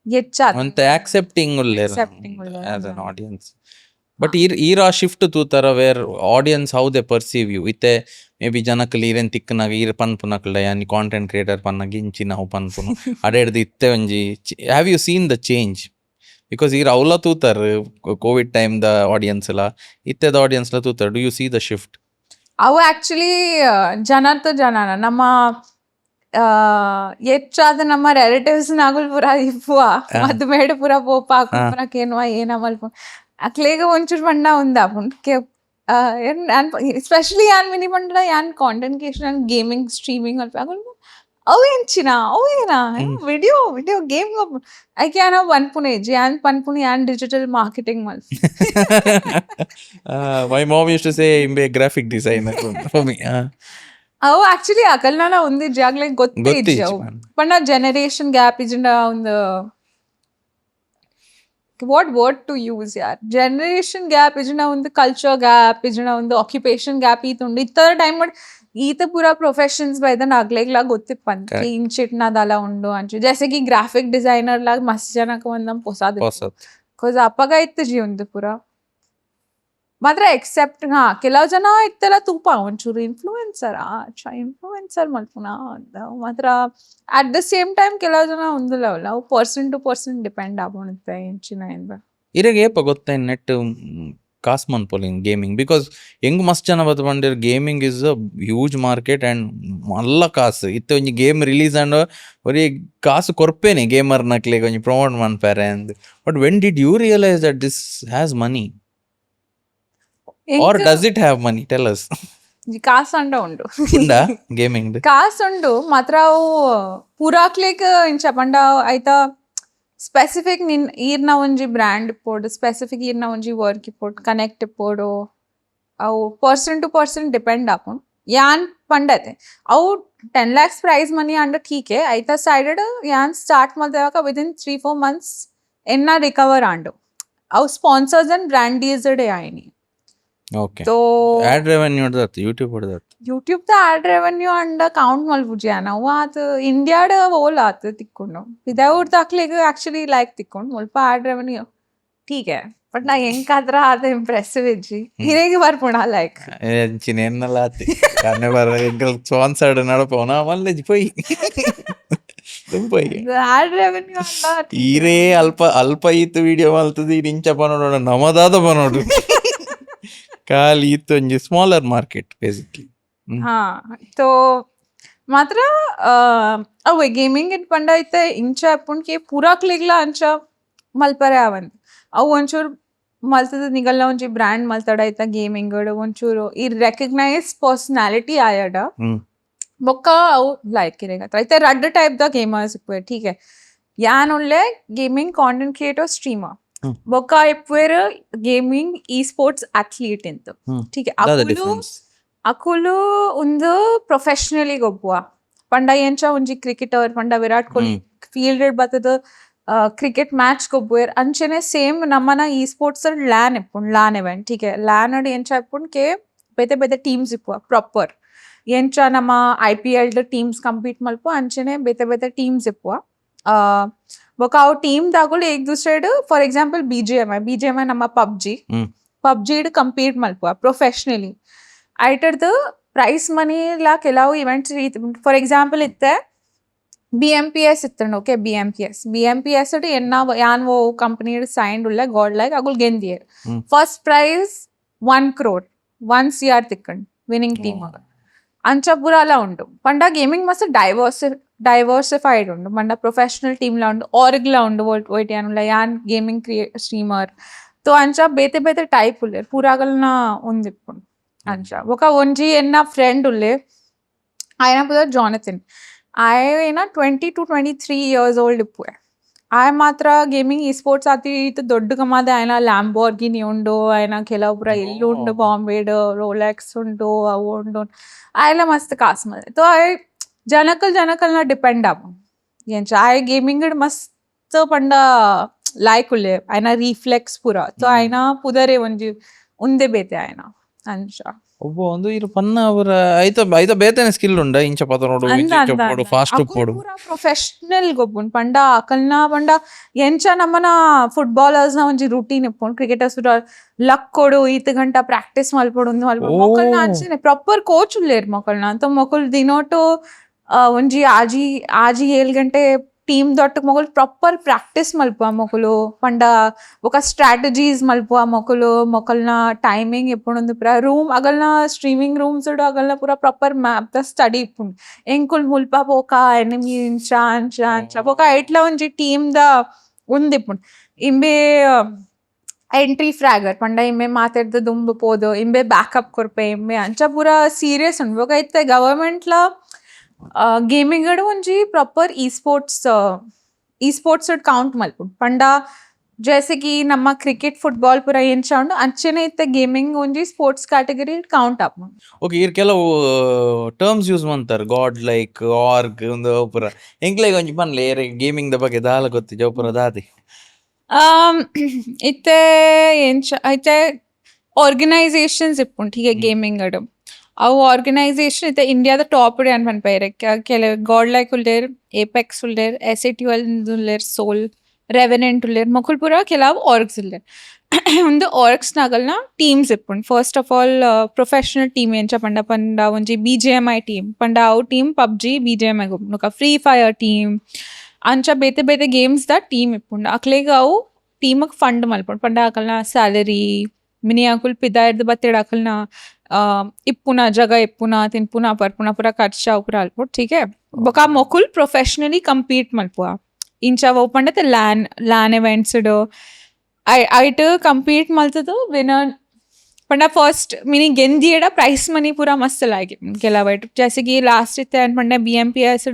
ಹೆಚ್ಚ ಅಂತ ಆಕ್ಸೆಪ್ಟಿಂಗ್ ಉಲ್ಲೇರ್ ಆಸ್ ಅನ್ ಆಡಿಯನ್ಸ್. ಬಟ್ ಈರ ಶಿಫ್ಟ್ ತೂತರ where audience how they perceive you ಇತ್ತೆ ಮೇ ಬಿ ಜನಕ್ಕಲ್ಲಿ ಈರೇನ್ ತಿಕ್ಕನಾಗ ಈರ್ ಪನ್ಪುನಕ್ಲ ಯಾನಿ ಕಾಂಟೆಂಟ್ ಕ್ರಿಯೇಟರ್ ಪನ್ನಾಗ ಇಂಚಿ ನಾವು ಪನ್ಪುನು ಅಡೆಡ್ದು ಇತ್ತೆ ಒಂಜಿ have you seen the change? Because ಈರ್ ಅವಲ ತೂತಾರ ಕೋವಿಡ್ ಟೈಮ್ ದ ಆಡಿಯನ್ಸ್ ಎಲ್ಲ ಇತ್ತೆದ ಆಡಿಯನ್ಸ್ ಲ ತೂತಾರ. Do you see the shift? ಅವು ಆಕ್ಚುಲಿ ಜನನ ನಮ್ಮ ಹೆಚ್ಚಾದ ನಮ್ಮ ರಿಲೇಟಿವ್ಸ್ ನಾಗುಲ್ ಪೂರ ಇಪ್ಪುವ ಮದುಮೇಡು ಪೂರ ಪೋಪ ಕೇನುವ ಏನ ಮಲ್ಪ ಅಕ್ಲೇಗ ಒಂಚೂರು ಪಂಡ ಉಂದಾಪುಂಡು ಎಸ್ಪೆಷಲಿ ಯಾನ್ ಮಿನಿ ಪಂಡ ಯಾನ್ ಕಾಂಟೆಂಟ್ ಕ್ರಿಯೇಷನ್ ಗೇಮಿಂಗ್ ಸ್ಟ್ರೀಮಿಂಗ್ ಅಲ್ಪ ಆಗುಲ್ ಅವು ಎಂಚಿನ ಅವು ಏನ ವಿಡಿಯೋ ಗೇಮ್ ಐಕೆ ಯಾನ ಪನ್ಪುನೆ ಯಾನ್ ಪನ್ಪುನೆ ಯಾನ್ ಡಿಜಿಟಲ್ ಮಾರ್ಕೆಟಿಂಗ್ ಮಲ್ಪ my mom used to say ಇಂಬೆ ಗ್ರಾಫಿಕ್ ಡಿಸೈನರ್ ಫಾರ್ ಮೀ. ಅವು ಆಕ್ಚುಲಿ ಅಕಲ್ನ ಒಂದು ಜಾಗ್ಲೆ ಗೊತ್ತೇ ಇಜ್ಜವು ಪಂಡ ಜನರೇಷನ್ ಗ್ಯಾಪ್ ಇಜ್ಜಿಂಡ ಒಂದು what word to use yaar generation gap ijna ಒಂದು culture gap ijna ಒಂದು occupation gap ಇತ್ತುಂಡು ಇತ್ತರ ಟೈಮ್ ಈತ ಪೂರ ಪ್ರೊಫೆಷನ್ಸ್ ಬೈದನ್ ಆಗ್ಲೇಗ್ಲ ಗೊತ್ತಿಪ್ಪಂತ ಇಂಚಿಟ್ನ ದಲ ಉಂಡು ಅಂಚು ಜैसे कि ಗ್ರಾಫಿಕ್ ಡಿಸೈನರ್ ಲಾಗ್ ಮಸ್ತ್ ಜನಕ್ಕೆ ಒಂದಂ ಹೊಸದ್ ಕೋಸ್ ಅಪ್ಪಗ ಇತ್ತು ಜಿ ಒಂದು ಪೂರ ಮಾತ್ರ ಎಕ್ಸೆಪ್ಟ್ ಕೆಲವು ಜನ ಇತ್ತೆಲ್ಲ ತೂಪ ಒಂಚೂರು ಇನ್ಫ್ಲೂಯೆನ್ಸರ್ ಮಲ್ಪುನ ಮಾತ್ರ ಅಟ್ ದ ಸೇಮ್ ಟೈಮ್ ಕೆಲವು ಜನ ಒಂದಿಲ್ಲ ಅವು ಪರ್ಸನ್ ಟು ಪರ್ಸನ್ ಡಿಪೆಂಡ್ ಆಗೋಣುತ್ತೆ ಎಂಚಿನ ಏನ್ರ ಇರಾಗ ಏಪ ಗೊತ್ತ ನೆಟ್ ಕಾಸ್ ಮನ್ಪೊಲಿಂಗ್ ಗೇಮಿಂಗ್ ಬಿಕಾಸ್ ಹೆಂಗ್ ಮಸ್ತ್ ಜನ ಬತ್ತು ಬಂದಿರ್ gaming is a huge market and ಮಲ್ಲ ಕಾಸು ಇತ್ತು ಒಂಜಿ ಗೇಮ್ ರಿಲೀಸ್ ಆಂಡ್ ಒರಿ ಕಾಸು ಕೊರ್ಪೇನೆ ಗೇಮರ್ ನಕ್ಲಿಗೆ ಒಂಜಿ ಪ್ರಮೋಟ್ ಮನ್ಪಾರೆ ಅಂದ್. But when did you realise that this has money or does it have money? Tell us. ಕಾಸು ಅಂಡ ಉಂಡು ಉಂಡ ಗೇಮಿಂಗ್ ಕಾಸು ಉಂಡು ಮಾತ್ರ ಅವು ಪೂರಾಕ್ಲಿಕ್ ಇಂಚ ಪಂಡ ಆಯ್ತಾ ಸ್ಪೆಸಿಫಿಕ್ ನಿನ್ ಈರ್ನ ಒಂಜಿ ಬ್ರ್ಯಾಂಡ್ ಇಪ್ಪೋಡು ಸ್ಪೆಸಿಫಿಕ್ ಈರ್ನ ಒಂಜಿ ವರ್ಕ್ ಇಪ್ಪೋಡು ಕನೆಕ್ಟ್ ಇಪ್ಪೋಡು ಅವು ಪರ್ಸನ್ ಟು ಪರ್ಸನ್ ಡಿಪೆಂಡ್ ಆಪುಂಡು ಯಾನ್ ಪಂಡತೆ ಅವು 10 lakhs ಪ್ರೈಸ್ ಮನಿ ಅಂಡ ಠೀಕೆ ಆಯ್ತಾ ಸೈಡೆಡ್ ಯಾನ್ ಸ್ಟಾರ್ಟ್ ಮಾಡ್ದೇವಾಗ ವಿದಿನ್ 3-4 months ಎನ್ನ ರಿಕವರ್ ಆಂಡು ಅವು ಸ್ಪಾನ್ಸರ್ಸ್ ಅಂಡ್ ಬ್ರ್ಯಾಂಡೀಸ್ಡ್ ಆಯ್ನಿ. ಓಕೆ ಆಡ್ ರೆವೆನ್ಯೂ ಹೊಡೆದತ್ತು ಯೂಟ್ಯೂಬ್ ದ ಆಡ್ ರೆವೆನ್ಯೂ ಅಂಡ ಕೌಂಟ್ ಮಲ್ಪುಜಿ ನಾವು ಅದು ಇಂಡಿಯಾಡ ಓಲ್ ಆತು ತಿಕ್ಕೊಂಡು ವಿದೌಟ್ ದಾಕ್ಲಿಗೆ ಆಕ್ಚುಲಿ ಲೈಕ್ ತಿಕ್ಕೊಂಡು ಸ್ವಲ್ಪ ಆಡ್ ರೆವೆನ್ಯೂ ಠೀಕೆ ಬಟ್ ನಾ ಹೆಂಗಾದ್ರ ಅದು ಇಂಪ್ರೆಸಿವ್ ಇಜ್ಜಿ ಹಿರೇಗೆ ಬರ್ಪುಣ ಲೈಕ್ ಚಿನ್ನೆಲ್ಲ ಆತಿ ಕಾರಣ ಬರ ಸ್ಪಾನ್ಸರ್ಡ್ ನಡಪೋನ ಮಲ್ಲೆಜ್ ಪೊಯ್ ಆಡ್ ರೆವೆನ್ಯೂ ಅಂಡ ಈರೇ ಅಲ್ಪ ಇತ್ತು ವಿಡಿಯೋ ಮಲ್ತದ ಇಂಚ ಪನೋಡು ನಮದಾದ ಪನೋಡು ಖಾಲಿ ಇತ್ತು ಒಂಜಿ ಸ್ಮಾಲರ್ ಮಾರ್ಕೆಟ್ ಬೇಸಿಕ್ಲಿ. ಹಾ ತೋ ಮಾತ್ರ ಅವೇ ಗೇಮಿಂಗ್ ಇನ್ ಪಂಡ ಐತೆ ಇಂಚ ಅಪ್ಪುಂಡ್ಕೆ ಪೂರಾಕ್ಲಿಗ್ಲ ಅಂಚ ಮಲ್ಪರೆ ಅವಂದ್ ಅವು ಒಂಚೂರು ಮಲ್ತದ ನಿಗಲ್ನ ಒಂಚಿ ಬ್ರ್ಯಾಂಡ್ ಮಲ್ತಡ ಐತ ಗೇಮಿಂಗ್ ಒಂಚೂರು ಈ ರೆಕಗ್ನೈಸ್ ಪರ್ಸನಾಲಿಟಿ ಆಯಡ ಬೊಕ್ಕ ಅವು ಲೈಕ್ ಇರೇಗತ್ರ ಐತೆ ರಡ್ಡ್ ಟೈಪ್ ದ ಗೇಮರ್ಸ್ ಇಪ್ಪುವೆ ठीक है ಯಾನ್ ಒಳ್ಳೆ ಗೇಮಿಂಗ್ ಕಾಂಟೆಂಟ್ ಕ್ರಿಯೇಟರ್ ಸ್ಟ್ರೀಮರ್ ಬೊಕ್ಕ ಇಪ್ಪುವೆರ್ ಗೇಮಿಂಗ್ ಈ ಸ್ಪೋರ್ಟ್ಸ್ ಅಥ್ಲೀಟ್ ಇಂತ ठीक है ಅಕುಲು ಒಂದು ಪ್ರೊಫೆಷನಲಿ ಗೊಬ್ಬುವ ಪಂಡ ಎಂಚ ಒಂಜಿ ಕ್ರಿಕೆಟರ್ ಪಂಡ ವಿರಾಟ್ ಕೊಹ್ಲಿ ಫೀಲ್ಡೆಡ್ ಬತ್ತದ ಕ್ರಿಕೆಟ್ ಮ್ಯಾಚ್ ಗೊಬ್ಬುವೆರ್ ಅಂಚನೆ ಸೇಮ್ ನಮ್ಮನ ಈ ಸ್ಪೋರ್ಟ್ಸ್ ಲ್ಯಾನ್ ಇಪ್ಪುಂಡು ಲ್ಯಾನ್ ಇವೆಂಟ್ ठीक है ಲ್ಯಾನ್ ಅಡ್ ಎಂಚ ಇಪ್ಪುಂಡು ಕೆ ಬೇತೆ ಬೇತೆ ಟೀಮ್ಸ್ ಇಪ್ಪುವ ಪ್ರಾಪರ್ ಎಂಚ ನಮ್ಮ IPL ಟೀಮ್ಸ್ ಕಂಪೀಟ್ ಮಲ್ಪ ಅಂಚನೆ ಬೇತೆ ಬೇತೆ ಟೀಮ್ಸ್ ಇಪ್ಪುವ ಬೊಕ ಅವು ಟೀಮ್ ದಾಗುಲು ಏಕ್ ದುಸೆಡ್ ಫಾರ್ ಎಕ್ಸಾಂಪಲ್ BGMI ನಮ್ಮ ಪಬ್ಜಿ ಕಂಪೀಟ್ ಮಲ್ಪುವ ಪ್ರೊಫೆಷನಲಿ ಐಟರ್ದು ಪ್ರೈಸ್ ಮನಿ ಲ ಕೆಲವು ಇವೆಂಟ್ಸ್ ಫಾರ್ ಎಕ್ಸಾಂಪಲ್ ಇತ್ತೆ BMPS ಇತ್ತಂಡು ಓಕೆ BMPS ಅಡ್ ಎನ್ನ ಯಾನ್ ಓ ಕಂಪನಿ ಸೈನ್ಡ್ ಉಳ್ಳೆ ಗಾಡ್ ಲೈಕ್ ಅಗುಲ್ ಗೆಂದಿಯರ್ ಫಸ್ಟ್ ಪ್ರೈಸ್ 1 crore 1 CR ತಿಕ್ಕಂಡು ವಿನ್ನಿಂಗ್ ಟೀಮ್ ಅಂಚ ಪೂರಲ ಉಂಡು ಪಂಡ ಗೇಮಿಂಗ್ ಮಸ್ತ್ ಡೈವರ್ಸಿಫೈಡ್ ಉಂಡು ಪಂಡ ಪ್ರೊಫೆಷನಲ್ ಟೀಮ್ ಲ ಉಂಡು ಆರ್ಗ್ಲ ಉಂಡು ವೈಟ್ ಯಾನುಲ್ಲ ಯಾನ್ ಗೇಮಿಂಗ್ ಸ್ಟ್ರೀಮರ್ ತೋ ಅಂಚ ಬೇತೆ ಬೇತೆ ಟೈಪ್ ಉಲ್ಲೇರ್ ಪೂರಾಗಲ್ನ ಉಂದಿಪ್ಪುಂಡು ಅಂಚ ಬೊಕ ಒಂಜಿ ಎನ್ನ ಫ್ರೆಂಡ್ ಉಲ್ಲೆ ಆಯ್ನ ಪುದರ್ ಜಾನಥನ್ ಆಯ್ನ 20 to 23 years old ಇಪ್ಪುವೆ ಆಯ್ ಮಾತ್ರ ಗೇಮಿಂಗ್ ಈ ಸ್ಪೋರ್ಟ್ಸ್ ಆತಿ ಇತ್ತು ದೊಡ್ಡ ಕಮಾದ ಆಯ್ನ ಲ್ಯಾಂಬೋರ್ಗಿನಿ ಉಂಡು ಆಯ್ನ ಕೆಲವೊಬ್ರ ಇಲ್ಲಿ ಉಂಡು ಬಾಂಬೆಡ್ ರೋಲೆಕ್ಸ್ ಉಂಡು ಅವು ಉಂಡು ಆಯ್ಲ ಮಸ್ತ್ ಕಾಸ್ ಮದ ತೋ ಆಯ್ ಜನಕಲ್ನ ಡಿಪೆಂಡ್ ಆಪು ಎಂಚ ಆಯ್ ಗೇಮಿಂಗ್ ಮಸ್ತ್ ಪಂಡ ಲೈಕ್ ಉಲ್ಲೆ ಆಯ್ನ ರೀಫ್ಲೆಕ್ಸ್ ಪೂರ ತೋ ಆಯ್ನ ಪುದರೆ ಒಂಜಿ ಉಂದೆ ಬೇತೆ ಆಯ್ನ ಅಂಚ ಒಬ್ಬ ಒಂದು ಇರು ಪನ್ನ ಅವರ ಐತ ಬೇತೆನೆ ಸ್ಕಿಲ್ ಉಂಡ ಇಂಚ ಪತನೋಡು ವಿಚಿಟ್ ಫಾಸ್ಟ್ ಉಪ್ಪೋಡು ಪ್ರೊಫೆಷನಲ್ ಗೊಬ್ಬುನ್ ಪಂಡ ಅಕಲ್ನ ಪಂಡ ಎಂಚ ನಮ್ಮನ ಫುಟ್ಬಾಲರ್ಸ್ ನ ಒಂಜಿ ರೂಟೀನ್ ಇಪ್ಪುಂಡು ಕ್ರಿಕೆಟರ್ಸ್ ಲಕ್ ಕೊಡು ಈತ್ ಗಂಟ ಪ್ರಾಕ್ಟೀಸ್ ಮಲ್ಪೊಡು ಮೊಕಲ್ನ ಅಂಚನೆ ಪ್ರಾಪರ್ ಕೋಚ್ ಉಲ್ಲೇರ್ ಮೊಕಲ್ನ ಅಂತ ಮೊಕಲ್ ದಿನೋಟು ಒಂಜಿ ಆಜಿ 7 ಗಂಟೆ ಟೀಮ್ ದೊಟ್ಟ ಮೊಕಲ್ ಪ್ರಾಪರ್ ಪ್ರಾಕ್ಟೀಸ್ ಮಲ್ಪುವ ಮೊಕಲು ಪಂಡ ఒక ಸ್ಟ್ರಾಟಜೀಸ್ ಮಲ್ಪುವ ಮೊಕಲ್ನ ಟೈಮಿಂಗ್ ಇಪ್ಪುಂಡು ಪೂರ ರೂಮ್ ಅಗಲ್ನ ಸ್ಟ್ರೀಮಿಂಗ್ ರೂಮ್ಸ್ ಅಗಲ್ನ ಪೂರ ಪ್ರಾಪರ್ ಮ್ಯಾಪ್ ದ ಸ್ಟಡಿ ಇಪ್ಪುಂಡು ಎಂಕುಲ್ ಮುಲ್ಪ ಪೋಕ ಎನಿಮಿ ಅಂಚ ಪೋಕ ಐಟ್ಲ ಒಂಜಿ ಟೀಮ್ ದ ಉಂದಿಪ್ಪುಂಡು ಇಂಬೆ ಎಂಟ್ರಿ ಫ್ರಾಗರ್ ಪಂಡ ಇಂಬೆ ಮಾತಾಡ್ದು ದುಂಬು ಪೋದು ಇಂಬೆ ಬ್ಯಾಕಪ್ ಕೊರ್ಪೆ ಇಂಬೆ ಅಂಚ ಪೂರ ಸೀರಿಯಸ್ ಉಂಡು ಬೊಕ ಐತೆ ಗವರ್ಮೆಂಟ್ಲ ಗೇಮಿಂಗ್ ಒಂಜಿ ಪ್ರಾಪರ್ ಈ ಸ್ಪೋರ್ಟ್ಸ್ ಕೌಂಟ್ ಮಲ್ಪುಂಡು ಪಂಡ ಜೈಸೆ ಕಿ ನಮ್ಮ ಕ್ರಿಕೆಟ್ ಫುಟ್ಬಾಲ್ ಪೂರ ಎಂಚ ಉಂಡು ಅಂಚನೆ ಇತ್ತೆ ಗೇಮಿಂಗ್ ಒಂಜಿ ಸ್ಪೋರ್ಟ್ಸ್ ಕ್ಯಾಟಗರಿ ಕೌಂಟ್ ಆಪುಂಡು. ಓಕೆ ಇರ್ ಕೆಲವು ಟರ್ಮ್ಸ್ ಯೂಸ್ ಮಾಡ್ತಾರೆ ಗಾಡ್ ಲೈಕ್ ಆರ್ಗ್ ಒಂದು ಪೂರ ಎಂಕ್ಲೆಗ್ ಒಂಜಿ ಪನ್ಲೆ ಗೇಮಿಂಗ್ ದ ಬಗ್ಗೆ ದಾಲ ಗೊತ್ತಿ ಜೋಪುರ ದಾದಿ ಇತ್ತೆ ಎಂಚ ಐತೆ ಆರ್ಗನೈಸೇಷನ್ಸ್ ಇಪ್ಪುಂಡು ಹೀಗೆ ಗೇಮಿಂಗ್ ಅಡು ಅವು ಆರ್ಗನೈಸೇಷನ್ ಇತ್ತೆ ಇಂಡಿಯಾದ ಟಾಪ್ ಅನ್ ಪನ್ಪೈರೆ ಕೆಲವು ಗಾಡ್ ಲೈಕ್ ಉಲ್ಲೇರ್ ಏಪೆಕ್ಸ್ ಉಲ್ಲೇರ್ SATL ಉಲ್ಲೇರ್ ಸೋಲ್ ರೆವೆನೆಂಟ್ ಉಲ್ಲೇರ್ ಮೊಕುಲ್ ಪೂರ ಕೆಲವು ಆರ್ಗ್ಸ್ ಉಲ್ಲೇರ್ ಒಂದು ಆರ್ಗ್ಸ್ ನಾಗಲ್ನ ಟೀಮ್ಸ್ ಇಪ್ಪುಂಡು first of all professional team ಎಂಚ ಪಂಡ ಒಂಜಿ BGMI ಟೀಮ್ ಪಂಡ ಅವು ಟೀಮ್ ಪಬ್ಜಿ BGMI ಗೊಬ್ಬುಂಡು ಫ್ರೀ ಫೈರ್ ಟೀಮ್ ಅಂಚ ಬೇತೆ ಬೇತೆ ಗೇಮ್ಸ್ ದ ಟೀಮ್ ಇಪ್ಪುಂಡು ಅಕ್ಲೆಗ್ ಅವು ಟೀಮಗ್ ಫಂಡ್ ಮಲ್ಪುಂಡು ಪಂಡ ಅಕಲ್ನ ಸ್ಯಾಲರಿ ಮಿನಿ ಅಕುಲ್ ಪಿದಾಯರ್ದು ಬತ್ತೆಡ್ ಅಕಲ್ನ ಇಪ್ಪುನ ಜಗ ಇಪ್ಪುನ ತಿನ್ಪುನ ಪರ್ಪುನ ಪೂರ ಖರ್ಚ ಪೂರ ಅಲ್ಪುಡು ठीक है ಬೊಕ ಮೊಕುಲ್ ಪ್ರೊಫೆಷನಲಿ ಕಂಪೀಟ್ ಮಲ್ಪುವ ಇಂಚ ಅವು ಪಂಡತೆ ಲ್ಯಾನ್ ಇವೆಂಟ್ಸ್ ಐಟ್ ಕಂಪೀಟ್ ಮಲ್ತದು ವಿನರ್ ಪಂಡ ಫಸ್ಟ್ ಮಿನಿ ಗೆಂದಿಯಡ ಪ್ರೈಸ್ ಮನಿ ಪೂರ ಮಸ್ತ್ ಲಾಗಿ ಕೆಲವೈಟ್ ಜೈಸೆ ಕಿ ಲಾಸ್ಟ್ ಇತ್ತೆ ಅನ್ ಪಂಡ BMPS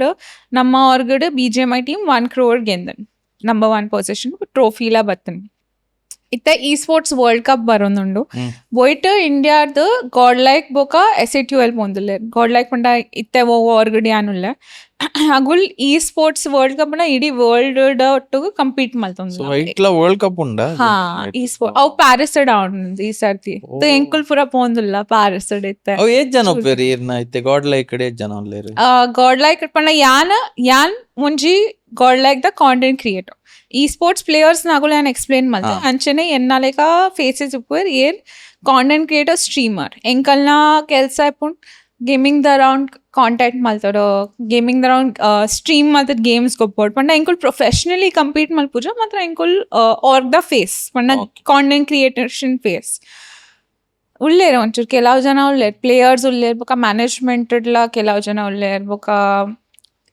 ನಮ್ಮ ಆರ್ಗಡ್ BGMI ಟೀಮ್ 1 crore ಗೆಂದನ್ ನಂಬರ್ 1 ಪೊಸಿಷನ್ ಟ್ರೋಫಿಲ ಬತ್ತನ್ ಇತ್ತೆ ಈ ಸ್ಪೋರ್ಟ್ಸ್ ವರ್ಲ್ಡ್ ಕಪ್ ಬರೋದುಂಡು ಬೊಯ್ಟ್ ಇಂಡಿಯಾದ ಗಾಡ್ ಲೈಕ್ ಬೊಕ SATL ಪೋಂದುಲ್ಲೆ ಗಾಡ್ ಲೈಕ್ ಪಂಡ ಇತ್ತೆ ಓ ಆರ್ಗಡ್ ಯಾನುಲ್ಲೆ ಅಗುಲ್ ಈ ಸ್ಪೋರ್ಟ್ಸ್ ವರ್ಲ್ಡ್ ಕಪ್ ನ ಇಡೀ ವರ್ಲ್ಡ್ ಒಟ್ಟಿಗೆ ಕಂಪೀಟ್ ಮಲ್ತೊಂದು ಇಟ್ಲ ವರ್ಲ್ಡ್ ಕಪ್ ಉಂಡ ಹಾ ಈ ಸ್ಪೋರ್ಟ್ ಅವು ಪ್ಯಾರಿಸ್ ಆವೊಂದು ಈ ಸರ್ತಿ ಎಂಕುಲ್ ಪೂರ ಪೋಂದುಲ್ಲ ಪ್ಯಾರಿಸ್ ಇತ್ತೆ ಅವು ಏಜ್ ಜನ ಒಪ್ಪೇರಿ ಇರ್ನ ಇತ್ತೆ ಗಾಡ್ ಲೈಕ್ ಕಡೆ ಜನ ಉಲ್ಲೇರು ಗಾಡ್ ಲೈಕ್ ಪಂಡ ಯಾನ್ ಮುಂಜಿ ಗಾಡ್ ಲೈಕ್ ದ content creator esports players ನಾಗುಲು ನಾನು ಎಕ್ಸ್ಪ್ಲೇನ್ ಮಾಡ್ತೆ ಅಂಚನೆ ಎನ್ನಾಲೇಕ ಫೇಸಸ್ ಉಪ್ಪರ್ ಏರ್ ಕಾಂಟೆಂಟ್ ಕ್ರಿಯೇಟರ್ ಸ್ಟ್ರೀಮರ್ ಎಂಕಲ್ನ ಕೆಲಸ ಇಪ್ಪುಂಡು ಗೇಮಿಂಗ್ ದ ರೌಂಡ್ ಕಾಂಟ್ಯಾಕ್ಟ್ ಮಲ್ತಾರೋ ಗೇಮಿಂಗ್ ದ ರೌಂಡ್ ಸ್ಟ್ರೀಮ್ ಮಲ್ತದ ಗೇಮ್ಸ್ ಗೊಪ್ಪೋಡು ಪಂಡ ಎಂಕುಲ್ ಪ್ರೊಫೆಷನಲಿ ಕಂಪೀಟ್ ಮಲ್ಪುಜ ಮಾತ್ರ ಎಂಕುಲ್ ಆರ್ಗ್ ದ ಫೇಸ್ ಪಂಡ ಕಾಂಟೆಂಟ್ ಕ್ರಿಯೇಟರ್ಷನ್ ಫೇಸ್ ಉಳ್ಳೇರು ಒಂಚೂರು ಕೆಲವು ಜನ ಉಳ್ಳೇರು ಪ್ಲೇಯರ್ಸ್ ಉಳ್ಳೇರು ಬೊಕ ಮ್ಯಾನೇಜ್ಮೆಂಟ್ಲ ಕೆಲವು ಜನ ಉಳ್ಳೇರು ಬೊಕ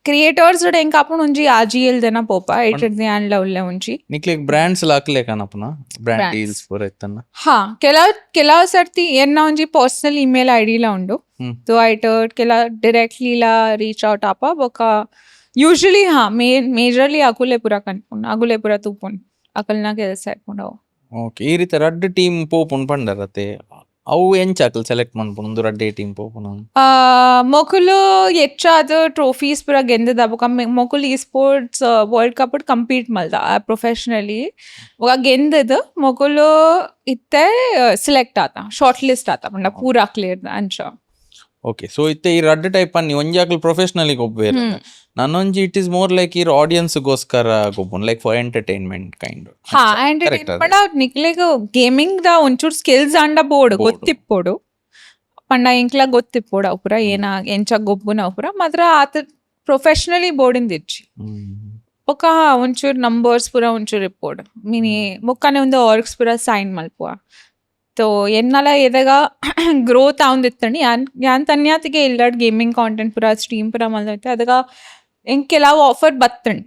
ಕ್ರಿಯೇಟರ್ಸ್ ಎಂಕ್ ಆಪುಂಡು ಒಂಜಿ ಆಜಿಎಲ್ ಜನ ಪೋಪ ಐಟಡ್ ಆನ್ಲ ಉಳ್ಳೆ ಒಂಜಿ ನಿಕ್ಲೆಗ್ ಬ್ರ್ಯಾಂಡ್ಸ್ ಲಾಕ್ಲೆ ಕಾನಪ್ಪುನ ಬ್ರ್ಯಾಂಡ್ Brands. ಡೀಲ್ಸ್ ಪೂರ ಇತ್ತನ್ನ ಹಾ ಕೆಲವು ಸರ್ತಿ ಎನ್ನ ಒಂಜಿ ಪರ್ಸನಲ್ ಇಮೇಲ್ ಐಡಿಲ ಉಂಡು ಸೊ ಐಟಡ್ ಡೈರೆಕ್ಟ್ಲಿಲ ರೀಚ್ ಔಟ್ ಆಪ ಬೊಕ ಯೂಶಲಿ ಮೇಜರ್ಲಿ ಅಕುಲೆ ಪುರ ಕನ್ಪುಂಡು ಅಗುಲೆ ಪುರ ತೂಪುಂಡು ಅಕಲ್ನ ಕೆಲಸ ಇಪ್ಪುಂಡು ಅವು ಓಕೆ ಈ ರೀತಿ ರಡ್ಡ್ ಟೀಮ್ ಪೋಪುನ್ ಪಂಡರತೆ ಅವು ಎಂಚಾಕಲ್ ಸೆಲೆಕ್ಟ್ ಮನ್ಪುನು ಒಂದು ರಡ್ಡೆ ಟೀಮ್ ಪೋಪುನು ಮೊಕುಲು ಹೆಚ್ಚಾದ ಟ್ರೋಫೀಸ್ ಪೂರ ಗೆಂದದ ಬೊಕ ಮೊಕುಲು esports world cup compete ಮಲ್ದ ಪ್ರೊಫೆಷನಲಿ ಬೊಕ ಗೆಂದದ ಮೊಕುಲು ಇತ್ತೆ ಸೆಲೆಕ್ಟ್ ಆತ ಶಾರ್ಟ್ ಲಿಸ್ಟ್ ಆತ ಪಂಡ ಪೂರ ಕ್ಲಿಯರ್ ಅಂಚ ಓಕೆ ಸೊ ಇತ್ತೆ ಈ ರಡ್ಡ್ ಟೈಪ್ ಅನ್ನಿ ಒಂಜಾಕಲ್ ಪ್ರೊಫೆಷನಲಿ ಗೊಬ್ಬೇರು ನನ್ನೊಂಜಿ ಇಟ್ ಇಸ್ ಮೋರ್ ಲೈಕ್ ಇರ್ ಆಡಿಯನ್ಸ್ ಗೋಸ್ಕರ ಗೊಬ್ಬುನ್ ಲೈಕ್ ಫಾರ್ ಎಂಟರ್ಟೈನ್ಮೆಂಟ್ ಕೈಂಡ್ ಹಾ ಎಂಟರ್ಟೈನ್ ಪಂಡ ನಿಕ್ಲೆಗ್ ಗೇಮಿಂಗ್ ದ ಒಂಚೂರು ಸ್ಕಿಲ್ಸ್ ಅಂಡ ಬೋರ್ಡ್ ಗೊತ್ತಿಪ್ಪೋಡು ಪಂಡ ಇಂಕ್ಲ ಗೊತ್ತಿಪ್ಪೋಡು ಅವು ಪೂರ ಏನ ಎಂಚ ಗೊಬ್ಬುನ ಅವು ಪೂರ ಮಾತ್ರ ಆತ ಪ್ರೊಫೆಷನಲಿ ಬೋರ್ಡಿಂದ ಇಜ್ಜಿ ಬೊಕ ಒಂಚೂರು ನಂಬರ್ಸ್ ಪೂರ ಒಂಚೂರು ಇಪ್ಪೋಡು ಮಿನಿ ಬೊಕ್ಕನೆ ಒಂದು ಆರ್ಗ್ಸ್ ಪೂರ ಸೈನ್ ಮಲ್ಪುವ ತೋ ಎನ್ನಲ ಎದಗ ಗ್ರೋತ್ ಆವಂದಿತ್ತಂಡಿ ಯಾನ್ ತನ್ಯಾತಿಗೆ ಇಲ್ಲಡ್ ಗೇಮಿಂಗ್ ಕಾಂಟೆಂಟ್ ಪೂರ ಸ್ಟ್ರೀಮ್ ಪೂರ ಮಲ್ದೈತೆ ಅದಗ ಎಂಕ್ ಕೆಲವು ಆಫರ್ ಬತ್ತಂಡ್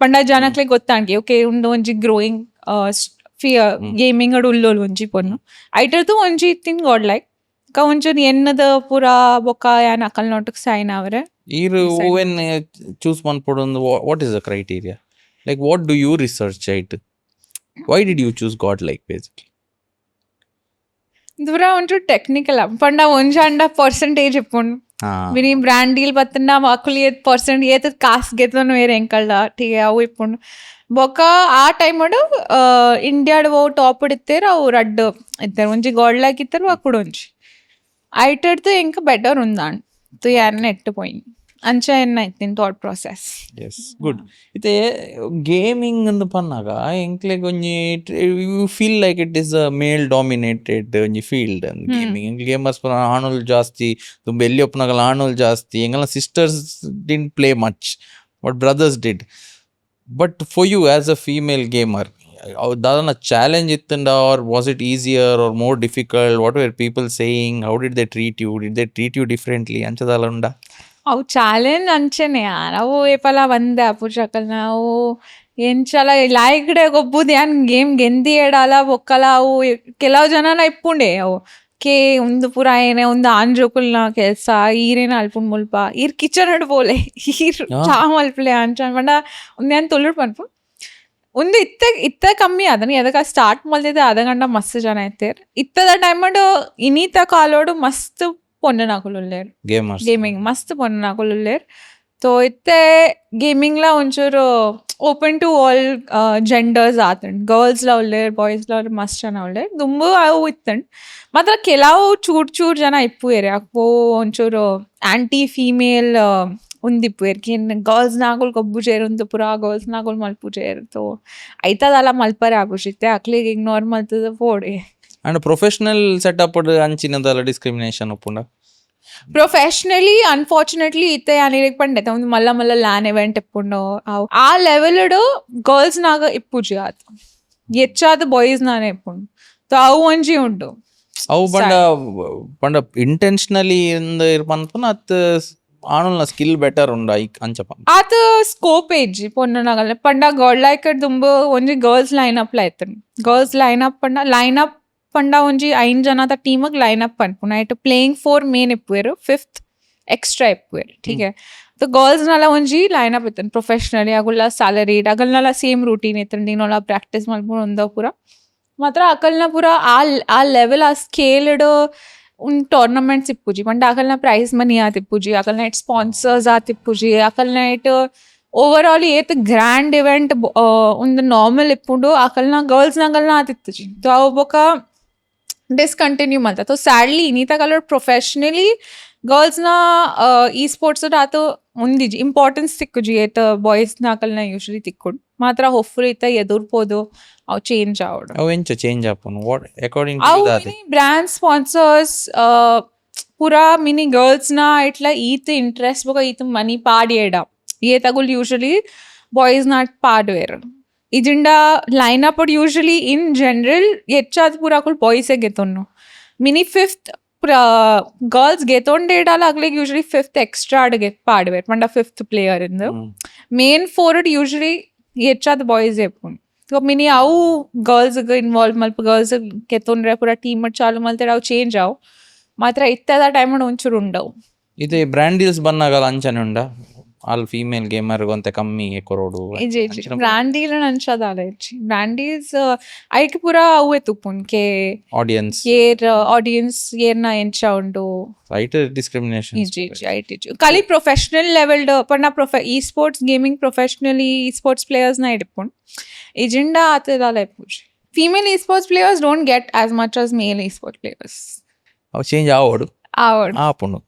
ಪಂಡ ಜನಕ್ಲೆ ಗೊತ್ತಾಂಡಿ ಓಕೆ ಉಂಡು ಒಂಜಿ ಗ್ರೋಯಿಂಗ್ ಗೇಮಿಂಗ್ ಅಡು ಉಲ್ಲೋಲ್ ಒಂಜಿ ಪೊನ್ನು ಐಟರ್ದು ಒಂಜಿ ತಿನ್ ಗಾಡ್ ಲೈಕ್ ಒಂಚೂರು ಎನ್ನದ ಪೂರ ಬೊಕ್ಕ ಯಾನ್ ಅಕಲ್ ನೋಟಕ್ ಸೈನ್ ಅವರೆ ಈರು ಓವೆನ್ ಚೂಸ್ ಮನ್ಪೊಡು what is the criteria like what do you research ಐಟ್ why did you choose god like basically ದೂರ ಒಂಚೂರು ಟೆಕ್ನಿಕಲ್ ಪಂಡ ಒಂಜಾಂಡ ಪರ್ಸೆಂಟೇಜ್ ಇಪ್ಪುಂಡು ವಿನಿ ಬ್ರ್ಯಾಂಡ್ ಡೀಲ್ ಬತ್ತಂಡ ಅಕುಲು ಪರ್ಸೆಂಟ್ ಏತದ್ ಕಾಸ್ ಗೆತ್ತನು ಏರ್ ಎಂಕಲ್ದ ಟೀಗೆ ಅವು ಇಪ್ಪುಂಡು ಬೊಕ ಆ ಟೈಮಡು ಇಂಡಿಯಾಡ್ ಓ ಟಾಪ್ ಇಡ್ತೇರು ಅವು ರಡ್ಡ್ ಇತ್ತಾರೆ ಒಂಜಿ ಗೋಡ್ಲಾಕ್ ಇತ್ತಾರೆ ಅಕ್ಕುಡು ಒಂಜಿ ಐಟಡ್ದು ಎಂಕ ಬೆಟರ್ ಉಂದಾಂಡ್ ತು ಯಾರನ್ನ ಎಟ್ಟು ಪೋಯಿನ್ ಅಂಚ ಎನ್ನ ಇತ್ತಿನ ಥಾಟ್ ಪ್ರಾಸೆಸ್ ಎಸ್ ಗುಡ್ ಇತ್ತೆ ಗೇಮಿಂಗ್ ಅಂದ್ ಪನ್ನಾಗ ಎಂಕ್ಲೆಗ್ ಒಂಜಿ you feel like it is a male dominated ಒಂಜಿ ಫೀಲ್ಡ್ ಗೇಮಿಂಗ್ ಗೇಮರ್ಸ್ ಪುರ ಆಣುಲ್ ಜಾಸ್ತಿ ತುಂಬ ಎಲ್ಲಿ ಒಪ್ಪನಾಗಲ್ಲ ಆಣುಲ್ ಜಾಸ್ತಿ ಎಂಗಲ್ಲ sisters didn't play much but brothers did but for you as a female gamer ದಾದನ ಚಾಲೆಂಜ್ ಇತ್ತಂಡ or was it easier or more difficult what were people saying how did they treat you differently ಅಂಚದಲ್ಲ ಉಂಡ ಅವು challenge ಅಂಚೆನೆ ನಾವು ಏಪಲ ಒಂದೇ ಅಪುಚಕಲ್ ನಾವು ಎಂಚಲ ಲಾಯ್ಕಡೆ ಗೊಬ್ಬುದು ಯಾನ್ ಗೇಮ್ ಗೆಂದಿ ಏಡಾಲ ಬೊಕ್ಕಲ ಅವು ಕೆಲವು ಜನನ ಇಪ್ಪುಂಡೆ ಅವು ಕೆ ಒಂದು ಪೂರ ಏನೇ ಒಂದು ಆಂಜೋಕುಲ್ನ ಕೆಲಸ ಈರೇನ ಅಲ್ಪುಂಡ್ ಮುಲ್ಪ ಈರ್ ಕಿಚನ್ ಅಡ್ ಬೋಲೆ ಈರ್ ಚಾ ಮಲ್ಪಲೆ ಅಂಚ ಅನ್ಪಂಡ ಒಂದೇನು ತೊಳ್ಳುಡ್ ಪನ್ಪು ಒಂದು ಇತ್ತ ಕಮ್ಮಿ ಅದನ್ನ ಎದಕ್ಕೆ ಸ್ಟಾರ್ಟ್ ಮಲ್ದಿದ್ದೆ ಅದಗಂಡ ಮಸ್ತ್ ಜನ ಐತೇರ್ ಇತ್ತದ ಟೈಮಡು ಇನ್ನೀತ ಕಾಲೋಡು ಮಸ್ತ್ ಪೊನ್ನನಾಕುಲುಲ್ಲೇರ್ ಗೇಮಿಂಗ್ ಮಸ್ತ್ ಪೊನ್ನನಾಕುಲುಲ್ಲೇರ್ ತೋ ಇತ್ತೆ ಗೇಮಿಂಗ್ಲ ಒಂಚೂರು ಓಪನ್ ಟು ಆಲ್ ಜೆಂಡರ್ಸ್ ಆತಂಡ್ ಗರ್ಲ್ಸ್ಲ ಉಳ್ಳೇರ್ ಬಾಯ್ಸ್ಲ ಮಸ್ತ್ ಜನ ಉಳ್ಳೇರ್ ತುಂಬ ಅವು ಇತ್ತಂಡ್ ಮಾತ್ರ ಕೆಲವು ಚೂರ್ ಜನ ಇಪ್ಪು ಏರಿ ಅಪ್ಪೋ ಒಂಚೂರು ಆಂಟಿ ಫೀಮೇಲ್ ಒಂದಿಪ್ಪು ಏರ್ಕೇನ್ ಗರ್ಲ್ಸ್ ನಾಗುಲ್ ಕೊಬ್ಬು ಚೇರಂದು ಪುರ ಗರ್ಲ್ಸ್ ನಾಗುಲ್ ಮಲ್ಪು ಚೇರ್ ತೋ ಐತದಲ್ಲ ಮಲ್ಪರೆ ಆಗುಶಿತ್ತೆ ಅಕ್ಲಿಗೆ ಇಗ್ನೋರ್ ಮಲ್ತದ ಫೋಡೆ ಅಂಡ್ ಪ್ರೊಫೆಷನಲ್ ಸೆಟಪ್ ಅಂಚಿನದಲ್ಲ ಡಿಸ್ಕ್ರಿಮಿನೇಷನ್ ಒಪ್ಪುಂಡ ಪ್ರೊಫೆಷನಲಿ ಅನ್ಫಾರ್ಚುನೇಟ್ಲಿ ಇತ್ತೆ ಯಾನಿಗೆ ಪಂಡೈತೆ ಒಂದು ಮಲ್ಲ ಲ್ಯಾನ್ ಇವೆಂಟ್ ಇಪ್ಪುಂಡು ಆ ಲೆವೆಲ್ಡು ಗರ್ಲ್ಸ್ ನಾಗ ಇಪ್ಪುಜಿ ಆತ ಹೆಚ್ಚಾದ ಬಾಯ್ಸ್ ನಾನೇ ಇಪ್ಪುಂಡು ತೋ ಅವು ಒಂಜಿ ಉಂಟು ಅವು ಪಂಡ ಇಂಟೆನ್ಷನಲಿ ಇರ್ಪನ್ಪುನ ಅತ್ ಆಣುಲ್ನ ಸ್ಕಿಲ್ ಬೆಟರ್ ಉಂಡ ಅಂಚಪ್ಪ ಆತ ಸ್ಕೋಪ್ ಏಜಿ ಪೊನ್ನನಾಗಲ್ಲ ಪಂಡ ಗೋಡ್ಲೈಕಡ್ ತುಂಬ ಒಂಜಿ ಗರ್ಲ್ಸ್ ಲೈನಪ್ಲ ಆಯ್ತು ಗರ್ಲ್ಸ್ ಲೈನಪ್ ಪಂಡ ಒಂಜಿ 5 ಜನದ ಟೀಮಗ್ ಲೈನಪ್ ಅನ್ಪುನ ಐಟ್ ಪ್ಲೇಯಿಂಗ್ 4 ಮೇನ್ ಇಪ್ಪುವೆರು 5th ಎಕ್ಸ್ಟ್ರಾ ಇಪ್ಪುವೆರು ಟೀಕೆ तो गर्ल्स नाला ಒಂಜಿ ಲೈನಪ್ ಇತ್ತನ್ ಪ್ರೊಫೆಷನಲಿ ಅಗುಲ್ಲ ಸ್ಯಾಲರಿಡ್ ಅಗಲ್ನಲ ಸೇಮ್ ರೂಟೀನ್ ಇತ್ತನ್ ದಿನೊಲ ಪ್ರಾಕ್ಟೀಸ್ ಮಲ್ಪುನ ಒಂದ ಪೂರ ಮಾತ್ರ ಅಕಲ್ನ ಪೂರ ಆ ಲೆವೆಲ್ ಆ ಸ್ಕೇಲ್ಡ್ ಉನ್ ಟೂರ್ನಮೆಂಟ್ಸ್ ಇಪ್ಪುಜಿ ಪಂಡ ಅಕಲ್ನ ಪ್ರೈಸ್ ಮನಿ ಆತಿಪ್ಪುಜಿ ಅಕಲ್ನ ಇಟ್ ಸ್ಪಾನ್ಸರ್ಸ್ ಆತಿಪ್ಪುಜಿ ಅಕಲ್ನ it over all eight grand event ಒಂದು ನಾರ್ಮಲ್ ಇಪ್ಪುಂಡು ಅಕಲ್ನ ಗರ್ಲ್ಸ್ ನಗಲ್ನ ಆತಿತ್ತುಜಿ ತೋ ಅವು ಬೊಕ ಡಿಸ್ಕಂಟಿನ್ಯೂ ಮಲ್ತ ತೋ ಸ್ಯಾಡ್ಲಿ ಇನ್ನೀತ ಕಲರ್ ಪ್ರೊಫೆಷನಲಿ ಗರ್ಲ್ಸ್ನ ಈ ಸ್ಪೋರ್ಟ್ಸ್ ಆತು ಒಂದಿಜಿ ಇಂಪಾರ್ಟೆನ್ಸ್ ತಿಕ್ಕುಜಿ ಏತ ಬಾಯ್ಸ್ನ ಅಕಲ್ನ ಯೂಶಲಿ ತಿಕ್ಕೊಂಡು ಮಾತ್ರ ಹೋಪ್ಫುಲಿ ಇತ್ತ ಎದುರ್ಬೋದು ಅವು ಚೇಂಜ್ ಆವಡು ಅವು ಎಂಚ ಚೇಂಜ್ ಆಪುನು ವಾಟ್ ಅಕಾರ್ಡಿಂಗ್ ಟು ಅವು ದಾದೆ ಬ್ರ್ಯಾಂಡ್ ಸ್ಪಾನ್ಸರ್ಸ್ ಪೂರಾ ಮಿನಿ ಗರ್ಲ್ಸ್ನ ಇಟ್ಲ ಈತ ಇಂಟ್ರೆಸ್ಟ್ ಬೊಕ ಈತ ಮನಿ ಪಾಡ್ಯೇಡ ಏತಗುಲ್ ಯೂಶಲಿ ಬಾಯ್ಸ್ ನಾಟ್ ಪಾಡ್ವೇರ್ ಇಜಿಂಡ lineup usually in general ಹೆಚ್ಚಾದ ಪೂರ ಅಕುಲ್ ಬಾಯ್ಸೇ ಗೆತ್ತೊನ್ನು ಮಿನಿ ಫಿಫ್ತ್ ಗರ್ಲ್ಸ್ ಗೆತೊಂಡೇಡಾಲ ಆಗ್ಲಿಗೆ ಯೂಶಲಿ ಫಿಫ್ತ್ ಎಕ್ಸ್ಟ್ರಾ ಆಡ್ಗೆ ಪಾಡ್ಬೇರ್ ಮಂಡ ಫಿಫ್ತ್ ಪ್ಲೇಯರ್ ಇಂದು ಮೇನ್ ಫೋರ್ಡ್ ಯೂಶಲಿ ಹೆಚ್ಚಾದ ಬಾಯ್ಸ್ ಎಪ್ಪುಂಡು ಸೊ ಮಿನಿ ಅವು ಗರ್ಲ್ಸ್ಗೆ ಇನ್ವಾಲ್ವ್ ಮಲ್ಪ ಗರ್ಲ್ಸ್ ಗೆತ್ತೊಂಡ್ರೆ ಪೂರ ಟೀಮ್ ಚಾಲು ಮಲ್ತಾರೆ ಅವು ಚೇಂಜ್ ಆವು ಮಾತ್ರ ಇತ್ತದ ಟೈಮ್ ಒಂಚೂರು ಉಂಡವು ಇದು ಬ್ರ್ಯಾಂಡ್ ಡೀಲ್ಸ್ ಬಂದಾಗಲ್ಲ ಅಂಚನೆ ಉಂಡ ಆಲ್ ಫೀಮೇಲ್ ಗೇಮರ್ ಗೊಂತೆ ಕಮ್ಮಿ ಕೊರೋಡು ಬ್ರ್ಯಾಂಡೀಲ್ ಅಂಚದಾಲ ಹೆಚ್ಚಿ ಬ್ರ್ಯಾಂಡೀಸ್ ಐಕ್ ಪೂರ ಅವು ತುಪ್ಪುನ್ ಕೆ ಆಡಿಯನ್ಸ್ ಏರ್ ಆಡಿಯನ್ಸ್ ಏರ್ನ ಎಂಚ ಉಂಡು ರೈಟ್ ಡಿಸ್ಕ್ರಿಮಿನೇಷನ್ ಖಾಲಿ ಪ್ರೊಫೆಷನಲ್ ಲೆವೆಲ್ಡ್ ಪಣ್ಣ esports gaming professionally esports ಪ್ಲೇಯರ್ಸ್ನ ಇಡ್ಪುಂಡು ಎಜೆಂಡಾ ಆತದಾಲ ಎಪ್ಪುಜಿ female esports players don't get as much as male esports players ಅವು ಚೇಂಜ್ ಆವೋಡು ಆಪುಂಡು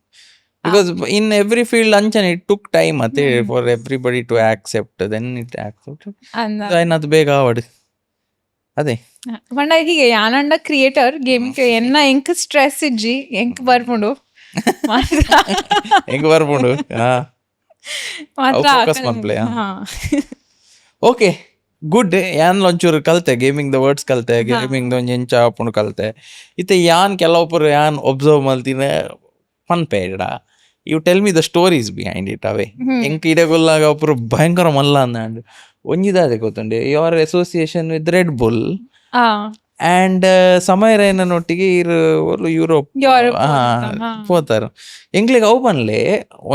because in every field anchane it took time ate for everybody to accept then it accepted ainat bega avadu ade ಪಂಡ ಹೀಗೆ ಯಾನಂಡ creator gaming ಎನ್ನ ಎಂಕ್ stress ಇಜ್ಜಿ ಎಂಕ್ ಬರ್ಪುಂಡು ಹೆಂಗ್ ಬರ್ಪುಂಡು ಫೋಕಸ್ ಮನ್ಪ್ಲೆ ಓಕೆ ಗುಡ್ ಯಾನ್ ಒಂಚೂರು ಕಲ್ತೆ ಗೇಮಿಂಗ್ ದ ವರ್ಡ್ಸ್ ಕಲ್ತೆ ಗೇಮಿಂಗ್ ಒಂಜಿ ಎಂಚ ಆಪುಂಡು ಕಲ್ತೆ ಇತ್ತೆ ಯಾನ್ ಕೆಲವೊಬ್ಬರು ಯಾನ್ ಒಬ್ಸರ್ವ್ ಮಲ್ತಿನ ಫನ್ ಪೇಡ you tell me the stories behind it ಅವೇ ಎಂಕ್ ಇಡಗೊಲ್ಲಾಗ ಒಬ್ಬರು ಭಯಂಕರ ಮಲ್ಲ ಅಂದಾಂಡು ಒಂಜಿದಾದೆ ಗೊತ್ತುಂಡೆ your association with Red Bull and ಸಮಯರೇನೊಟ್ಟಿಗೆ ಇರು ಯುರೋಪ್ ಪೋತಾರು ಎಂಕ್ಲಿಗೆ ಅವು ಪನ್ಲೆ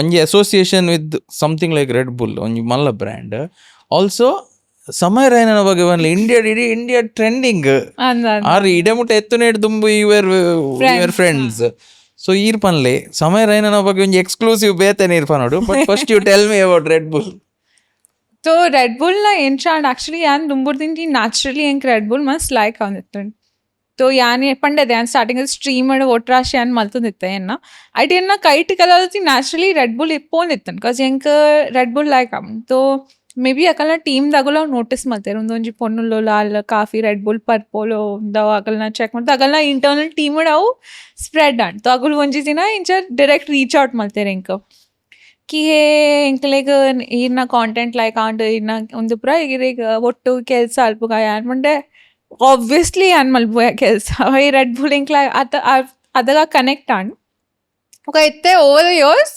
ಒಂಜಿ association with something like Red Bull ಒಂಜಿ ಮಲ್ಲ ಬ್ರ್ಯಾಂಡ್ ಆಲ್ಸೋ ಸಮಯರೇನ ಬಗ್ಗೆ ಬನ್ಲಿ ಇಂಡಿಯಾ ಟ್ರೆಂಡಿಂಗ್ ಆರ್ ಇಡಮುಟ ಎತ್ತುನೇಡ್ ದುಂಬು ಯುವರ್ ಫ್ರೆಂಡ್ಸ್ ಸೊ ಈರ್ ಪನ್ಲೆ ಸಮಯರೇನ ಬಗ್ಗೆ ಒಂಜಿ ಎಕ್ಸ್ಕ್ಲೂಸಿವ್ ಬೇತೇನೆ ಇರ್ಪನೋಡು but first you tell me about Red Bull so ರೆಡ್ ಬುಲ್ನ ಎಂಚಾಂಡ್ ಆಕ್ಚುಲಿ ಯಾನ್ ದುಂಬುರ್ದಿಂಟಿ ನ್ಯಾಚುರಲಿ ಎಂಕ್ ರೆಡ್ ಬುಲ್ ಮಸ್ತ್ ಲೈಕ್ ಅವನಿತ್ತಂಡ್ ಸೊ ಯಾನ್ ಪಂಡದೆ ಯಾನ್ ಸ್ಟಾರ್ಟಿಂಗ್ ಸ್ಟ್ರೀಮ್ ಒಟ್ರಾಶಿ ಯಾನ್ ಮಲ್ತೊಂದಿತ್ತೆ ಎನ್ನ ಐಟಿ ಎನ್ನ ಕೈಟ್ ಕಲರ್ತಿ ನ್ಯಾಚುರಲಿ ರೆಡ್ ಬುಲ್ ಇಪ್ಪೊಂದಿತ್ತನ್ ಕಾಸ್ ಎಂಕ್ ರೆಡ್ ಬುಲ್ ಲೈಕ್ ಅವನ್ ಸೊ ಮೇ ಬಿ ಅಕಲ್ನ ಟೀಮ್ದಾಗಲ ಅವ್ರು ನೋಟಿಸ್ ಮಾಡ್ತಾರೆ ಒಂದೊಂಜಿ ಪೊನ್ನುಲು ಲಾಲ್ ಕಾಫಿ ರೆಡ್ ಬುಲ್ ಪರ್ಪೋಲು ಒಂದವು ಅಕಲ್ನ ಚೆಕ್ ಮಾಡ್ತಾರೆ ಅಕಲ್ನ ಇಂಟರ್ನಲ್ ಟೀಮ್ ಅವು ಸ್ಪ್ರೆಡ್ ಆಂಡ್ ಸೊ ಅಗಲ್ ಒಂಜಿ ದಿನ ಇಂಚ ಡೈರೆಕ್ಟ್ ರೀಚ್ ಔಟ್ ಮಾಡ್ತಾರೆ ಎಂಕ ಕಿ ಹೇ ಎಂಕ್ಲೆಗ್ ಈರ್ನ ಕಾಂಟೆಂಟ್ ಲೈಕ್ ಆಂಡ್ ಇರ್ನ ಒಂದು ಪುರ ಈಗ ಒಟ್ಟು ಕೆಲಸ ಅಲ್ಪಗ ಯಾನ್ ಮಂಡೆ ಆಬ್ವಿಯಸ್ಲಿ ಯಾನ್ ಮಲ್ಪು ಕೆಲಸ ಈ ರೆಡ್ ಬುಲ್ ಎಂಕ್ಲ ಅದಾಗ ಕನೆಕ್ಟ್ ಆಂಡ್ ఒక అయితే ఓవర్ ద ఇయర్స్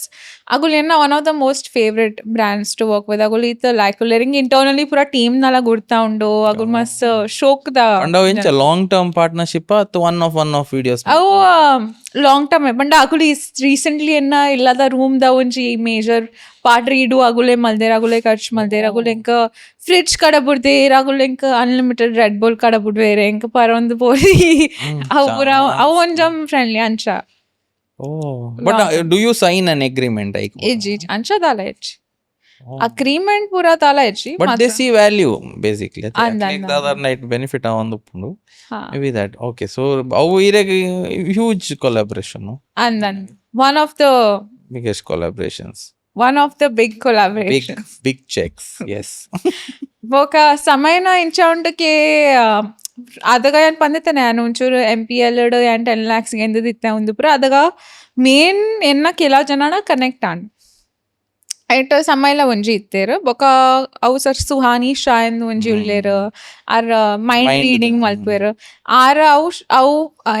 అగులు ఎన్న one of the most favourite brands to work with అగులు ఇత లైక్ లెరింగ్ ಇಂಟರ್ನಲಿ ಪೂರ ಟೀಮ್ ನಲ ಗುಡ್ತಾ ಉಂಡು ಅಗುಲ್ ಮಸ್ತ್ ಶೋಕ್ ದ ಅಂಡವ ಇಂಚ ಲಾಂಗ್ ಟರ್ಮ್ ಪಾರ್ಟ್ನರ್ಶಿಪ್ ಅತ್ ಒನ್ ಆಫ್ ವಿಡಿಯೋಸ್ ಅವು ಲಾಂಗ್ ಟರ್ಮ್ ಬಂಡ ಅಗುಲು ರೀಸೆಂಟ್ಲಿ ಎನ್ನ ಇಲ್ಲದ ರೂಮ್ ದ ಒಂಜಿ ಮೇಜರ್ ಪಾರ್ಟ್ ರೀಡು ಅಗುಲೆ ಮಲ್ದೇರ್ ಅಗುಲೆ ಖರ್ಚು ಮಲ್ದೇರ್ ಅಗುಲ್ ಎಂಕ ಫ್ರಿಡ್ಜ್ ಕಡ ಬುಡ್ದೇರ್ ಅಗುಲ್ ಎಂಕ ಅನ್ಲಿಮಿಟೆಡ್ ರೆಡ್ ಬುಲ್ ಕಡ ಬುಡ್ವೇರೆ ಎಂಕ ಪರೊಂದು ಪೋರಿ ಅವು ಪೂರ ಅವು ಒಂಜಂ ಫ್ರೆಂಡ್ಲಿ ಅಂಚ but do you sign an agreement ಐಕ್ ಏಜಿ ಅಂಚ ದಾಲ ಹೆಚ್ಚಿ ಅಗ್ರಿಮೆಂಟ್ ಪೂರ ತಾಲ ಹೆಚ್ಚಿ but they see value basically other night benefit ಆವೊಂದುಪ್ಪುಂಡು ಮೇಬಿ ದಟ್ ಓಕೆ ಸೊ ಅವು ಇರೆಗ್ ಹ್ಯೂಜ್ ಕೊಲಾಬರೇಷನ್ ಅಂದನ್ one of the biggest collaborations one of the big collaborations big checks yes ఒక సమయన ఇంచ ఉండకే ಅದಗ ಏನ್ ಪಂದಿತ್ತೆ ನಾನು ಒಂಚೂರು MPL ಏನ್ 10 lakhs ಎಂದಿತ್ತೆ ಒಂದು ಪುರ ಅದಗ ಮೇನ್ ಎನ್ನ ಕೆಲವು ಜನನ ಕನೆಕ್ಟ್ ಆಂಡ್ ಐಟ್ ಸಮಯಲ ಒಂಜಿ ಇತ್ತೇರು ಬೊಕ ಅವು ಸರ್ ಸುಹಾನಿ ಶಾ ಎಂದು ಒಂಜಿ ಉಳ್ಳೇರು ಆರ್ ಮೈಂಡ್ ರೀಡಿಂಗ್ ಮಲ್ಪೇರು ಆರ್ ಅವು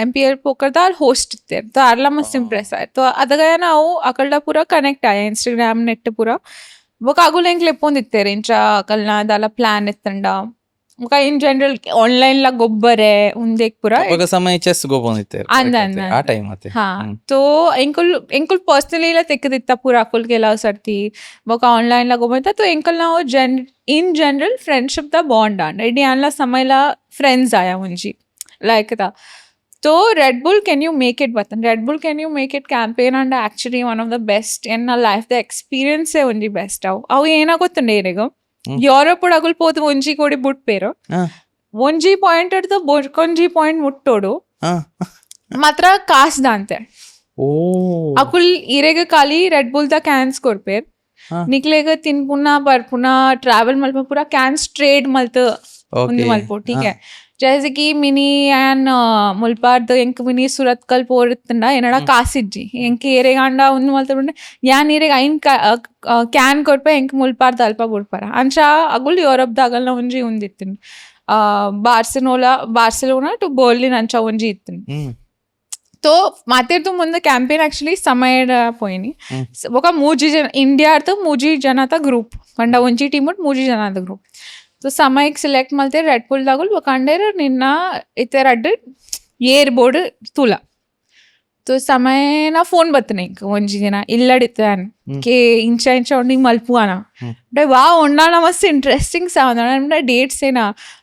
MPL ಪೋಕರ್ದ ಆರ್ ಹೋಸ್ಟ್ ಇತ್ತೇರು ತೊ ಆರ್ಲ ಮಸ್ತ್ ಇಂಪ್ರೆಸ್ ಆಯ್ತು ಅದಗ ಏನ ಅವು ಅಕಲ್ಡ ಪೂರ ಕನೆಕ್ಟ್ ಆಯ ಇನ್ಸ್ಟಾಗ್ರಾಮ್ ನೆಟ್ ಪೂರ ಬೊಕ ಅಗುಲ್ ಎಂಕ್ಲೆ ಎಪ್ಪೊಂದಿತ್ತೇರು ಇಂಚ ಅಕಲ್ನ ದಾಲ ಪ್ಲಾನ್ ಎತ್ತಂಡ ಬೊಕ ಇನ್ ಜನರಲ್ ಆನ್ಲೈನ್ ಲ ಗೊಬ್ಬರೆ ಉಂದೆಕ್ ಪೂರ ಬೊಕ ಸಮಯ ಚೆಸ್ ಗೊಬ್ಬೊಂದಿತ್ತೇರು ಆ ಟೈಮ್ ಮತ್ತೆ ಹಾ ತೋ ಎಂಕುಲ್ ಪರ್ಸನಲಿ ಲ ತೆಕ್ಕದಿತ್ತ ಪೂರ ಅಕುಲ್ ಕೆಲವು ಸರ್ತಿ ಬೊಕ ಆನ್ಲೈನ್ ಲ ಗೊಬ್ಬೊಂದಿತ್ತ ತೋ ಎಂಕುಲ್ ನಾವು in general friendship the bond and ಇಡೀ ಅನ್ಲ ಸಮಯಲ ಫ್ರೆಂಡ್ಸ್ ಆಯ ಒಂಜಿ like the So Red Bull, can you make it button? Red Bull, can you make it campaign and actually one of the best in our life. The experience is only best. Avu ena gottunde irego. Europe agul potu onji kodi but pero. Onji point at the konji point muttodu. Matra ಕಾಸ್ ದಾಂತೆ ಅಕುಲ್ ಇರೆಗ ಖಾಲಿ Red Bull ದ cans ಕೊರ್ಪೇರ್ ನಿಕ್ಲೆಗ ತಿನ್ಪುನ ಬರ್ಪುನ ಟ್ರಾವೆಲ್ ಮಲ್ಪ ಪೂರ ಕ್ಯಾನ್ಸ್ ಟ್ರೇಡ್ ಮಲ್ತ ಒಂದು ಮಲ್ಪೋ ठीक है जैसे कि मिनी एन मुल्पार्द ಎಂಕ್ ಮಿನಿ ಸುರತ್ಕಲ್ ಪೋರಿತ್ತಂಡ ಏನಡ ಕಾಸಿಜ್ಜಿ ಎಂಕ್ ಏರೆಗಾಂಡ ಒಂದು ಮಲ್ತುಂಡೆ ಯಾನ್ ಏರೆಗ ಐನ್ ಕ್ಯಾನ್ ಕೊರ್ಪೆ ಎಂಕ್ ಮುಲ್ಪಾರ್ದ ಅಲ್ಪ ಬುಡ್ಪಾರ ಅಂಚ ಅಗುಲ್ ಯುರೋಪ್ ದಾಗಲ್ನ ಒಂಜಿ ಉಂದಿತ್ತಿನ್ ಬಾರ್ಸಿಲೋನಾ ಟು ಬರ್ಲಿನ್ ಅಂಚ ಒಂಜಿ ಇತ್ತಿನ್ तो ಮಾತಿರ್ದು ಮುಂದೆ ಕ್ಯಾಂಪೇನ್ ಆಕ್ಚುಲಿ ಸಮಯ పోయినాయి ఒక మూజీ జన ఇండియాతో మూజీ జనత గ్రూప్ పంಡ ಒಂಜಿ ಟೀಮ್ ಮೂಜಿ ಜನದ ಗ್ರೂಪ್ ಸೊ ಸಮಯಕ್ಕೆ ಸೆಲೆಕ್ಟ್ ಮಾಡ್ತಾರೆ ರೆಡ್ ಬುಲ್ ದಾಗುಲ್ ఒక ಅಂಡೇರ್ ನಿನ್ನ ಇತ್ತೆ ರೆಡ್ ಏರ್ ಬೋರ್ಡ್ ತುಲ तो ಸಮಯನ ಫೋನ್ ಬತ್ತನೆ ಒಂಜಿ ದಿನ ಇಲ್ಲಡಿತ್ತಾನ ಕೆ ಇಂಚ ಉಂಡಿ ಮಲ್ಪುವಾನ అంటే ವಾ ಉಂಡಾನ ಮಸ್ತ್ ಇಂಟ್ರೆಸ್ಟಿಂಗ್ ಸಾವನ ಅಂದ್ರೆ ಡೇಟ್ಸ್ ಏನ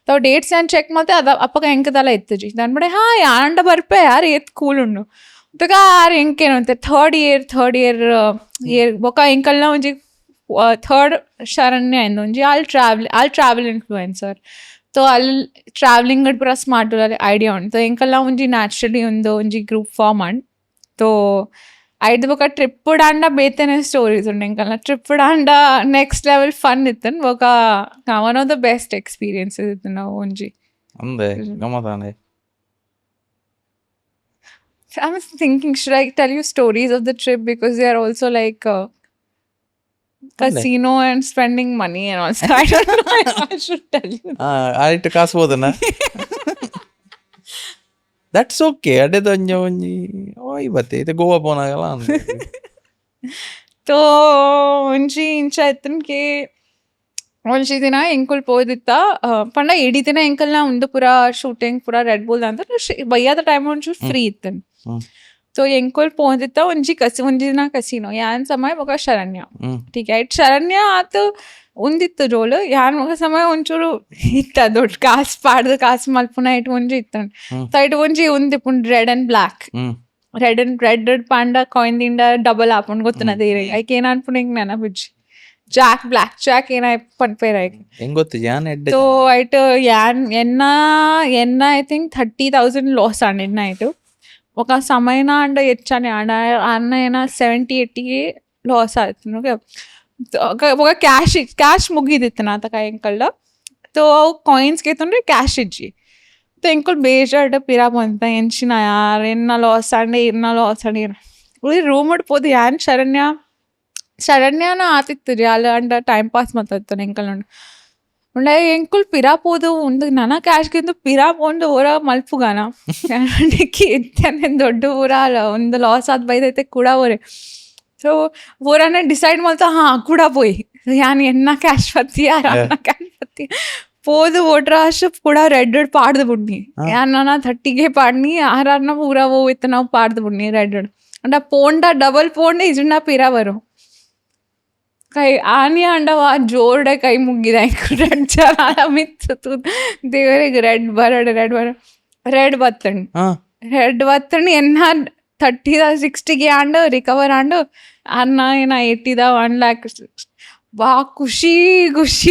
ತಾವು ಡೇಟ್ಸ್ ಏನ್ ಚೆಕ್ ಮತ್ತೆ ಅದ ಅಪ್ಪಗ ಎಂಕದಲ್ಲ ಎತ್ತಜಿ దాని ಹಾ ಯಾಂಡ ಬರ್ಪೆ ಯಾರು ಎತ್ ಕೂಲ್ ಉಂಡು ತಗ ಯಾರು ಎಂಕೇನು ಅಂತ ಥರ್ಡ್ ಇಯರ್ ఒక ಎಂಕಲ್ನ ಒಂಜಿ ಥರ್ಡ್ ಶರಣ್ಯ ಎಂದು ಒಂಜಿ ಆಲ್ ಟ್ರಾವೆಲ್ ಇನ್ಫ್ಲೂಯೆನ್ಸರ್ तो ಅಲ್ಲಿ ಟ್ರಾವೆಲಿಂಗ್ ಪೂರ ಸ್ಮಾರ್ಟ್ ಐಡಿಯಾ ಉಂಟು तो ಎಂಕಲ್ನ ಒಂಜಿ ನ್ಯಾಚುರಲಿ ಒಂದು ಒಂಜಿ ಗ್ರೂಪ್ ಫಾರ್ಮ್ ಆಂಡ್ तो ಐದು ఒక ట్రిప్ డాండా ಬೇತೇನೆ ಸ್ಟೋರೀಸ್ ಉಂಡು ಎಂಕಲ್ನ ಟ್ರಿಪ್ డాండా ನೆಕ್ಸ್ಟ್ ಲೆವೆಲ್ ಫನ್ ಇತ್ತನ್ ఒక one of the best experiences ಇತ್ತು ನಾವು ಒಂಜಿ ಅಂದೆ ಗಮ್ಮತ್ತಾನೆ. I was thinking, should I tell you stories of the trip because they are also like casino and spending money and all. So I don't know if I should tell you. ಆಯ್ತು ಕಾಸು ಹೋದನ that's okay ಅಡೆದ ಒಂಜಿ ಓಯ್ ಬತ್ತೆ ಇದು ಗೋವಾ ಪೋನಾಗಲ್ಲ ಅಂದೆ. तो ಒಂಜಿ ಇಂಚ ಎತ್ತನ್ ಕೆ ಒಂಜಿ ದಿನ ಎಂಕುಲ್ ಪೋದಿತ್ತ ಪಂಡ ಇಡೀ ದಿನ ಎಂಕಲ್ನ ಉಂದು ಪೂರ ಶೂಟಿಂಗ್ ಪೂರ ರೆಡ್ ಬುಲ್ ಅಂತ ಬಯ್ಯಾದ ಟೈಮ್ ಒಂಚೂರು ಫ್ರೀ ಇತ್ತನ್ तो ಎಂಕುಲ್ ಪೋದಿತ್ತ ಒಂಜಿ ದಿನ ಕಸಿನೋ ಯಾನ್ ಸಮಯ ఒక ಶರಣ್ಯ ठीक है ಶರಣ್ಯ ಆತು ಉಂದಿತ್ತು ರೋಲ್ ಯಾನ್ ఒక ಸಮಯ ಒಂಚೂರು ಇತ್ತ ದೊಡ್ಡ ಕಾಸು ಪಾಡ್ದು ಕಾಸು ಮಲ್ಪುನ ಇಟ್ಟು ಒಂಜಿ ಇತ್ತನ್ ಸೊ ಇಟ್ಟು ಒಂಜಿ ಉಂದಿಪ್ಪುಂಡು ರೆಡ್ ಅಂಡ್ ಬ್ಲ್ಯಾಕ್ ರೆಡ್ ಪಾಂಡ ಕಾಯಿನ್ ದಿಂಡ ಡಬಲ್ ಹಾಕೊಂಡು ಗೊತ್ತನದೇ ಐಕ್ ಏನ್ ಅನ್ಪುಣ ಹಿಂಗ್ ನೆನಪಿಜ್ಜಿ ಬ್ಲ್ಯಾಕ್ ಜಾಕ್ ಏನ ಪನ್ಪೇರ್ ಐಕ್ ಹೆಂಗ್ ಗೊತ್ತು ಯಾನ್ ಎಡ್ಡೆ तो ಐಟ್ ಯಾನ್ ಎನ್ನ ಐ ಥಿಂಕ್ 30,000 ಲಾಸ್ ಆಂಡ್ ಐಟು ఒక సమయన అండ్ ఎచ్చాని అన్న అయినా 70-80 లాస్ ಆಯ್ತು ఒక ಕ್ಯಾಶ್ ಮುಗಿದಿತ್ತು ನಾತ ಎಂಕಲ್ಡ तो ಅವು ಕಾಯಿನ್ಸ್ಗೆ ತಂದ್ರೆ ಕ್ಯಾಶ್ ಇಜ್ಜಿ तो ಎಂಕಲ್ ಬೇಜಾರ್ಡ್ ಪಿರಾ ಬಂತ ಎಂಚಿನ ಯಾರು ಎನ್ನ ಲಾಸ್ ಅಂಡೆ ಉಳಿ ರೂಮ್ ಇಡ್ಬೋದು ಯಾನ್ ಶರಣ್ಯನ ಆತಿತ್ತು ರೀ ಅಲ್ಲ ಅಂಡ ಟೈಮ್ ಪಾಸ್ ಮಾತಾಡ್ತಾನೆ ಎಂಕಲ್ ఉండే ఎంకుల్ పిరా పోదు ఉంది నాన్న క్యాష్కింద పిరా పోండు ಊರ ಮಲ್ಪುಗಾನ ಇತ್ತೇನೆ ದೊಡ್ಡ ಊರ ಒಂದು ಲಾಸ್ ಆದ ಬೈದೈತೆ ಕೂಡ ಊರೇ ಸೊ ಊರನ್ನ ಡಿಸೈಡ್ ಮಾಡ್ತಾ ಕೂಡ పోయి ಯಾನ್ ಎನ್ನ ಕ್ಯಾಶ್ ಪತ್ತಿ ಕ್ಯಾಶ್ ಪತ್ತಿ పోదు ఓట్రాష్ కూడా రెడ్ పాడదు బుడ్ని యాన్న 30ಗೆ పాడిని ఆరన్న ಊರ ಹೋಯ್ತು ನಾವು ಪಾಡ್ದು ಬುಡ್ನಿ రెడ్ అంటే పోಂಡ ಡಬಲ್ ಪೋಂಡ ಇಜುಂಡ ಪಿರಾ ಬರೋ ಕೈ ಆನಿ ಅಂಡವ ಜೋರ್ಡೆ ಕೈ ಮುಗ್ಗಿದೆ ರೆಡ್ ಜನ ಮಿತ್ತು ದೇವರಿಗೆ ರೆಡ್ ಬತ್ತಂಡು ಎನ್ನ 30-60ಗೆ ಆಂಡು ರಿಕವರ್ ಆಂಡು ಅನ್ನ ಏನ 80 1 lakh ಬಾ ಖುಷಿ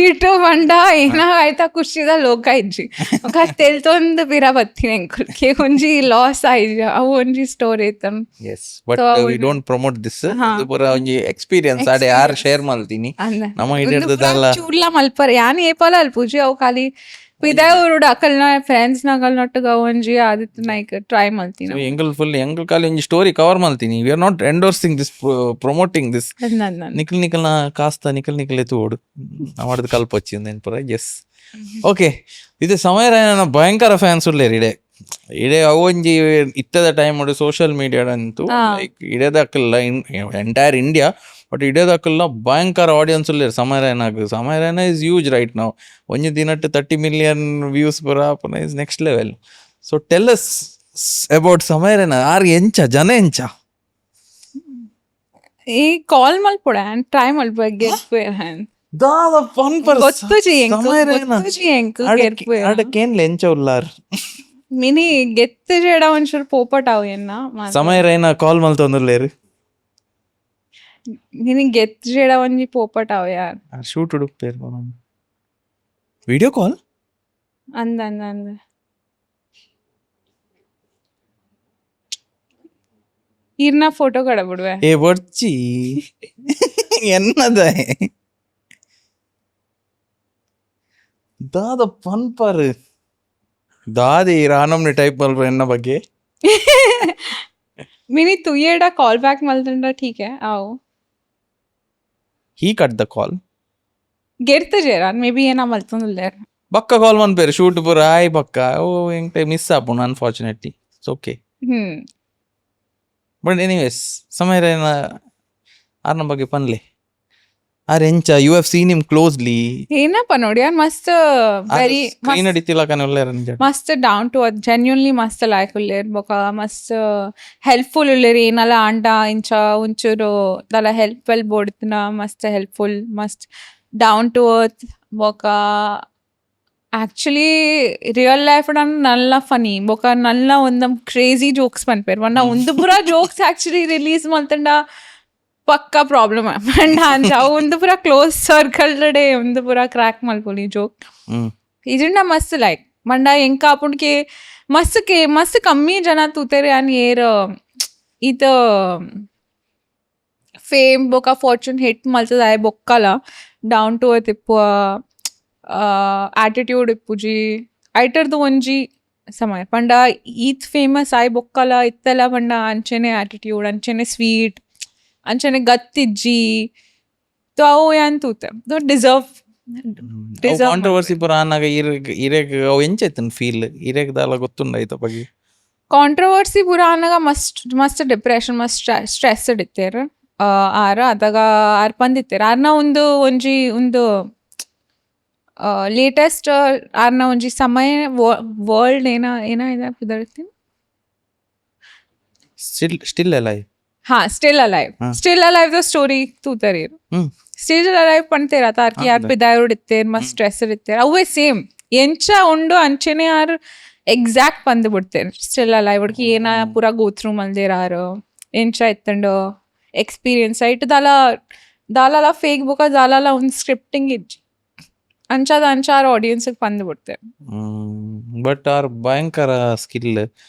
ಇಟ್ಟು ಬಂಡ ಏನ ಆಯ್ತಾ ಖುಷಿದ ಲೋಕ ಇಜ್ಜಿ ఒక ತೆಲ್ತೊಂದು ಪಿರಾ ಬತ್ತೀನಿ ಎಂಕುಲ್ಗೆ ಒಂಜಿ ಲಾಸ್ ಆಯ್ಜ ಅವು ಒಂಜಿ ಸ್ಟೋರಿ ಇತ್ತನ್ yes but we don't promote this ಪೂರ ಒಂಜಿ ಎಕ್ಸ್ಪೀರಿಯನ್ಸ್ ಆಡೆ ಯಾರು ಶೇರ್ ಮಾಡ್ತೀನಿ ನಮ್ಮ ಹಿಡಿದಲ್ಲ ಚೂರ್ಲ ಮಲ್ಪರ್ ಯಾನ್ ಏಪಲ ಅಲ್ಪುಜಿ ಅವು ಖಾಲಿ ಇದೇ ಊರುಡು ಅಕಲ್ನ ಫ್ರೆಂಡ್ಸ್ ನಗಲ್ನೊಟ್ಟಿಗೆ ಒಂಜಿ ಆದಿತ್ತು ನೈಕ್ ಟ್ರೈ ಮಾಡ್ತೀನಿ ಎಂಗಲ್ ಖಾಲಿ ಒಂಜಿ ಸ್ಟೋರಿ ಕವರ್ ಮಾಡ್ತೀನಿ we are not endorsing this promoting this ನಿಖಿಲ್ನ ಕಾಸ್ತ ನಿಖಿಲ್ ಎತ್ತು ಓಡು ಅವಡದು ಕಲ್ಪ వచ్చింది ನೆನಪುರ ಎಸ್ ಓಕೆ ಇದು ಸಮಯರಾಯನ ಭಯಂಕರ ಫ್ಯಾನ್ಸ್ ಉಳ್ಳೇರು ಇಡೇ ಅವು ಒಂಜಿ ಇತ್ತದ ಟೈಮ್ ನೋಡಿ ಸೋಷಿಯಲ್ ಮೀಡಿಯಾಡಂತೂ ಲೈಕ್ ಇಡೇದಕ್ಕಲ್ಲ ಎಂಟೈರ್ ಇಂಡಿಯಾ ಬಟ್ ಇಡೇದಕ್ಕಲ್ಲ ಭಯಂಕರ ಆಡಿಯನ್ಸ್ ಉಳ್ಳೇರು ಸಮಯರಾಯನ ಇಸ್ ಯೂಜ್ ರೈಟ್ ನಾವು ಒಂಜಿ ದಿನಟ್ಟು 30 million ವ್ಯೂಸ್ ಬರಾಪನ is next level so tell us about ಸಮಯರಾಯನ ಆರ್ ಎಂಚ ಜನ ಎಂಚ ಈ ಕಾಲ್ ಮಲ್ಪೊಡ ಟ್ರೈ ಮಲ್ಪ ದಾದ ಫನ್ ಗೆತ್ತು ಎಂಚ ಉಲ್ಲಾರ್ ಮಿನಿ ಗೆತ್ತು ಜೇಡ ಒಂಚೂರು ಪೋಪಟಾವು ಎನ್ನ ಸಮಯರಾಯನ ಕಾಲ್ ಮಲ್ತೊಂದುಲ್ಲೇರು ಮಿನಿ ಗೆತ್ತು ಜೇಡ ಒಂಜಿ ಪೋಪಟಾವು ಯಾರ್ ಶೂಟ್ ಹುಡುಕ್ತೇರು ವಿಡಿಯೋ ಕಾಲ್ ಅಂದ ಇರ್ನ ಫೋಟೋ ಕಡಬಿಡುವೆ ಏ ಬರ್ಚಿ ಎನ್ನದ ದಾದ ಪನ್ಪರ್ ದಾದಿ ರಾನಮ್ನಿ ಟೈಪ್ ಮಲ್ಪ ಎನ್ನ ಬಗ್ಗೆ ಮಿನಿ ತುಯ್ಯೇಡ ಕಾಲ್ ಬ್ಯಾಕ್ ಮಲ್ತಂಡ ठीक है आओ he cut the call ಗೆರ್ತ ಜೇರಾನ್ ಮೇ ಬಿ ಏನ ಮಲ್ತಂದುಲ್ಲೇರ್ ಬಕ್ಕ ಕಾಲ್ ಮನ್ಪೇರು ಶೂಟ್ ಪೂರ ಆಯ್ ಬಕ್ಕ ಓ ಎಂಕ್ ಮಿಸ್ ಆಪುಂಡು unfortunately it's okay but anyways ಸಮಯರೇನ ಆರ್ನ ಬಗ್ಗೆ ಪನ್ಲೆ ಆರ್ ಎಂಚ you have seen him closely ಏನಪ್ಪ ನೋಡಿ ಯಾರು ಮಸ್ತ್ ವೆರಿ ಸ್ಕ್ರೀನ್ ಅಡಿತಿಲ್ಲ ಕನೊಲ್ಲೇರ ನಿಜ ಮಸ್ತ್ ಡೌನ್ ಟು ಅರ್ತ್ ಜೆನ್ಯೂನ್ಲಿ ಮಸ್ತ್ ಲಾಯ್ಕ್ ಉಳ್ಳೇರ್ ಬೊಕ ಮಸ್ತ್ ಹೆಲ್ಪ್ಫುಲ್ ಉಳ್ಳೇರ್ ಏನಲ್ಲ ಆಂಡ ಇಂಚ ಒಂಚೂರು ದಲ ಹೆಲ್ಪ್ ವೆಲ್ ಬೋಡ್ತಿನ ಮಸ್ತ್ ಹೆಲ್ಪ್ಫುಲ್ ಮಸ್ತ್ ಡೌನ್ ಟು ಅರ್ತ್ ಬೊಕ ಆಕ್ಚುಲಿ ರಿಯಲ್ ಲೈಫ್ ನಲ್ಲ ಫನಿ ಬೊಕ ನಲ್ಲ ಒಂದಂ ಕ್ರೇಜಿ ಜೋಕ್ಸ್ ಪನ್ಪೇರ್ ವನ್ನ ಒಂದು ಪುರ ಜೋಕ್ಸ್ ಆಕ್ಚುಲಿ ರಿಲೀಸ್ ಮಲ್ತಂಡ ಪಕ್ಕ ಪ್ರಾಬ್ಲಮ್ ಅಂಡ ಅಂಚ ಅವು ಒಂದು ಪುರ ಕ್ಲೋಸ್ ಸರ್ಕಲ್ ಡೇ ಒಂದು ಪುರ ಕ್ರ್ಯಾಕ್ ಮಲ್ಪೊಲಿ ಜೋಕ್ ಇಜಿಂಡ ಮಸ್ತ್ ಲೈಕ್ ಮಂಡ ಎಂಕ ಆಪುಂಡ್ಕೆ ಮಸ್ತ್ ಕಮ್ಮಿ ಜನ ತೂತೆರೆ ಅನ್ ಏರ್ ಈತ ಫೇಮ್ ಬೊಕ ಫಾರ್ಚೂನ್ ಹಿಟ್ ಮಲ್ತದ ಆಯ್ ಬೊಕ್ಕಲ ಡೌನ್ ಟು ಅರ್ತ್ ಇಪ್ಪು ಆಟಿಟ್ಯೂಡ್ ಇಪ್ಪುಜಿ ಐಟರ್ದು ಒಂಜಿ ಸಮಯ ಪಂಡ ಈತ್ ಫೇಮಸ್ ಆಯ್ ಬೊಕ್ಕಲ ಇತ್ತೆಲ್ಲ ಪಂಡ ಅಂಚೆನೆ ಆಟಿಟ್ಯೂಡ್ ಅಂಚೆನೆ ಸ್ವೀಟ್ ಅಂಚನೆ ಗತ್ತಿಜ್ಜಿ ತೋ ಅವು ಏನ್ ತೂತೆ ಡಿಸರ್ವ್ ಕಾಂಟ್ರವರ್ಸಿ ಪುರ ಆನಾಗ ಇರೇಗ್ ಅವು ಎಂಚೈತನ್ ಫೀಲ್ ಇರೇಗ್ ದಾಲ ಗೊತ್ತುಂಡ ಐತ ಬಗ್ಗೆ ಕಾಂಟ್ರವರ್ಸಿ ಪೂರ ಅನ್ನಗ ಮಸ್ತ್ ಡಿಪ್ರೆಷನ್ ಮಸ್ತ್ ಸ್ಟ್ರೆಸ್ಡ್ ಇತ್ತೇರ್ ಆರ ಅದಾಗ ಆರ್ ಪಂದಿತ್ತೇರ್ ಆರ್ನ ಒಂದು ಲೇಟೆಸ್ಟ್ ಆರ್ನ ಒಂಜಿ ಸಮಯ ವರ್ಲ್ಡ್ ಏನ ಇದರ್ತೀನಿ still alive still alive the story ತೂತರೇರು ಸ್ಟಿಲ್ ಅಲೈವ್ ಪಂತೇರ ತಾರ್ಕಿ ಯಾರು ಪಿದಾಯೋಡ್ ಇತ್ತೇರ್ ಮಸ್ತ್ ಸ್ಟ್ರೆಸ್ಡ್ ಇತ್ತೇರ್ ಅವೇ ಸೇಮ್ ಎಂಚ ಉಂಡು ಅಂಚೆನೆ ಯಾರು ಎಕ್ಸಾಕ್ಟ್ ಪಂದ್ ಬಿಡ್ತೇನೆ ಸ್ಟಿಲ್ ಅಲೈವ್ ಒಡ್ಕಿ ಏನ ಪೂರ ಗೋತ್ರು ಮಲ್ದೇರಾರು ಎಂಚ ಇತ್ತಂಡು ಎಕ್ಸ್ಪೀರಿಯನ್ಸ್ ಐಟ್ ದಾಲ ಫೇಕ್ ಬುಕ ದಾಲ ಒಂದು ಸ್ಕ್ರಿಪ್ಟಿಂಗ್ ಇಜ್ಜಿ ಅಂಚಾರ ಆಡಿಯನ್ಸ್ ಪಂದ್ ಬಿಡ್ತೇನೆ ಬಟ್ ಆರ್ ಭಯಂಕರ ಸ್ಕಿಲ್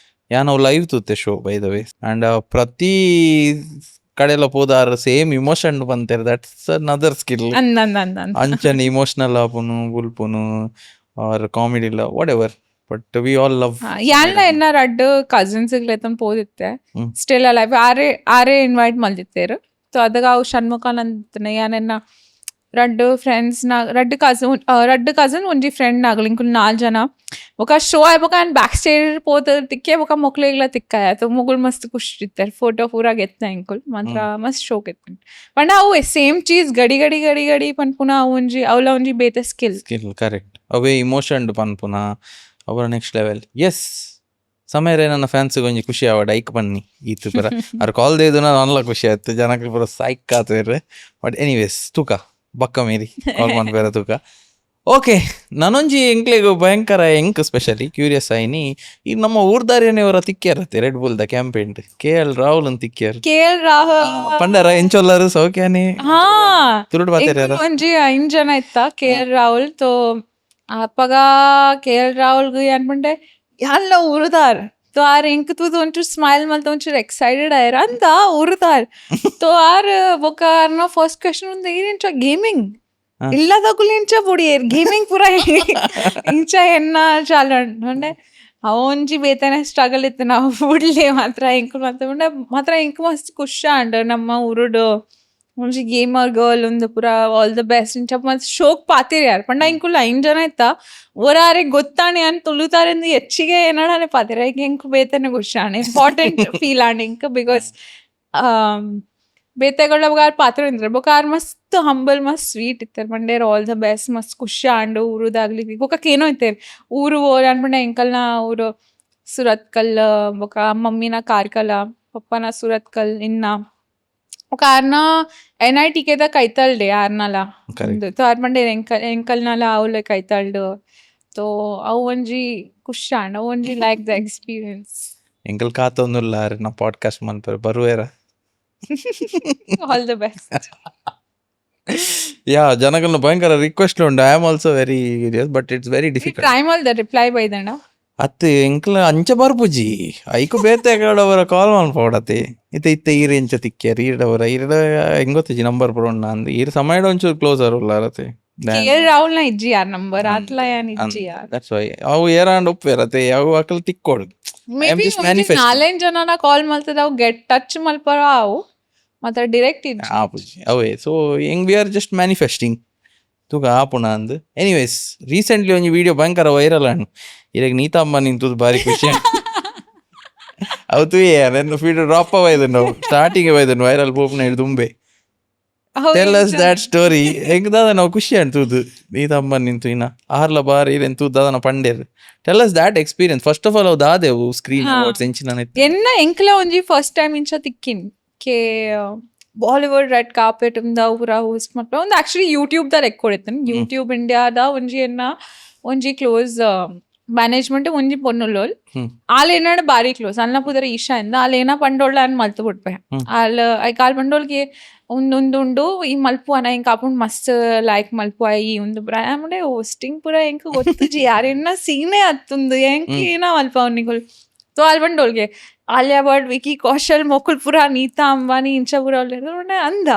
ನಾವು ಲೈವ್ ತೂತೆ show by the way and ಪ್ರತಿ ಕಡೆಲ್ಲ ಹೋದಾರ ಸೇಮ್ ಇಮೋಷನ್ ಬಂತೇರ್ ದಟ್ಸ್ ಅನದರ್ ಸ್ಕಿಲ್ ಅಂಚನೆ ಇಮೋಷನಲ್ ಆಪುನು ಬುಲ್ಪುನು ಆರ್ ಕಾಮಿಡಿ ಇಲ್ಲ whatever but we all love ಯಾನ್ಲ ಎನ್ನ ರಡ್ಡು ಕಸಿನ್ಸ್ ಲೆತನ್ ಪೋದಿತ್ತೆ ಸ್ಟಿಲ್ ಅಲೈವ್ ಆರೇ ಇನ್ವೈಟ್ ಮಲ್ದಿತ್ತೇರು ಸೊ ಅದಾಗ ಅವು ಷಣ್ಮುಖಾನಂದನೆ ಯಾನೆನ್ನ ರಡ್ಡು ಫ್ರೆಂಡ್ಸ್ ರಡ್ಡು ಕಸನ್ ಒಂಜಿ ಫ್ರೆಂಡ್ ನಾಗಲ್ ಇಂಕುಲ್ 4 ಜನ ఒక షో అయిపోక బ్యాక్ స్టేజ్ పోతారు తిక్కే ఒక మొక్కలు ఇలా తిక్కాయ तो मुगल मस्त खुश इत्तर फोटो पूरा घेतना इंकुल मात्र मस्त शो घेतन पण अವು ಸೇಮ್ ಚೀಸ್ ಗಡಿ ಪನ್ ಪುನಃ ಒಂಜಿ ಅವಲ ಒಂಜಿ ಬೇತೆ ಸ್ಕಿಲ್ ಕರೆಕ್ಟ್ ಅವೇ ಇಮೋಷನ್ ಪನ್ ಪುನಃ ಅವರ ನೆಕ್ಸ್ಟ್ ಲೆವೆಲ್ ಎಸ್ ಸಮಯರೇ ನನ್ನ ಫ್ಯಾನ್ಸ್ ಒಂಜಿ ಖುಷಿ ಆವಡ ಐಕ್ ಬನ್ನಿ ಈತು ಪುರ ಅವ್ರ ಕಾಲ್ ದೇದು ಅನ್ಲ ಖುಷಿ ಆಯ್ತು ಜನಕ್ಕೆ ಪೂರ ಸೈಕ್ ಆತೇರ್ರೆ ಬಟ್ ಎನಿವೇಸ್ ತೂಕ ಬಕ್ಕ ಮೀರಿ ಕಾಲ್ ಮಾಡ್ಬೇರ ತೂಕ ಓಕೆ ನಾನೊಂಜಿ ಎಂಕ್ಲೆಗ್ ಭಯಂಕರ ಎಂಕ್ ಸ್ಪೆಷಲಿ ಕ್ಯೂರಿಯಸ್ ಆಯ್ನಿ ಈಗ ನಮ್ಮ ಊರ್ದಾರ್ಯನೇವರ ತಿಕ್ಕ್ಯಾರತ್ತೆ Red Bull the campaign KL Rahul ಅಂತ ತಿಕ್ಕ್ಯಾರ ಪಂಡರ ಎಂಚೊಲ್ಲರು ಸೌಖ್ಯಾನಿ ತುರುಡು ಬಾತೇರ ಒಂಜಿ 5 ಜನ ಇತ್ತ KL ರಾಹುಲ್ ತೋ ಅಪ್ಪಗ KL ರಾಹುಲ್ಗೆ ಏನ್ಪಂಡೆ ಎಲ್ಲ ಊರುದಾರ್ तो आर इंक तू ಒಂಚೂರು ಸ್ಮೈಲ್ ಮಲ್ತ ಒಂಚೂರು ಎಕ್ಸೈಟೆಡ್ ಆಯ್ರ ಅಂತ ಊರುದಾರ್ तो ಆರ್ ಬೊಕ ಆರ್ನ ಫಸ್ಟ್ ಕ್ವೆಶ್ಚನ್ ಒಂದು ಏನಿಂಚ ಗೇಮಿಂಗ್ ಇಲ್ಲದ ಕುಲಿಂಚ ಬುಡಿಯೇರ್ ಗೇಮಿಂಗ್ ಪೂರ ಇಂಚ ಎನ್ನ ಚಾಲಂಡೆ ಅವೊಂಜಿ ಬೇತನೆ ಸ್ಟ್ರಗಲ್ ಇತ್ತು ನಾವು ಬಿಡ್ಲಿ ಮಾತ್ರ ಇಂಕ್ ಮಾತ್ರ ಇಂಕ್ ಮಸ್ತ್ ಖುಷ ಅಂಡ್ ನಮ್ಮ ಊರುಡು ಒಂಜಿ ಗೇಮರ್ ಗರ್ಲ್ ಒಂದು ಪೂರ ಆಲ್ ದ ಬೆಸ್ಟ್ ಇಂಚ ಮಸ್ತ್ ಶೋಕ್ ಪಾತಿರಿ ಯಾರು ಪಂಡ ಇಂಕುಲ್ 5 ಜನ ಇತ್ತ ಓರಾರೆ ಗೊತ್ತಾಣಿ ಅಂತ ತುಳುತ್ತಾರೆ ಎಂದು ಹೆಚ್ಚಿಗೆ ಏನಾಡನೆ ಪಾತಿರ ಈಗ ಇಂಕ್ ಬೇತನೆ ಖುಷ ಆಣೆ ಇಂಪಾರ್ಟೆಂಟ್ ಫೀಲ್ ಆಣೆ ಇಂಕ್ ಬಿಕಾಸ್ ಬೇತೆಗಳ ಪಾತ್ರ ಅಂದ್ರೆ ಬೊಕಾರ್ ಮಸ್ತ್ ಹಂಬಲ್ ಮಸ್ತ್ ಸ್ವೀಟ್ ಇತ್ತಾರೆ ಮಂಡೇರ್ ಆಲ್ ದ ಬೆಸ್ಟ್ ಮಸ್ತ್ ಖುಷಿ ಆಂಡು ಊರುದಾಗ್ಲಿ ಬೊಕಕ್ಕೆ ಏನೋ ಇತ್ತೇರಿ ಊರು ಓರ್ ಅನ್ಪಂಡೆ ಎಂಕಲ್ನ ಊರು ಸುರತ್ಕಲ್ ಬೊಕ ಮಮ್ಮಿನ ಕಾರ್ಕಲ ಪಪ್ಪನ ಸುರತ್ಕಲ್ ಇನ್ನ ఒక ఆర్న NITకేద కైతల్డే ఆర్నల तो ಆರ್ಮಂಡೆ ಎಂಕಲ್ನಲ ಅವಲೆ ಕೈತಲ್ಡು तो ಅವು ಒಂಜಿ ಖುಷಾಂಡ್ ಅವು ಒಂಜಿ ಲೈಕ್ ದ ಎಕ್ಸ್ಪೀರಿಯನ್ಸ್ ಎಂಕಲ್ ಕಾತೊಂದುಲ್ಲ ನಾ ಪಾಡ್ಕಾಸ್ಟ್ ಮನ್ಪರೆ ಬರುವೇರ ಆಲ್ ದ ಬೆಸ್ಟ್ ಯಾ ಜನಗಳನ್ನ ಭಯಂಕರ ರಿಕ್ವೆಸ್ಟ್ ಉಂಡು I am also very curious but it's very difficult try ಮಾಲ್ ದ ರಿಪ್ಲೈ ಬೈದಂಡ ಅತ್ತೆ ಎಂಕ್ಲ ಅಂಚ ಬರ್ಪುಜಿ ಐಕು ಬೇತೆಗಳವರ ಕಾಲ್ ಮನ್ಪೋಡತ್ತೆ ಇತ್ತ ಈರ ಎಂಚ ತಿಕ್ಕ್ಯಾರ ಈರಡವರ ಈರಡ ಹೆಂಗೊತ್ತಜಿ ನಂಬರ್ ಪುರೋಣ ಅಂದ್ ಈರ ಸಮಯಡ ಒಂಚೂರು ಕ್ಲೋಸ್ ಅರುಲ್ಲಾರತ್ತೆ KL ರಾಹುಲ್ ನ ಇಜ್ಜಿ ಯಾರ್ ನಂಬರ್ ಆತ್ಲ ಯಾನ್ ಇಜ್ಜಿ ಯಾರ್ ದಟ್ಸ್ ವೈ ಅವು ಏರಾಂಡ್ ಉಪ್ಪೇರತ್ತೆ ಅವು ಅಕಲ್ ತಿಕ್ಕೋಡು ಮೇಬಿ 4 ಜನನ ಕಾಲ್ ಮಲ್ತದ ಅವು ಗೆಟ್ ಟಚ್ ಮಲ್ಪರ ಅವು ಮಾತ್ರ ಡೈರೆಕ್ಟ್ ಇಜ್ಜಿ ಆಪುಜಿ ಅವೇ ಸೊ ಹೆಂಗ್ ವಿ ಆರ್ ಜಸ್ಟ್ ಮ್ಯಾನಿಫೆಸ್ಟಿಂಗ್ ತೂಕ ಆಪುಣ ಅಂದ್ ಎನಿವೇಸ್ ರೀಸೆಂಟ್ಲಿ ಒಂಜಿ ವಿಡಿಯೋ ಭಯಂಕರ ವೈರಲ್ ಅಣ್ಣು ಇರಾಗ ನೀತಮ್ಮ ನಿಂತದ್ದು ಭಾರಿ ಖುಷಿ ಅವು ತುಯೇ ನನ್ನ ಫೀಡ್ ಡ್ರಾಪ್ ಅವೈದು ನಾವು ಸ್ಟಾರ್ಟಿಂಗ್ ಅವೈದು ವೈರಲ್ ಪೋಪ್ನ ದುಂಬೆ ಟೆಲ್ ಅಸ್ ದ್ಯಾಟ್ ಸ್ಟೋರಿ ಹೆಂಗ್ ದಾದ ನಾವು ಖುಷಿ ಅನ್ತುದು ಈ ತಮ್ಮ ನಿಂತು ಇನ್ನ ಆರ್ಲ ಬಾರಿ ಇರೆಂತು ದಾದನ ಪಂಡೇರ್ tell us that experience first of all ಅವು ದಾದೆವು ಸ್ಕ್ರೀನ್ ಅವಾರ್ಡ್ಸ್ ಎಂಚಿನ ಎನ್ನ ಎಂಕ್ಲ ಒಂಜಿ ಫಸ್ಟ್ ಟೈಮ್ ಇಂಚ ತಿಕ್ಕಿನ್ ಕೆ ಬಾಲಿವುಡ್ ರೆಡ್ ಕಾರ್ಪೆಟ್ ಪೂರ ಹೋಸ್ಟ್ ಮಟ್ಟ ಒಂದು ಆಕ್ಚುಲಿ ಯೂಟ್ಯೂಬ್ ದ ರೆಕ್ಕೊಡಿತ್ತೇನೆ ಯೂಟ್ಯೂಬ್ ಇಂಡಿಯಾದ ಒಂಜಿ ಎನ್ನ ಒಂಜಿ ಕ್ಲೋಸ್ ಮ್ಯಾನೇಜ್ಮೆಂಟ್ ಒಂಜಿ ಪೊನ್ನುಲೋಲ್ ಆಲೇನಾಡ್ ಬಾರಿ ಕ್ಲೋಸ್ ಅನ್ನ ಪುದರ ಈಶಾ ಇಂದ ಆಲೇನ ಪಂಡೋಳ್ಳ ಅನ್ ಮಲ್ತು ಬಿಟ್ಪೆ ಐ ಕಾಲ್ ಪಂಡೋಳ್ಗೆ ಉಂದುಂಡು ಈ ಮಲ್ಪು ಅನ ಇಂಕ ಅಪುಂಡ್ ಮಸ್ತ್ ಲೈಕ್ ಮಲ್ಪು ಈ ಒಂದು ಬ್ರಾಂಡೆ ಹೋಸ್ಟಿಂಗ್ ಪೂರ ಎಂಕ ಗೊತ್ತುಜಿ ಯಾರೆನ್ನ ಸೀನೆ ಹತ್ತುಂದು ಎಂಕ ಏನ ಮಲ್ಪ ಅವನಿಗಳು तो आलबंडोलगे आलिया भट्ट विकी कौशल मोकुलपुरा नीता अंबानी इंचा पूरा अंदा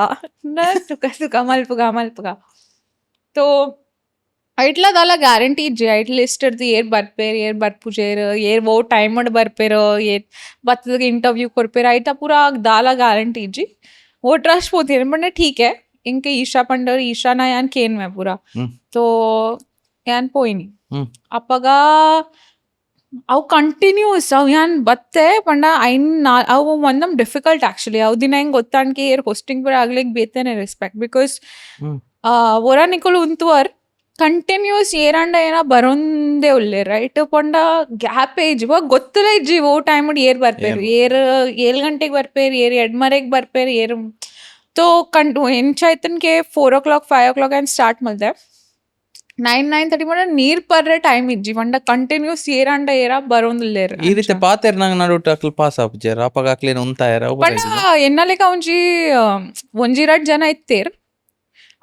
तुका मल्पुगा तो ಐಟ್ಲ ದಾಲ ಗ್ಯಾರಂಟಿ ಇಜ್ಜಿ ಐಟ್ ಲಿಸ್ಟ್ ಇರ್ದು ಏರ್ ಬರ್ಪುಜೇರ್ ಏರ್ ಓ ಟೈಮ್ ಮಾಡಿ ಬರ್ಪೇರ ಏರ್ ಬತ್ತದ ಇಂಟರ್ವ್ಯೂ ಕೊರ್ಪೇರ ಐಟ ಪೂರ ದಾಲ ಗ್ಯಾರಂಟಿ ಇಜ್ಜಿ ಓ ಟ್ರಸ್ಟ್ ಪೋತೀನಿ ಬಟ್ ठीक है इनके ईशा पंडर ईशा ना यान केन में पूरा तो यान पोइनी अपगा ಅವು ಕಂಟಿನ್ಯೂಸ್ ಅವು ಯಾನ್ ಬತ್ತೆ ಪಂಡ ಅವು ಒಂದಮ್ ಡಿಫಿಕಲ್ಟ್ ಆಕ್ಚುಲಿ ಅವು ದಿನ ಹೆಂಗ್ ಗೊತ್ತಾಣ್ಕೆ ಏರ್ ಹೋಸ್ಟಿಂಗ್ ಪೂರ ಆಗ್ಲಿಕ್ ಬೇತೇನೆ ರೆಸ್ಪೆಕ್ಟ್ ಬಿಕಾಸ್ ಒರ ನಿಕಲು ಉಂತುವರ್ ಕಂಟಿನ್ಯೂಸ್ ಏರಂಡ ಏನ ಬರೋಂದೇ ಉಲ್ಲೆ ರೈಟ್ ಪಂಡ ಗ್ಯಾಪ್ ಏಜ್ ಇವಾಗ ಗೊತ್ತಿಲ್ಲ ಇಜ್ಜಿ ಓ ಟೈಮ್ ಮಾಡಿ ಏರ್ ಬರ್ಪೇರು ಏಳು ಗಂಟೆಗೆ ಬರ್ಪೇರು ಎಡ್ಮರೆಗೆ ಬರ್ಪೇರು ತೋ ಎಂಚಾಯ್ತನ್ಗೆ 4 o'clock 5 o'clock ಏನು ಸ್ಟಾರ್ಟ್ ಮಾಡ್ದೆ 9:30 ಮಾಡ ನೀರ್ ಪರ್ರೆ ಟೈಮ್ ಇಜ್ಜಿ ಪಂಡ ಕಂಟಿನ್ಯೂಸ್ ಏರ ಬರೋಂದಿಲ್ಲೇರು ಈ ರೀತಿ ಪಾತೆರ್ ನಂಗೆ ನಡುಟ್ಟು ಅಕ್ಲು ಪಾಸ್ ಆಪುಜೇರ ಅಪಗ ಅಕ್ಲೇನು ಉಂತಾಯರ ಪಂಡ ಎನ್ನಲೆಕ ಒಂಜಿ 2 ಜನ ಇತ್ತೇರ್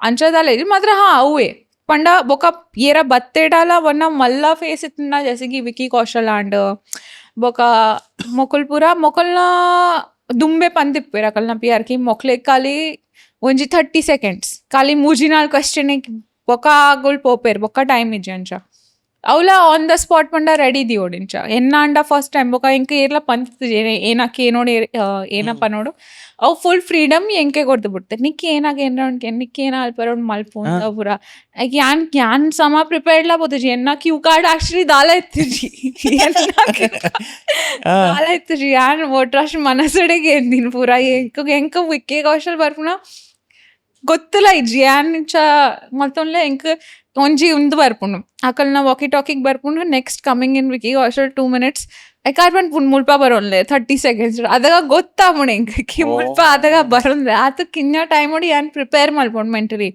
ಅಂಚದಾಲ ಇದ್ ಮಾತ್ರ ಅವೇ पंडा बोका येरा बत्तेडाला वरना मल्ला फेस इतना जैसे कि विकी कौशल एंड बोका मोकलना दुंबे पंदिप्पेरा कलना पियार की मोकले काली ಒಂಜಿ 30 seconds काली मुजिनाल क्वेश्चन बोका आगुल पोपेर बोका time इज्जंचा Avala on the spot ಪಂಡ ರೆಡಿ ದಿ ಓಡಿಂಚ ಎನ್ನ ಅಂಡ ಫಸ್ಟ್ ಟೈಮ್ ಬೊಕ ಎಂಕ ಏರ್ಲ ಪಂತ್ ಏನಕ್ಕೆ ಏನೋಡು ಏನಪ್ಪ ನೋಡು ಅವು ಫುಲ್ ಫ್ರೀಡಮ್ ಎಂಕೆ ಕೊಡ್ದು ಬಿಡ್ತಾರೆ ನಿಕ್ಕಿ ಏನಾಗ ಏನ್ರೌಂಡ್ಗೆ ನಿಕ್ಕಿ ಏನ ಅಲ್ಪರೌಂಡ್ ಮಲ್ಪು ಅಂತ ಪೂರ ಯಾನ್ ಸಮ ಪ್ರಿಪೇರ್ಡ್ಲ ಬೋತಜಿ ಎನ್ನ ಕ್ಯೂ ಕಾರ್ಡ್ ಆಕ್ಚುಲಿ ದಾಲ ಎತ್ತಿಜಿ ದಾಲ ಎತ್ತಿಜಿ ಯಾನ್ ಒಟ್ರಾಶ್ ಮನಸ್ಸಡೆಗೆ ಎಂದಿನ ಪೂರ ಎಂಕ ವಿಕ್ಕೆ ಕೌಶಲ್ ಬರ್ಪುನ ಗೊತ್ತಿಲ್ಲ ಇಜ್ಜಿ ಯಾನ್ ಇಂಚ ಮತ್ತೊಂದ್ಲೆ ಎಂಕ ಒಂಜಿ ಉಂದು ಬರ್ಪುಂಡು ಅಕಲ್ನ ವಾಕಿ ಟಾಕಿಗೆ ಬರ್ಪುಂಡು next coming in Vicky Kaushal 2 minutes ಐಕಾರ್ಪಂಡ್ ಮುಲ್ಪ ಬರೋನ್ಲೆ 30 seconds ಅದಾಗ ಗೊತ್ತಾಮುಣೆ ಎಂಕಿ ಮುಲ್ಪ ಅದಾಗ ಬರೋನ್ಲೆ ಆತಕ್ಕೆ ಇನ್ನ ಟೈಮ್ ನೋಡಿ ಯಾನ್ ಪ್ರಿಪೇರ್ ಮಲ್ಪೊಂಡು ಮೆಂಟಲಿ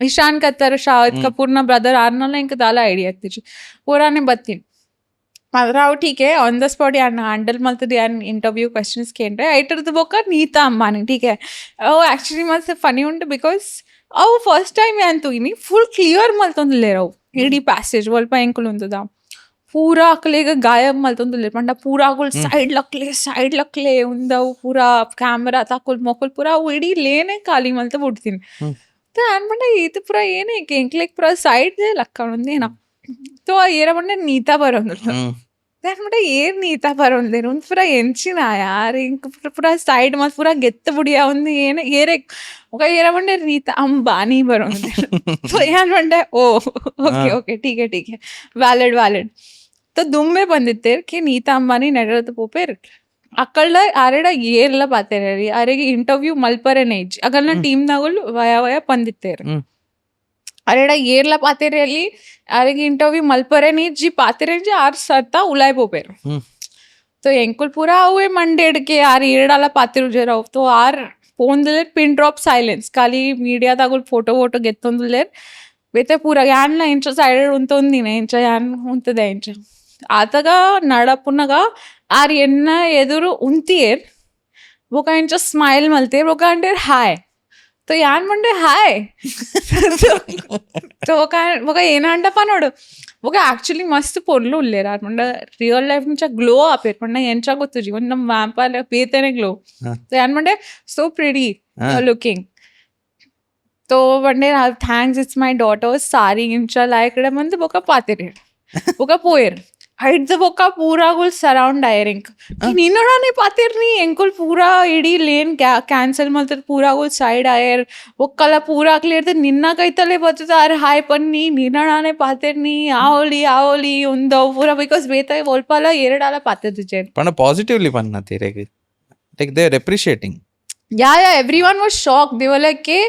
ಇಶಾನ್ ಕತ್ತರ್ ಶಾಹಿದ್ ಕಪೂರ್ನ ಬ್ರದರ್ ಆರ್ನಲ್ಲ ಎಂಕ ದಾಲ ಐಡಿಯಾ ಆಗ್ತಿಜಿ ಪೂರಾನೇ ಬತ್ತೀನಿ ಮಾತ್ರ ಅವು ठीक है ಆನ್ ದ ಸ್ಪಾಟ್ ಯಾನ್ ಹ್ಯಾಂಡಲ್ ಮಲ್ತದ ಯಾನ್ ಇಂಟರ್ವ್ಯೂ ಕ್ವೆಶ್ಚನ್ಸ್ ಕೇಂದ್ರೆ ಐಟರ್ದು ಬೊಕ್ಕ ನೀತಾ ಅಂಬಾನಿ ठीक है ಅವು ಆಕ್ಚುಲಿ ಮಸ್ತ್ ಫನಿ ಉಂಟು ಬಿಕಾಸ್ ಅವು ಫಸ್ಟ್ ಟೈಮ್ ಏನ್ ತುಗಿನಿ ಫುಲ್ ಕ್ಲಿಯರ್ ಮಲ್ತೊಂದಿಲ್ಲೇರ ಅವು ಇಡೀ ಪ್ಯಾಸೇಜ್ ಒಲ್ಪ ಎಂಕುಲು ಉಂತದ ಪೂರಾ ಅಕ್ಲೆಗ ಗಾಯಬ್ ಮಲ್ತೊಂದಿಲ್ಲೇರ ಪಂಡ ಪೂರಾ ಅಕುಲ್ ಸೈಡ್ ಲಕ್ಲೆ ಉಂದವು ಪೂರಾ ಕ್ಯಾಮ್ರಾ ತಾಕುಲ್ ಮೊಕುಲ್ ಪೂರಾ ಅವು ಇಡೀ ಲೇನೆ ಖಾಲಿ ಮಲ್ತ ಬಿಡ್ತೀನಿ ಅನ್ಪಂಡ ಇದು ಪೂರಾ ಏನೇ ಎಂಕ್ಲೆಗ್ ಪೂರಾ ಸೈಡ್ ಲಕ್ಕ ಒಂದೇನ ತೋ ಏರ ಪಂಡ ನೀತಾ ಬರೋಂದಿಲ್ಲ ಅನ್ಪಂಡ ಏರ್ ನೀತಾ ಬರೋಂದೇರು ಒಂದು ಪೂರಾ ಎಂಚಿನ ಯಾರು ಇಂಕ ಪೂರಾ ಸೈಡ್ ಮತ್ ಪೂರಾ ಗೆತ್ತ ಬುಡಿಯ ಒಂದು ಏನ ಏರೆ ఒక ఏరమంటే రీత అంబానీ బరోంది సో ఏమంటే ಓ ಓಕೆ ठीक है ವ್ಯಾಲಿಡ್ तो दुम्बे ಬಂದಿತ್ತೇರ್ ಕೆ ನೀತಾ ಅಂಬಾನಿ ನಡೆರದು ಪೋಪೇರ್ ಅಕ್ಕಳ್ಳ ಆರೆಡ ಏರ್ಲ ಪಾತೆರಿ ಆರೆಗೆ ಇಂಟರ್ವ್ಯೂ ಮಲ್ಪರೆನೆ ಇಜ್ಜಿ ಅಗಲ್ನ ಟೀಮ್ನಾಗಲು ವಯ ಬಂದಿತ್ತೇರ್ ಆರೆಡ ಏರ್ಲ ಪಾತೆರಿಯಲ್ಲಿ ಆರೆಗೆ ಇಂಟರ್ವ್ಯೂ ಮಲ್ಪರೆನೆ ಇಜ್ಜಿ ಪಾತೆರೆಂಜಿ 6 ಸರ್ತ ಉಲಾಯ್ ಪೋಪೇರ್ तो ಎಂಕುಲ್ ಪೂರಾ ಅವೇ ಮಂಡೇಡ್ಕೆ ಆರ್ ಏರಡಲ ಪಾತಿರುಜೇರ तो ಆರ್ ಫೋನ್ದಲ್ಲೇರ್ ಪಿನ್ ಡ್ರಾಪ್ ಸೈಲೆನ್ಸ್ ಖಾಲಿ ಮೀಡಿಯಾದಾಗುಲ್ ಫೋಟೋ ಗೆತ್ತೊಂದುಲ್ಲೇರ್ ಬೇತೆ ಪೂರ ಯಾನ್ಲ ಎಂಚ ಸೈಡ್ ಉಂತೊಂದಿನ ಎಂಚ ಯಾನ್ ಉಂತದೆ ಎಂಚ ಆತಗ ನಡಪುನಗ ಆರ್ ಎನ್ನ ಎದುರು ಉಂತಿಯೇರ್ ಬೊಕ ಎಂಚ ಸ್ಮೈಲ್ ಮಲ್ತೇರ್ ಬೊಕ ಅಂಡೇರ್ ಹಾಯ್ तो ಯಾನ್ ಮಂಡೆ ಹಾಯ್ तो ಬೊಕ ಏನಂಡಪ್ಪ ನೋಡು ಬೊಕ ಆಕ್ಚುಲಿ ಮಸ್ತ್ ಪೊರ್ಲು ಉಲ್ಲೇರ ಪಂಡ ರಿಯಲ್ ಲೈಫ್ నుంచి ಗ್ಲೋ ಆಪೇರ್ ಪಂಡ ಎಂಚ ಗೊತ್ತು ಜೀವನ್ ನಮ್ಮ ವ್ಯಾಂಪಾಲ ಬೇತೇನೆ ಗ್ಲೋ तो ಯಾನ್ ಮಂಡೆ ಸೋ ಪ್ರಿಟಿ ಲುಕಿಂಗ್ तो ಮಂಡೆ ಥ್ಯಾಂಕ್ಸ್ ಇಟ್ಸ್ ಮೈ ಡಾಟರ್ ಸಾರಿ ಇಂಚ ಲೈಕ್ ಮಂದಿ ಬೊಕ ಪಾತೆರೆ ಬೊಕ ಪೋಯರ್ ಹೈಟ್ ಬೊಕ್ಕ ಪೂರಾಗುಲ್ ಸರೌಂಡ್ ಆಯರಿಂಕ್ ನಿನ್ನಡಾನೆ ಪಾತಿರ್ನಿ ಎಂಕುಲ್ ಪೂರಾ ಇಡೀ ಲೇನ್ ಕ್ಯಾನ್ಸಲ್ ಮಾಡ್ತಾರೆ ಪೂರಾಗುಲ್ ಸೈಡ್ ಆಯರ್ ಒಕ್ಕಲ ಪೂರಾ ಕ್ಲಿಯರ್ ನಿನ್ನ ಕೈತಲ್ಲೇ ಬರ್ತದೆ ಅರೆ ಹಾಯ್ ಪನ್ನಿ ನಿನ್ನಡಾನೆ ಪಾತಿರ್ನಿ ಆವಲಿ ಒಂದು ಪೂರಾ ಬಿಕಾಸ್ ಬೇತ ಒಲ್ಪಲ ಎರಡಾಲ ಪಾತಿರ್ದು ಜೇರ್ पण पॉझिटिव्हली पण तेरेग like they are appreciating Yeah, everyone was shocked. They were like, "के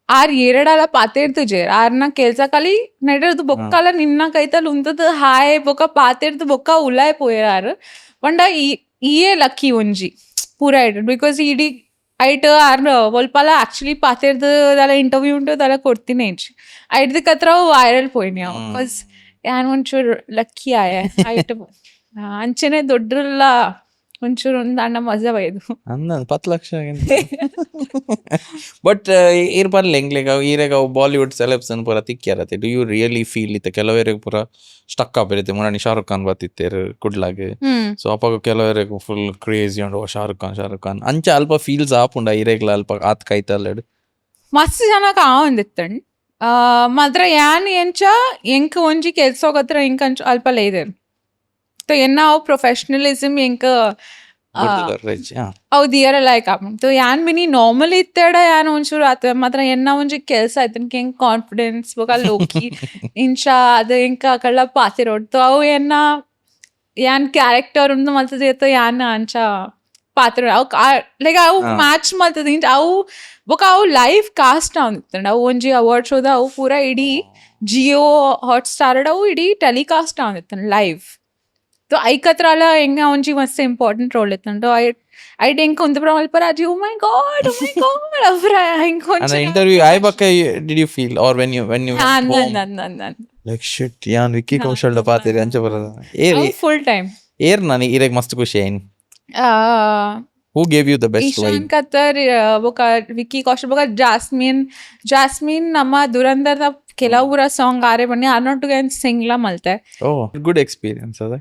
ಆರ್ ಎರಡಾಲ ಪಾತಿರ್ತು ಆರ್ನ ಕೆಲ್ಸ ಕಲಿ ನಡಿರ್ದು ಬೊಕ್ಕಲ ನಿನ್ನ ಕೈತಲ್ ಉಂತದ ಹಾಯ್ ಬೊಕ್ಕ ಪಾತಿರ್ದು ಬೊಕ್ಕ ಉಲಾಯ್ ಪೋಯಾರ್ ಪಂಡ ಈಯೇ ಲಕ್ಕಿ ಒಂಜಿ ಪೂರ ಇಡ್ ಬಿಕಾಸ್ ಇಡೀ ಐಟ್ ಆರ್ ಒಲ್ಪಲ ಆಕ್ಚುಲಿ ಪಾತಿರ್ದು ದಲ ಇಂಟರ್ವ್ಯೂ ಉಂಟು ದಲ ಕೊಡ್ತೀನಿ ಐಟ್ದು ಕತ್ರ ವೈರಲ್ ಪೋಯ್ನಿ ಅವ ಬಿಕಾಸ್ ಯಾನ್ ಒಂಚೂರು ಲಕ್ಕಿ ಆಯ ಐಟ್ ಅಂಚೆನೆ ದೊಡ್ಡಲ್ಲ ಒಂಚೂರು ಒಂದು ಅಣ್ಣ ಮಜಾ ಬೈದು ಅಂದ 10 ಲಕ್ಷ ಬಟ್ ಇರ್ ಬರ್ಲಿ ಹೆಂಗ್ಲಿಗ ಈರೆಗ ಬಾಲಿವುಡ್ ಸೆಲೆಬ್ಸ್ ಅನ್ ಪೂರ ತಿಕ್ಕ್ಯಾರತ್ತೆ ಡು ಯು ರಿಯಲಿ ಫೀಲ್ ಇತ್ತೆ ಕೆಲವರಿಗೆ ಪೂರ ಸ್ಟಕ್ ಆಪಿರತ್ತೆ ಮುರಾಣಿ ಶಾರುಖ್ ಖಾನ್ ಬತ್ತಿತ್ತೇರು ಕುಡ್ಲಾಗೆ ಸೊ ಅಪ್ಪಾಗ ಕೆಲವರಿಗೆ ಫುಲ್ ಕ್ರೇಜಿ ಉಂಡು ಶಾರುಖ್ ಖಾನ್ ಅಂಚ ಅಲ್ಪ ಫೀಲ್ಸ್ ಆಪುಂಡ ಈರೆಗ್ಲ ಅಲ್ಪ ಆತ್ ಕೈತಲ್ಲೆಡು ಮಸ್ತ್ ಜನಕ್ಕೆ ಆವಂದಿತ್ತಂಡ್ ಮಾತ್ರ ಯಾನ್ ಎಂಚ ಎಂಕ್ ಒಂಜಿ ಕೆಲ್ಸೋಗತ್ರ ಎಂಕ್ ಅಂಚ ಅಲ್ಪ ಲೇದೇರು तो एन्ना अव प्रोफेशनलिज्म ಎಂಕ ಅವು ದಿಯರ ಲೈಕ್ ಆಪುಂಡು ಯಾನ್ ಬಿನಿ ನಾರ್ಮಲ್ ಇತ್ತೆಡ ಯಾನ್ ಒಂಚೂರು ಆತ ಮಾತ್ರ ಎನ್ನ ಒಂಜಿ ಕೆಲ್ಸ ಆಯ್ತನ್ಕೆ ಹೆಂಗ್ ಕಾನ್ಫಿಡೆನ್ಸ್ ಬೊಕ ಲೋಕಿ ಇಂಚಾ ಅದು ಎಂಕ ಅಕಳ್ಳ ಪಾತಿರೋಡ್ ಅವು ಎನ್ನ ಯಾನ್ ಕ್ಯಾರೆಕ್ಟರ್ ಉಂಡು ಮಲ್ತದ ಯಾನ್ ಅಂಚ ಪಾತ್ರ ಅವು ಲೈಕ್ ಅವು ಮ್ಯಾಚ್ ಮಲ್ತದ ಇಂಚ ಅವು ಬೊಕ ಅವು ಲೈವ್ ಕಾಸ್ಟ್ ಆವಂದಿತ್ತಂಡ ಅವು ಒಂಜಿ ಅವಾರ್ಡ್ ಶೋದ ಅವು ಪೂರ ಇಡೀ ಜಿಯೋ ಹಾಟ್ ಸ್ಟಾರ್ ಅವು ಇಡೀ ಟೆಲಿಕಾಸ್ಟ್ ಆವಂದಿತ್ತಂಡ ಲೈವ್ तो ऐकत्राला ಹೆಂಗ ಒಂಜಿ ಮಸ್ತ್ ಇಂಪಾರ್ಟೆಂಟ್ ರೋಲ್ ಇತ್ತಂಡು ಐಟ್ ಹೆಂಗ್ ಕುಂತ ಪ್ರಮಲ್ಪ ರಾಜಿ ಓ ಮೈ ಗಾಡ್ ಅವ್ರ ಹೆಂಗ್ and the interview I bakka did you feel or when you like shit yan Vicky Kaushal da paatire ancha barada full time nani ireg mast khushi ain who gave you the best Ishaan vibe ಕತ್ತರ್ ಬೊಕ ವಿಕ್ಕಿ ಕೌಶಲ್ ಬೊಕ jasmine ನಮ್ಮ ದುರಂದರ್ದ ಕೆಲವುರ song ಆರೆ ಬನ್ನಿ ಅರ್ನೊಟ್ಟಿಗೆ ಸಿಂಗ್ಲ ಮಲ್ತೆ oh good experience ada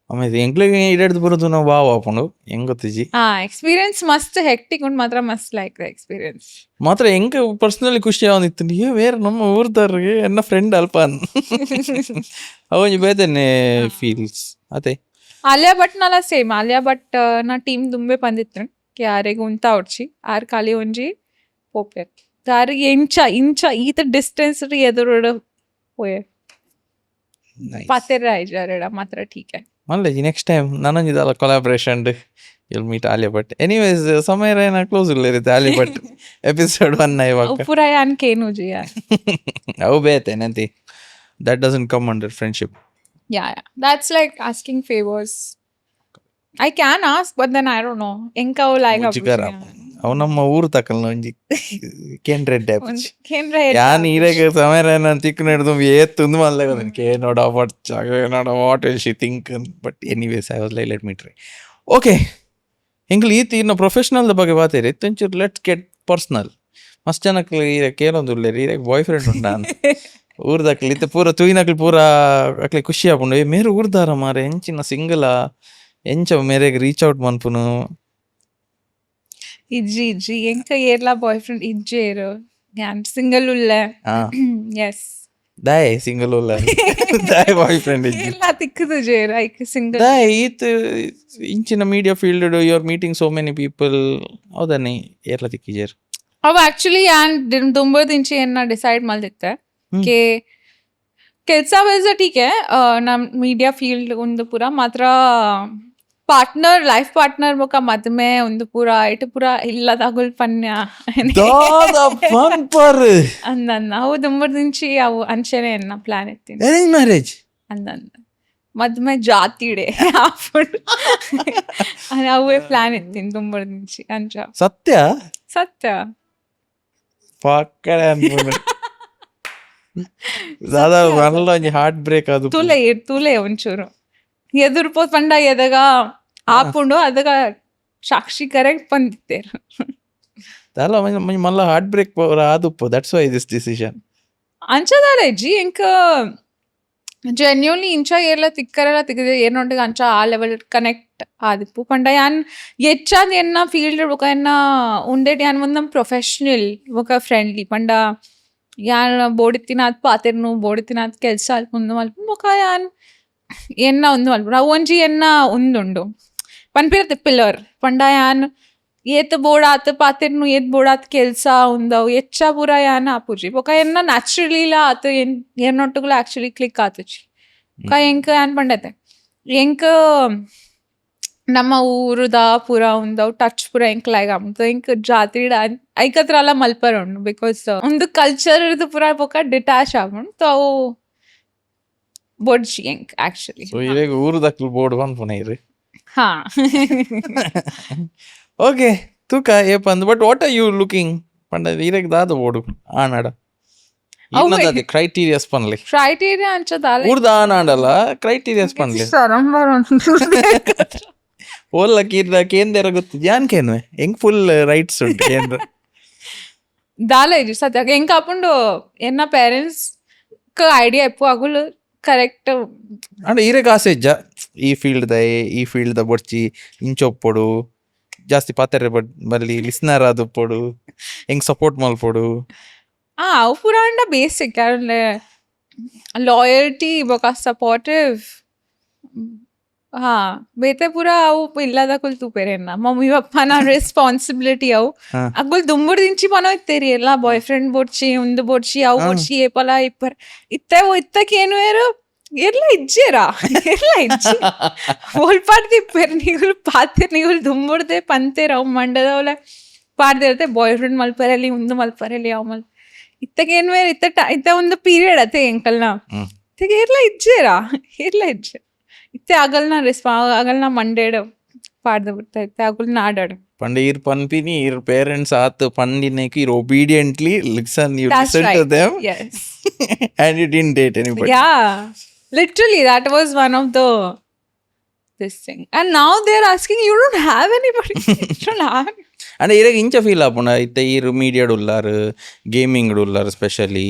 ಆಮೇಲೆ ಎಂಗ್ಲಿಗೆ ಇಡಡ್ದು ಬರೋದು ನಾವು wow ಹಾಕೊಂಡು ಹೆಂಗ್ ಗೊತ್ತಿಜಿ ಎಕ್ಸ್ಪೀರಿಯನ್ಸ್ ಮಸ್ತ್ ಹೆಕ್ಟಿಕ್ ಉಂಟು ಮಾತ್ರ ಮಸ್ತ್ ಲೈಕ್ ದ ಎಕ್ಸ್ಪೀರಿಯನ್ಸ್ ಮಾತ್ರ ಹೆಂಗ್ ಪರ್ಸನಲಿ ಖುಷಿ ಆವಂದಿತ್ತು ನೀವು ಬೇರೆ ನಮ್ಮ ಊರ್ದಾರ್ಗೆ ಎನ್ನ ಫ್ರೆಂಡ್ ಅಲ್ಪ ಅವೊಂಜಿ ಬೇತೇನೆ ಫೀಲ್ಸ್ ಅದೇ ಆಲಿಯಾ ಭಟ್ ನಲ ಸೇಮ್ ಆಲಿಯಾ ಭಟ್ ನಾ ಟೀಮ್ ದುಂಬೆ ಪಂದಿತ್ತು ಯಾರಿಗೆ ಉಂತ ಅವ್ಚಿ ಆರ್ ಖಾಲಿ ಒಂಜಿ ಪೋಪೆ ಯಾರಿಗೆ ಇಂಚ ಈತ ಡಿಸ್ಟೆನ್ಸ್ ಎದುರು ಹೋಯೆ ಪಾತೆರ ಐಜಾರೆಡ ಮಾತ್ರ ಠೀಕ್ ಹೈ ಮಲ್ಲೇಜಿ ನೆಕ್ಸ್ಟ್ ಟೈಮ್ ನನಂಜಿದಲ್ಲ collaboration you'll meet Alia Bhatt. Anyways, ಸಮಯ ಏನ ಕ್ಲೋಸ್ ಇರುತ್ತೆ Alia Bhatt ಎಪಿಸೋಡ್ 1 ಇವಾಗ ಪೂರ ಯಾನ್ ಕೇನು ಜಿ ಅವು ಬೇತೆ ನಂತಿ that doesn't come under friendship. Yeah, that's like asking favors. I can ask, but then I don't know. Enka like ಅವು ನಮ್ಮ ಊರು ತಕಲ್ನ ಒಂಜಿ ಕೇಂದ್ರ ಯಾನ್ ಈರೆಗೆ ಸಮಯ ತಿಕ್ಕು ಹಿಡ್ದು ಏತ್ತುಂದು ಮಲ್ಲ ನೋಡ what will she think but anyways I was like let me try okay ಹಿಂಗ್ಲಿ ಈತ ಇನ್ನು ಪ್ರೊಫೆಷನಲ್ ಬಗ್ಗೆ ಬಾತೇರಿ ಒಂಚೂರು ಲೆಟ್ಸ್ ಗೆಟ್ ಪರ್ಸ್ನಲ್ ಮಸ್ತ್ ಜನಕ್ಕೆ ಈಗ ಕೇಳೋದಿಲ್ಲ ಈಗ ಬಾಯ್ ಫ್ರೆಂಡ್ ಉಂಟ ಊರ್ದಕ್ಲಿ ಇತ್ತು ಪೂರ ತುಯಿನಕ್ಲಿ ಪೂರ ಅಕ್ಲಿ ಖುಷಿ ಆಪುಂಡು ಮೇರು ಊರ್ದಾರ ಮಾರೆ ಎಂಚಿನ ಸಿಂಗಲ ಎಂಚ ಮೇರೆಗೆ ರೀಚ್ ಔಟ್ ಮನ್ಪುನು ಇಜ್ಜಿ ಎಂಕ ಏರ್ಲ ಬಾಯ್ ಫ್ರೆಂಡ್ ಇಜ್ಜೇರು ಯಾನ್ ಸಿಂಗಲ್ ಉಲ್ಲ ಎಸ್ ದಾಯ್ ಸಿಂಗಲ್ ಉಲ್ಲ ದಾಯ್ ಬಾಯ್ ಫ್ರೆಂಡ್ ಎಲ್ಲ ತಿಕ್ಕದು ಜೇರು ಐಕ್ ಸಿಂಗಲ್ ದಾಯ್ ಈತ್ ಇಂಚಿನ media field you are meeting so many people ಹೌದನ್ನಿ ಏರ್ಲ ತಿಕ್ಕಿಜೇರು ಅವು ಆಕ್ಚುಲಿ ಯಾನ್ ದುಂಬದ ಇಂಚಿ ಏನ ಡಿಸೈಡ್ ಮಲ್ದಿತ್ತೆ ಕೆ ಕೆಲ್ಸ ವೈಸ್ ಟೀಕ್ ನಮ್ ಮೀಡಿಯಾ ಫೀಲ್ಡ್ ಒಂದು ಪೂರ ಮಾತ್ರ ಪಾರ್ಟ್ನರ್ ಲೈಫ್ ಪಾರ್ಟ್ನರ್ ಬೊಕ ಮದ್ಮೆ ಒಂದು ಪೂರ ಐಟ್ ಪೂರ ಇಲ್ಲದಾಗುಲ್ ಪನ್ಯ ಅಂದನ್ನ ಅವು ದುಂಬದಿಂಚಿ ಅವು ಅಂಚೆನೆ ಎನ್ನ ಪ್ಲಾನ್ ಎತ್ತೀನಿ ಅರೇಂಜ್ ಮ್ಯಾರೇಜ್ ಅಂದನ್ನ ಮದ್ಮೆ ಜಾತಿಡೆ ಅವೇ ಪ್ಲಾನ್ ಎತ್ತೀನಿ ದುಂಬದಿಂಚಿ ಅಂಚ ಸತ್ಯ ಪಕ್ಕಡೆ ಅನ್ಬೋದು ದಾದಾ ಮರಲ ಒಂಜಿ ಹಾರ್ಟ್ ಬ್ರೇಕ್ ಅದು ತೂಲೆ ಒಂಚೂರು ಎದುರು ಪಂಡ ಎದಗ ಆಪುಂಡು ಅದಗ ಸಾಕ್ಷಿ ಕರೆಕ್ಟ್ ಬಂದಿತ್ತೇರು ದಾಲ ಮಲ್ಲ ಹಾರ್ಟ್ ಬ್ರೇಕ್ ಆದುಪ್ಪು ದಟ್ಸ್ ವೈ ದಿಸ್ ಡಿಸಿಷನ್ ಅಂಚದಾಲ ಜಿ ಎಂಕ ಜೆನ್ಯೂನ್ಲಿ ಇಂಚ ಏರ್ಲ ತಿಕ್ಕರೆಲ್ಲ ತಿಕ್ಕದೆ ಏನೊಟ್ಟಿಗೆ ಅಂಚ ಆ ಲೆವೆಲ್ ಕನೆಕ್ಟ್ ಆದಿಪ್ಪು ಪಂಡ ಯಾನ್ ಹೆಚ್ಚಾದ ಎನ್ನ ಫೀಲ್ಡ್ ಬೊಕ ಎನ್ನ ಉಂಡೆಟ್ ಯಾನ್ ಒಂದಮ್ ಪ್ರೊಫೆಷನಲ್ ಬೊಕ ಫ್ರೆಂಡ್ಲಿ ಪಂಡ ಯಾನ್ ಬೋಡಿತ್ತಿನಾತ್ ಪಾತೆರ್ನು ಬೋಡಿತ್ತಿನಾತ್ ಕೆಲ್ಸ ಅಲ್ಪುಂಡು ಮಲ್ಪುಂಡು ಬೊಕ ಯಾನ್ ಎನ್ನ ಉಂದು ಮಲ್ಪುಂಡು ಅವು ಒಂಜಿ ಎನ್ನ ಉಂದುಂಡು ಪನ್ಪಿರತ್ತೆ ಪಿಲ್ಲರ್ ಪಂಡ ಯಾನ್ ಏತ್ ಬೋಡಾತ್ ಪಾತೆರ್ನು ಏತ್ ಬೋಡಾತ್ ಕೆಲ್ಸ ಉಂದವು ಎಚ್ಚ ಪೂರ ಯಾನ್ ಆಪುಜಿ ಬೊಕ ಎನ್ನ ನ್ಯಾಚುರಲಿಲ ಆತ್ ಎನ್ನೊಟ್ಟುಗುಲ ಆಕ್ಚುಲಿ ಕ್ಲಿಕ್ ಆತುಜಿ ಬೊಕ ಎಂಕ್ ಯಾನ್ ಪಂಡತೆ ಎಂಕ್ ನಮ್ಮ ಊರುದ ಪೂರ ಉಂದವು ಟಚ್ ಪೂರ ಎಂಕ್ ಲೈಕ್ ಆಪುಂಡು ಎಂಕ್ ಜಾತ್ರಿಡ ಐಕತ್ರಲ ಮಲ್ಪರ ಉಂಡು ಬಿಕಾಸ್ ಉಂದು ಕಲ್ಚರ್ ಪೂರ ಬೊಕ ಡಿಟ್ಯಾಚ್ ಆಪುಂಡು ಅವು ಬೊಡ್ಜಿ ಎಂಕ್ ಆಕ್ಚುಲಿ ಸೊ ಇರೇಗ ಊರು ದಕ್ಕಲ್ ಬೋರ್ಡ್ ಪನ್ಪುನ ಇರು ಹಾ ಓಕೆ ತೂಕ ಏಪಂದ್ but what are you looking ಪಂಡ ಇರೇಗ ದಾದ ಬೋರ್ಡು ಆನಾಡ ಇನ್ನದಾದೆ ಕ್ರೈಟೀರಿಯಾಸ್ ಪನ್ಲಿ ಕ್ರೈಟೀರಿಯಾ ಅಂಚದಾಲ ಊರ್ದ ಆನಾಡಲ್ಲ ಕ್ರೈಟೀರಿಯಾಸ್ ಪನ್ಲಿ ಸರಂಬರ್ ಓಲ್ಲ ಕೀರ್ದ ಕೇಂದ್ರ ಗೊತ್ತು ಜಾನ್ ಕೇನ್ವೆ ಹೆಂಗ್ ಫುಲ್ ರೈಟ್ಸ್ ಉಂಟು ಕೇಂದ್ರ ದಾಲ ಇಜಿ ಸದ್ಯ ಎಂಕ್ ಆಪುಂಡು ಎನ್ನ parents idea F ಅಗುಲು correct and ಇರೇಗ ಆಸೆ ಇಜ್ಜ ಈ ಫೀಲ್ಡ್ ದ ಬೊಡ್ಚಿ ಇಂಚೊಪ್ಪೊಡು ಜಾಸ್ತಿ ಪಾತೆರೆ ಬಲ್ಲಿ ಲಿಸ್ನರ್ ಆದುಪ್ಪೊಡು ಹೆಂಗ್ ಸಪೋರ್ಟ್ ಮಲ್ಪೊಡು ಅವು ಪೂರ ಅಂಡ ಬೇಸಿಕ್ ಲಾಯಲ್ಟಿ ಬೊಕ ಸಪೋರ್ಟಿವ್ ಹಾ ಬೇತೆ ಪೂರ ಅವು ಇಲ್ಲದ ಕುಲ್ ತೂಪೆರೆನ್ನ ಮಮ್ಮಿ ಪಪ್ಪನ ರೆಸ್ಪಾನ್ಸಿಬಿಲಿಟಿ ಅವು ಅಗುಲ್ ದುಂಬುಡ್ ದಿಂಚಿ ಪನೋಯ್ತೇರಿ ಎಲ್ಲ ಬಾಯ್ ಫ್ರೆಂಡ್ ಬೊಡ್ಚಿ ಉಂದು ಬೊಡ್ಚಿ ಅವು ಬೊಡ್ಚಿ ಏಪಲ ಇಪ್ಪರ್ ಇತ್ತಕೇನು ಏರು ಎಲ್ಲ ಇಜ್ಜೇರಾ ಎಲ್ಲ ಇಜ್ಜಿ ಓಲ್ಪಾಡ್ದಿಪ್ಪೇರ್ ನಿಗುಲು ಪಾತೆರ್ ನಿಗುಲು ದುಂಬುಡ್ದೆ ಪಂತೇರ್ ಅವು ಮಂಡದವಲ ಪಾಡ್ದಿರತ್ತೆ ಬಾಯ್ ಫ್ರೆಂಡ್ ಮಲ್ಪರಲ್ಲಿ ಉಂದು ಮಲ್ಪರಲ್ಲಿ ಅವು ಇತ್ತಕೇನು ಏರು ಇತ್ತ ಒಂದು ಪೀರಿಯಡ್ ಅತ್ತೆ ಎಂಕಲ್ನ ಇತ್ತಗೆ ಎಲ್ಲ ಇಜ್ಜೇರಾ ಎಲ್ಲ ಇಜ್ಜೆ ಇತ್ತೆ ಆಗಲ್ನ ಮಂಡೇಡ್ ಪಾಡ್ದು ಬಿಡ್ತಾ ಇತ್ತೆ ಆಗಲ್ನ ಆಡಾಡು ಪಂಡ ಇರ್ ಪನ್ಪಿನಿ ಇರ್ ಪೇರೆಂಟ್ಸ್ ಆತ್ ಪಂಡಿನೇಕ್ ಇರ್ obediently listen you That's listen to right. Them Yes. and you didn't date anybody. Yeah, literally that was one of the this thing. And now they're asking you don't have anybody. You don't have. And ಇರಾಗ ಇಂಚ feel ಆಪುಂಡ ಇತ್ತೆ ಇರು ಮೀಡಿಯಾಡ್ ಉಲ್ಲಾರು gaming ಉಲ್ಲಾರು specially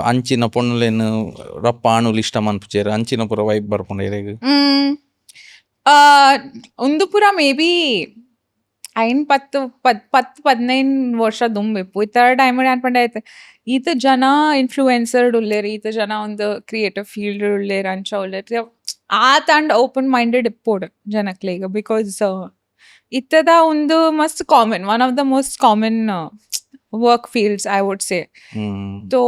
ಅಂಚಿನ ಪೊಣ್ಣುಲೇನು ರಪ್ಪ ಆಣುಲ್ ಇಷ್ಟ ಮನ್ಪುಚೇರು ಅಂಚಿನ ಪೂರ vibe ಬರ್ಪುಂಡ ಇರೇಗ ಒಂದು ಪೂರ ಮೇ ಬಿ ಐನ್ 10-15 ವರ್ಷ ದುಂಬಿಪ್ಪು ಈ ಥರ ಟೈಮಲ್ಲಿ ಅನ್ಪಂಡೆ ಆಯ್ತು ಈತ ಜನ ಇನ್ಫ್ಲೂಯೆನ್ಸರ್ಡ್ ಉಳ್ಳೇರಿ ಈತ ಜನ ಒಂದು ಕ್ರಿಯೇಟಿವ್ ಫೀಲ್ಡ್ ಉಳ್ಳೇರಿ ಅಂಚ ಉಳ್ಳೇರಿ ಆ ತಂಡ ಓಪನ್ ಮೈಂಡೆಡ್ ಇಪ್ಪೋಡು ಜನಕ್ಲೆ ಈಗ ಬಿಕಾಸ್ ಇತ್ತದ ಒಂದು ಮಸ್ತ್ common one of the most common work fields I would say तो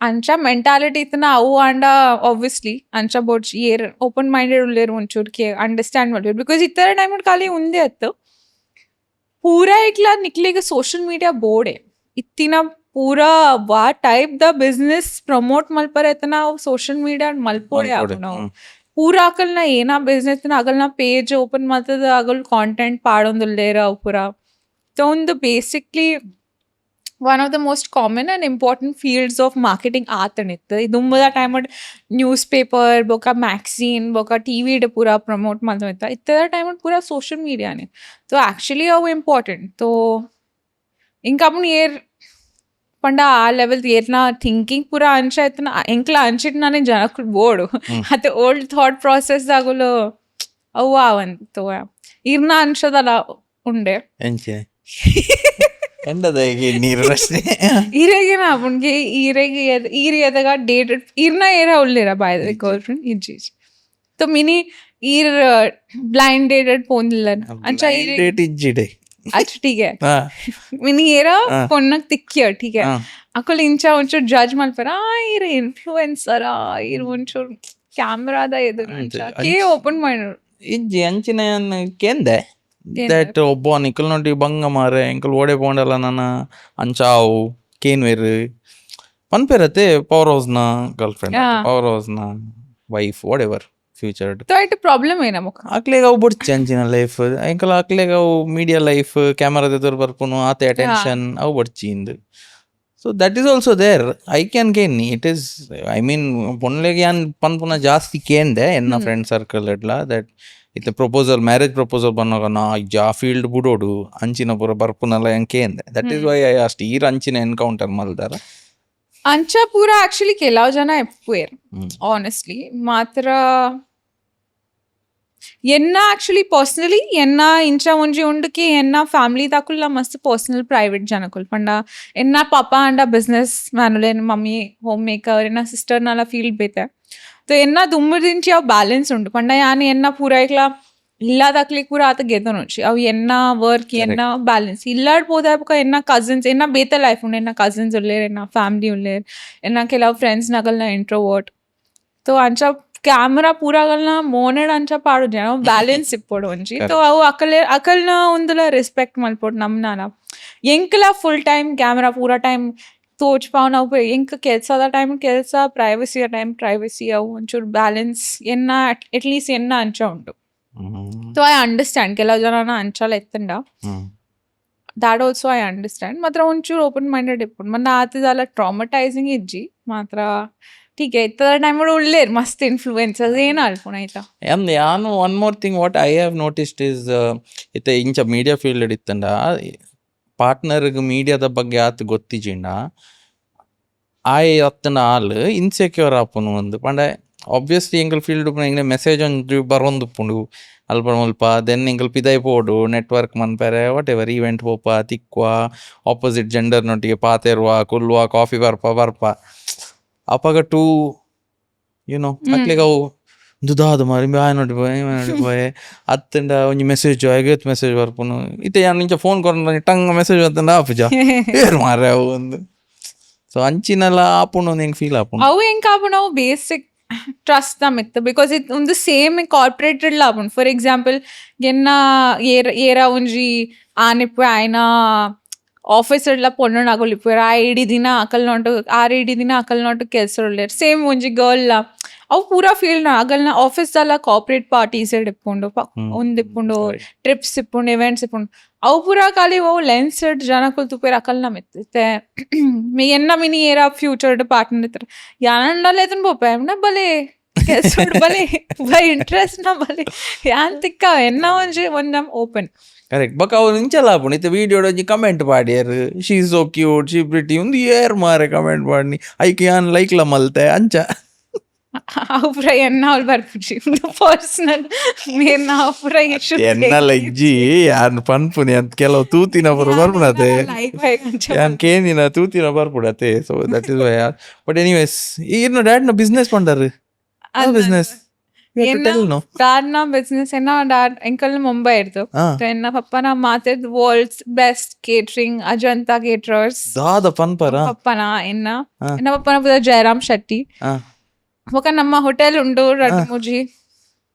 ಅಂಚ ಮೆಂಟಾಲಿಟಿ ಇತ್ತನ ಅವು ಆಂಡ ಆಬ್ವಿಯಸ್ಲಿ ಅಂಚ ಬೋಡ್ಚಿ ಏರ್ ಓಪನ್ ಮೈಂಡೆಡ್ ಉಳ್ಳೇರು ಒಂಚೂರ್ಕೆ ಅಂಡರ್ಸ್ಟ್ಯಾಂಡ್ ಮಾಡ್ಲೇರು ಬಿಕಾಸ್ ಈ ಥರ ಟೈಮ್ ಖಾಲಿ ಒಂದೇ ಅತ್ತು ಪೂರಾ ಇಕ್ಲ ನಿಕ್ಲಿಗೆ ಸೋಷಿಯಲ್ ಮೀಡಿಯಾ ಬೋರ್ಡೆ ಇತ್ತಿನ ಪೂರಾ ವಾ ಟೈಪ್ ದ ಬಿಸ್ನೆಸ್ ಪ್ರಮೋಟ್ ಮಲ್ಪರ ಐತನ ಅವು ಸೋಷಿಯಲ್ ಮೀಡಿಯಾ ಮಲ್ಪೋಡೆ ಆಗ ನಾವು ಪೂರಾ ಅಕಲ್ನ ಏನ ಬಿಸ್ನೆಸ್ ಅಗಲ್ನ ಪೇಜ್ ಓಪನ್ ಮಾಡ್ತದ ಅಗಲ್ ಕಾಂಟೆಂಟ್ ಪಾಡೊಂದುಲ್ಲೇರ ಅವು ಪೂರಾ ಒಂದು basically one of the most common and important fields of marketing ಆತನಿತ್ತು ದುಂಬದ ಟೈಮಡ್ ನ್ಯೂಸ್ ಪೇಪರ್ ಬೊಕ ಮ್ಯಾಗ್ಝೀನ್ ಬೊಕ ಟಿವಿಡ್ ಪೂರ ಪ್ರಮೋಟ್ ಮಾಡ್ತಾ ಇತ್ತದ ಟೈಮಡ್ ಪೂರ ಸೋಷಿಯಲ್ ಮೀಡಿಯಾನೆ ಸೊ ಆ್ಯಕ್ಚುಲಿ ಅವು ಇಂಪಾರ್ಟೆಂಟ್ ಸೊ ఇంకా आपण ಏರ್ ಪಂಡ ಆ ಲೆವೆಲ್ ಏರ್ನ ಥಿಂಕಿಂಗ್ ಪೂರ ಅಂಚ ಆಯ್ತನ ಎಂಕ್ಲ ಅಂಚಿಟ್ ನಾನೇ ಜನಕ್ಕೆ ಬೋರ್ಡು ಮತ್ತೆ ಓಲ್ಡ್ ಥಾಟ್ ಪ್ರಾಸೆಸ್ ಆಗೋಲು ಅವು ಅವಂತು ಇರ್ನ ಅನ್ಸದಲ್ಲ ಉಂಡೆ ಎಂಚೆ ಎಂಡದ ನೀರು ಪ್ರಶ್ನೆ ಈರೆಗಿನ ಅಪ್ಪನ್ಗೆ ಈರೆದಾಗ ಡೇಟೆಡ್ ಈರ್ನ ಏರ ಉಳ್ಳಿರ ಬಾಯ್ದ ಗರ್ಲ್ ಫ್ರೆಂಡ್ ಇಜ್ಜೀಜ್ तो मिनी ईर ब्लाइंड डेटेड फोन दिलन अच्छा डेट इज्जिडे अच्छा ठीक है मिनी एरा फोन तिक्किय ठीक है अकल इंचा ಒಂಚೂರು ಜಡ್ಜ್ ಮಾಡ್ತಾರ ಈರ್ ಇನ್ಫ್ಲುಯೆನ್ಸರ್ ಈರ್ ಒಂಚೂರು ಕ್ಯಾಮ್ರಾದ ಎದುರು ಅಂಚ ಕೇ ಓಪನ್ ಮಾಡಿ ಇಜ್ಜಿ ಅಂಚಿನ ಕೇಂದೆ ದಟ್ ಒಬ್ಬ ನಿಕಲ್ ನೋಡಿ ಬಂಗ ಮಾರೆ ಎಂಕಲ್ ಓಡೆ ಪೋಂಡಲ್ಲ ನನ್ನ ಅಂಚಾವು ಕೇನ್ವೇರು ಪನ್ಪೇರತ್ತೆ ಪವರ್ ಹೌಸ್ನ ಗರ್ಲ್ ಫ್ರೆಂಡ್ ಪವರ್ ಹೌಸ್ನ ವೈಫ್ ವಾಟ್ ಎವರ್ ಫ್ಯೂಚರ್ಡ್ तो ಐಟ್ ಪ್ರಾಬ್ಲಮ್ ಏನ ಮುಖ ಅಕ್ಲೇಗ ಅವು ಬುಡ್ಚಿ ಅಂಚಿನ ಲೈಫ್ ಎಂಕಲ್ ಅಕ್ಲೇಗ ಅವು ಮೀಡಿಯಾ ಲೈಫ್ ಕ್ಯಾಮರಾದ ಎದುರು ಬರ್ಪುನು ಆತೆ ಅಟೆನ್ಷನ್ ಅವು ಬಡ್ಚಿ ಇಂದು so that is also there I can gain it is I mean ಪೊನ್ಲೆಗೆ ಯಾನ್ ಪನ್ಪುನ ಜಾಸ್ತಿ ಕೇಂದೆ ಎನ್ನ ಫ್ರೆಂಡ್ ಸರ್ಕಲ್ ಎಡ್ಲ ದಟ್ ಇತ್ತೆ ಪ್ರಪೋಸಲ್ ಮ್ಯಾರೇಜ್ ಪ್ರಪೋಸಲ್ ಬಂದಾಗ ನಾ ಆ ಫೀಲ್ಡ್ ಬುಡೋಡು ಅಂಚಿನ ಪೂರ ಬರ್ಪುನಲ್ಲ ಹೆಂಗೆ ಅಂದೆ ದಟ್ ಈಸ್ ವೈ ಅಷ್ಟು ಈರ್ ಅಂಚಿನ ಎನ್ಕೌಂಟರ್ ಮಲ್ದಾರ ಅಂಚ ಪೂರ ಆಕ್ಚುಲಿ ಕೆಲವು ಜನ ಎಪ್ಪುವೇರ್ ಆನೆಸ್ಟ್ಲಿ ಮಾತ್ರ ಎನ್ನ ಆಕ್ಚುಲಿ ಪರ್ಸನಲಿ ಎನ್ನ ಇಂಚ ಒಂಜಿ ಉಂಡುಕಿ ಎನ್ನ ಫ್ಯಾಮಿಲಿ ದಾಕುಲ್ಲ ಮಸ್ತ್ ಪರ್ಸನಲ್ ಪ್ರೈವೇಟ್ ಜನಕುಲ್ ಪಂಡ ಎನ್ನ ಪಾಪ ಅಂಡ ಬಿಸ್ನೆಸ್ ಮ್ಯಾನುಲೆ ಎನ್ನ ಮಮ್ಮಿ ಹೋಮ್ ಮೇಕರ್ ಎನ್ನ ಸಿಸ್ಟರ್ ನಾಲ ಫೀಲ್ಡ್ ಬೇತೆ तो ಎನ್ನ ದುಮ್ಮದಿಂಚಿ ಅವು ಬ್ಯಾಲೆನ್ಸ್ ಉಂಡು ಪಂಡ ಯಾನ್ ಎನ್ನ ಪೂರ ಇಕ್ಲ ಇಲ್ಲಾದಾಕ್ಲಿಕ್ ಪೂರ ಆತ ಗೆದನೊಚ್ಚಿ ಅವು ಎನ್ನ ವರ್ಕ್ ಎನ್ನ ಬ್ಯಾಲೆನ್ಸ್ ಇಲ್ಲಾಡ್ ಪೋದಾಪಕ ಎನ್ನ ಕಸಿನ್ಸ್ ಎನ್ನ ಬೇತೆ ಲೈಫ್ ಉಂಡು ಎನ್ನ ಕಸಿನ್ಸ್ ಉಲ್ಲೇರ್ ಎನ್ನ ಫ್ಯಾಮಿಲಿ ಉಲ್ಲೇರ್ ಎನ್ನ ಕೆಲವು ಫ್ರೆಂಡ್ಸ್ ನಗಲ್ನ ಇಂಟ್ರೋವರ್ಟ್ तो ಅಂಚ ಕ್ಯಾಮ್ರಾ ಪೂರಾಗಲ್ನ ಮೋನೆಡ್ ಅಂಚ ಪಾಡು ಜನ ಬ್ಯಾಲೆನ್ಸ್ ಇಪ್ಪೋಡು ಒಂಜಿ ತೋ ಅವು ಅಕಲ್ನ ಒಂದುಲ ರೆಸ್ಪೆಕ್ಟ್ ಮಲ್ಪೋಡು ನಮ್ನಾನ ಎಂಕ್ಲ ಫುಲ್ ಟೈಮ್ ಕ್ಯಾಮ್ರಾ ಪೂರ ಟೈಮ್ ತೋಚ್ಪಾವ್ ನಾವು ಎಂಕ್ ಕೆಲ್ಸದ ಟೈಮ್ ಕೆಲಸ ಪ್ರೈವಸಿಯ ಟೈಮ್ ಪ್ರೈವಸಿ ಅವು ಒಂಚೂರು ಬ್ಯಾಲೆನ್ಸ್ ಎನ್ನ ಅಟ್ಲೀಸ್ಟ್ ಎನ್ನ ಅಂಚ ಉಂಟು ಸೊ ಐ ಅಂಡರ್ಸ್ಟ್ಯಾಂಡ್ ಕೆಲವು ಜನನ ಅಂಚಲ ಎತ್ತಂಡ ದಾಟ್ ಆಲ್ಸೋ ಐ ಅಂಡರ್ಸ್ಟ್ಯಾಂಡ್ ಮಾತ್ರ ಒಂಚೂರು ಓಪನ್ ಮೈಂಡೆಡ್ ಇಪ್ಪುಂಡು ಮೊನ್ನೆ ಆತದಲ್ಲ ಟ್ರಾಮಟೈಸಿಂಗ್ ಇಜ್ಜಿ ಮಾತ್ರ ठीक है इतना टाइम उल्लेर मस्त इन्फ्लुएंसर्स ಏನು ಅಲ್ಪುಣ ಆಯ್ತಾ ನಾನು one more thing what I have noticed is ಇತ್ತೆ ಇಂಚ ಮೀಡಿಯಾ ಫೀಲ್ಡ್ ಇತ್ತಂಡ ಪಾರ್ಟ್ನರ್ಗೆ ಮೀಡಿಯಾದ ಬಗ್ಗೆ ಆತು ಗೊತ್ತಿಜಿಂಡ ಆಯ್ ಅತ್ತನ ಆಲ್ ಇನ್ಸೆಕ್ಯೂರ್ ಆಪುನು ಒಂದು ಪಂಡ ಆಬ್ವಿಯಸ್ಲಿ ಎಂಕಲ್ ಫೀಲ್ಡ್ ಎಂಗ್ಲೆ ಮೆಸೇಜ್ ಒಂದು ಬರೊಂದುಪ್ಪುಂಡು ಅಲ್ಪ ಮುಲ್ಪ ದೆನ್ ಎಂಕಲ್ ಪಿದೈ ಪೋಡು ನೆಟ್ವರ್ಕ್ ಮನ್ಪೆರೆ ವಾಟ್ ಎವರ್ ಈವೆಂಟ್ ಹೋಪ ತಿಕ್ವ ಆಪೋಸಿಟ್ ಜೆಂಡರ್ನೊಟ್ಟಿಗೆ ಪಾತೆರುವ ಕುಲ್ವ ಕಾಫಿ ಬರ್ಪ ಅಪ್ಪಗ ಟೂ ಯುನೋ ಅಕ್ಲಿಗೆ ಅವು ದುದಾದ ಮಾರಿ ನೋಡಿಪೋಯೆ ಅತ್ತಂಡ ಒಂಜಿ ಮೆಸೇಜ್ ಐಗತ್ ಮೆಸೇಜ್ ಬರ್ಪುನು ಇತ್ತೆ ಯಾನ್ ಇಂಚ ಫೋನ್ ಕೊರ ಟಂಗ್ ಮೆಸೇಜ್ ಬರ್ತಂಡ ಆಪುಜ ಏರ್ ಮಾರೆ ಅವು ಒಂದು ಸೊ ಅಂಚಿನೆಲ್ಲ ಆಪುಂಡು ಒಂದು ಹೆಂಗೆ ಫೀಲ್ ಆಪುಂಡು ಅವು ಹೆಂಗೆ ಆಪುಂಡು ಅವು ಬೇಸಿಕ್ ಟ್ರಸ್ಟ್ ನಮಿತ್ತು ಬಿಕಾಸ್ ಇದು ಒಂದು ಸೇಮ್ ಕಾರ್ಪೊರೇಟೆಡ್ ಆಪುಂಡು ಫಾರ್ ಎಕ್ಸಾಂಪಲ್ ಎನ್ನ ಏರ ಒಂಜಿ ಆನಿಪ್ಪು ಆಯ್ನ ಆಫೀಸರ್ಲ ಪೊಣ್ಣು ಆಗೋಲಿಪ್ಪು ದಿನ ದಿನ ಅಕಲ್ನೊಟ್ಟು ಕೆಲಸ ಉಳ್ಳೇರು ಸೇಮ್ ಒಂಜಿ ಗರ್ಲ್ ಅವು ಪೂರಾ ಫೀಲ್ಡ್ ಆಗಲ್ನ ಆಫೀಸ್ದಲ್ಲ ಕಾರ್ಪೊರೇಟ್ ಪಾರ್ಟೀಸ್ ಇಪ್ಪುಂಡು ಒಂದಿಪ್ಪುಂಡು ಟ್ರಿಪ್ಸ್ ಇಪ್ಪುಂಡು ಇವೆಂಟ್ಸ್ ಇಪ್ಪುಂಡು ಅವು ಪೂರಾ ಖಾಲಿ ಅವು ಲೆನ್ಸ್ ಜನಕ್ಕೂ ತುಪ್ಪೇರು ಅಕಲ್ನ ಮೆತ್ತೆ ಎನ್ನ ಮಿನಿ ಏರ ಫ್ಯೂಚರ್ಡ್ ಪಾರ್ಟ್ನರ್ ಇರ್ತಾರೆ ಯಾನಂಡಲ್ಲ ಎದನ್ ಬೋಪ ಬಲೆ ಕೆಲಸ ಬಲೆ ಇಂಟ್ರೆಸ್ಟ್ ನ ಬಲೆ ಯಾನ್ ತಿಕ್ಕ ಎನ್ನ ಒಂದ್ ಓಪನ್ ಕರೆಕ್ಟ್ ಬಕ್ ಅವ್ರು ಇಂಚಲ್ಲ ಆಪುಂಡು ಇತ್ತೆ ವೀಡಿಯೋಡ್ ಒಂಜಿ ಕಮೆಂಟ್ ಪಾಡ್ಯಾರು ಶೀ ಸೋ ಕ್ಯೂಟ್ ಶೀ ಪ್ರಿಟಿ ಒಂದು ಏರ್ ಮಾರೆ ಕಮೆಂಟ್ ಪಾಡ್ನಿ ಐಕೆ ಯಾನ್ ಲೈಕ್ಲ ಮಲ್ತೆ ಅಂಚ ಪೂರ ಎನ್ನ ಅವ್ಳು ಬರ್ಬಿಡ್ರಿ ಪರ್ಸನಲ್ ಮೇರ್ನ ಪೂರ ಇಶ್ಯೂ ಎನ್ನಲ್ಲ ಇಜ್ಜಿ ಯಾನ್ ಪನ್ಪುನಿ ಅಂತ ಕೆಲವು ತೂತಿನ ಬರ್ಪುಡತೆ ಯಾನ್ ಕೇಂದಿನ ತೂತಿನ ಬರ್ಪುಡತೆ so that is why but anyways ಈಗಿನ ಡ್ಯಾಡ್ನ ಬಿಸ್ನೆಸ್ ಪಂಡರು ಬಿಸ್ನೆಸ್ ದಾಡ್ನ ಬಿಸ್ನೆಸ್ ಎನ್ನ ದಾಡ್ ಎಂಕಲ್ ಮುಂಬೈ ಇರ್ತು ಎನ್ನ ಪಪ್ಪನ ಮಾತಾಡ್ world's best catering Ajanta caterers ದಾದ ಪನ್ಪರ ಪಪ್ಪನ ಎನ್ನ ಪಪ್ಪನ ಪುದ ಜಯರಾಮ್ ಶೆಟ್ಟಿ ఒక ನಮ್ಮ ಹೋಟೆಲ್ ಉಂಟು ರಡ್ಮುಜಿ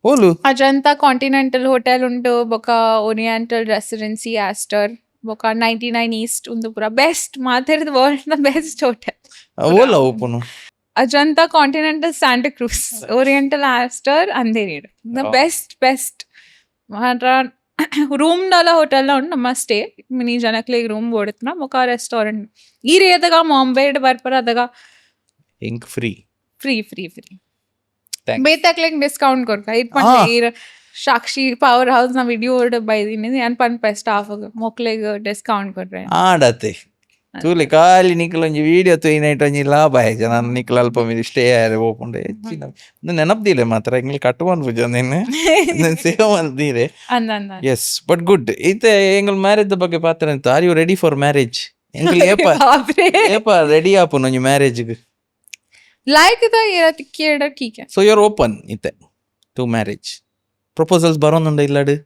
ಓಲು ಅಜಂತಾ ಕಾಂಟಿನೆಂಟಲ್ ಹೋಟೆಲ್ ಉಂಟು ಬೊಕ ಓರಿಯೆಂಟಲ್ ರೆಸಿಡೆನ್ಸಿ ಆಸ್ಟರ್ ಬೊಕ 99 ಈಸ್ಟ್ ಒಂದು ಪೂರ ಬೆಸ್ಟ್ ಮಾತಾಡಿದ ವರ್ಲ್ಡ್ ನ ಬೆಸ್ಟ್ ಹೋಟೆಲ್ ಓಲ open Ajanta Continental Santacruz Oriental Aster Andheri ದ ಬೆಸ್ಟ್ ಮಾತ್ರ ರೂಮ್ ನಲ್ಲ ಹೋಟೆಲ್ ಉಂಟು ನಮ್ಮ ಸ್ಟೇ ಮಿನಿ ಜನಕ್ಲಿಗೆ ರೂಮ್ ಓಡಿತ್ನ ಬೊಕ ರೆಸ್ಟೋರೆಂಟ್ ಈ ರೇದಾಗ ಬಾಂಬೆ ಬರ್ಪರ ಅದಾಗ ಇಂಕ್ ಫ್ರೀ ಬೇತಾಕ್ಲಿಗೆ ಡಿಸ್ಕೌಂಟ್ ಕೊಡ್ಕ ಇಟ್ಪಂಡ ಸಾಕ್ಷಿ ಪವರ್ ಹೌಸ್ ನ ವಿಡಿಯೋ ಬೈದಿನಿ ಏನ್ ಪನ್ಪ ಸ್ಟಾಫ್ ಮೊಕ್ಲಿಗೆ ಡಿಸ್ಕೌಂಟ್ ಕೊಟ್ರೆ ಆಡತ್ತೆ ತೂಲೆ ಖಾಲಿ ನಿಕ್ಲ ಒಂಜಿ ವೀಡಿಯೋ ತೂಯಿನೈಟ್ ಒಂಜಿ ಲಾಭ ಆಯ್ತು ನಾನು ನಿಕ್ಲ ಅಲ್ಪ ಮೀರಿ ಸ್ಟೇ ಆಯ್ರೆ ಹೋಗ್ಕೊಂಡೆ ಹೆಚ್ಚಿನ ನೆನಪ್ದಿಲ್ಲ ಮಾತ್ರ ಹಿಂಗೆ ಕಟ್ಟುವನ್ ಪೂಜ ನಿನ್ನೆ ಸೇವ್ ಮಾಡ್ತೀರಿ ಎಸ್ ಬಟ್ ಗುಡ್ ಈತೆ ಎಂಗಲ್ ಮ್ಯಾರೇಜ್ ಬಗ್ಗೆ ಪಾತ್ರ ಅಂತ are you ready for marriage ಎಂಗಲ್ ಏಪ ರೆಡಿ ಆಪುನ್ ಒಂಜಿ ಮ್ಯಾರೇಜ್ಗೆ ಲೈಕ್ ದ ಕೇಳ ठीक है ಸೊ ಯು ಆರ್ ಓಪನ್ ಇತ್ತೆ ಟು ಮ್ಯಾರೇಜ್ ಪ್ರಪೋಸಲ್ಸ್ ಬರೋನುಂಡ ಇಲ್ಲಡು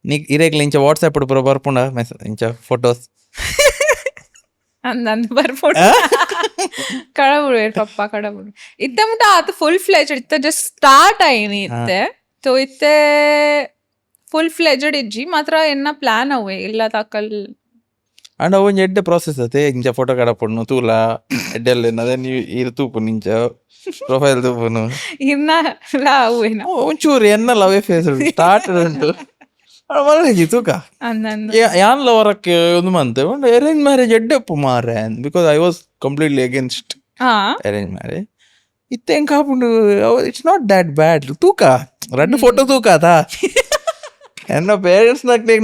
ನೀ ಇರೇಗ್ಲ ಇಂಚ ವಾಟ್ಸ್ಆಪ್ ಪೂರ ಬರ್ಪುಂಡ ಮೆಸೇಜ್ ಇಂಚ ಫೋಟೋಸ್ ಅಂದಂದು ಬರ್ಬೋದು ಕಡಬುಡು ಪಪ್ಪ ಕಡಬುಡು ಇತ್ತೆ ಮುಟ್ಟ ಆತ ಫುಲ್ ಫ್ಲೆಜ್ಡ್ ಇತ್ತೆ ಜಸ್ಟ್ ಸ್ಟಾರ್ಟ್ ಆಯ್ನಿ ಇತ್ತೆ ಸೊ ಇತ್ತೆ ಫುಲ್ ಫ್ಲೆಜ್ಡ್ ಇಜ್ಜಿ ಮಾತ್ರ ಎನ್ನ ಪ್ಲಾನ್ ಅವೇ ಇಲ್ಲ ತಾಕಲ್ ಅಂಡ್ ಒಂಜಿ ಎಡ್ಡೆ ಪ್ರಾಸೆಸ್ ಅತೆ ಇಂಚ ಫೋಟೋ ಕಡಪುಣ್ಣು ತೂಲ ಎಡ್ಡೆಲ್ಲ ಅದೇ ನೀವು ಇರು ತೂಪು ನಿಂಚ ಪ್ರೊಫೈಲ್ ತೂಪುನು ಇನ್ನ ಅವೇನ ಒಂಚೂರು ಎನ್ನಲ್ಲ ಅವೇ ಫೇಸ್ ಸ್ಟಾರ್ಟ್ ಉಂಟು ಮರಳಿಜಿ ತೂಕ ಯಾನ್ ಲವರಕ್ಕೆ ಒಂದು ಮಂತ್ ಅರೇಂಜ್ ಮ್ಯಾರೇಜ್ ಎಡ್ಡೆಪ್ಪು ಮಾರೆ because I was completely against arrange marriage ಇತ್ತೆ ಹೆಂಗ್ ಕಾಪುಂಡು ಇಟ್ಸ್ ನಾಟ್ ದ್ಯಾಟ್ ಬ್ಯಾಡ್ ತೂಕ ಎರಡು ಫೋಟೋ ತೂಕ ಅದಾ ಎನ್ನ ಪೇರೆಂಟ್ಸ್ ನಕ್ಲಿಗೆ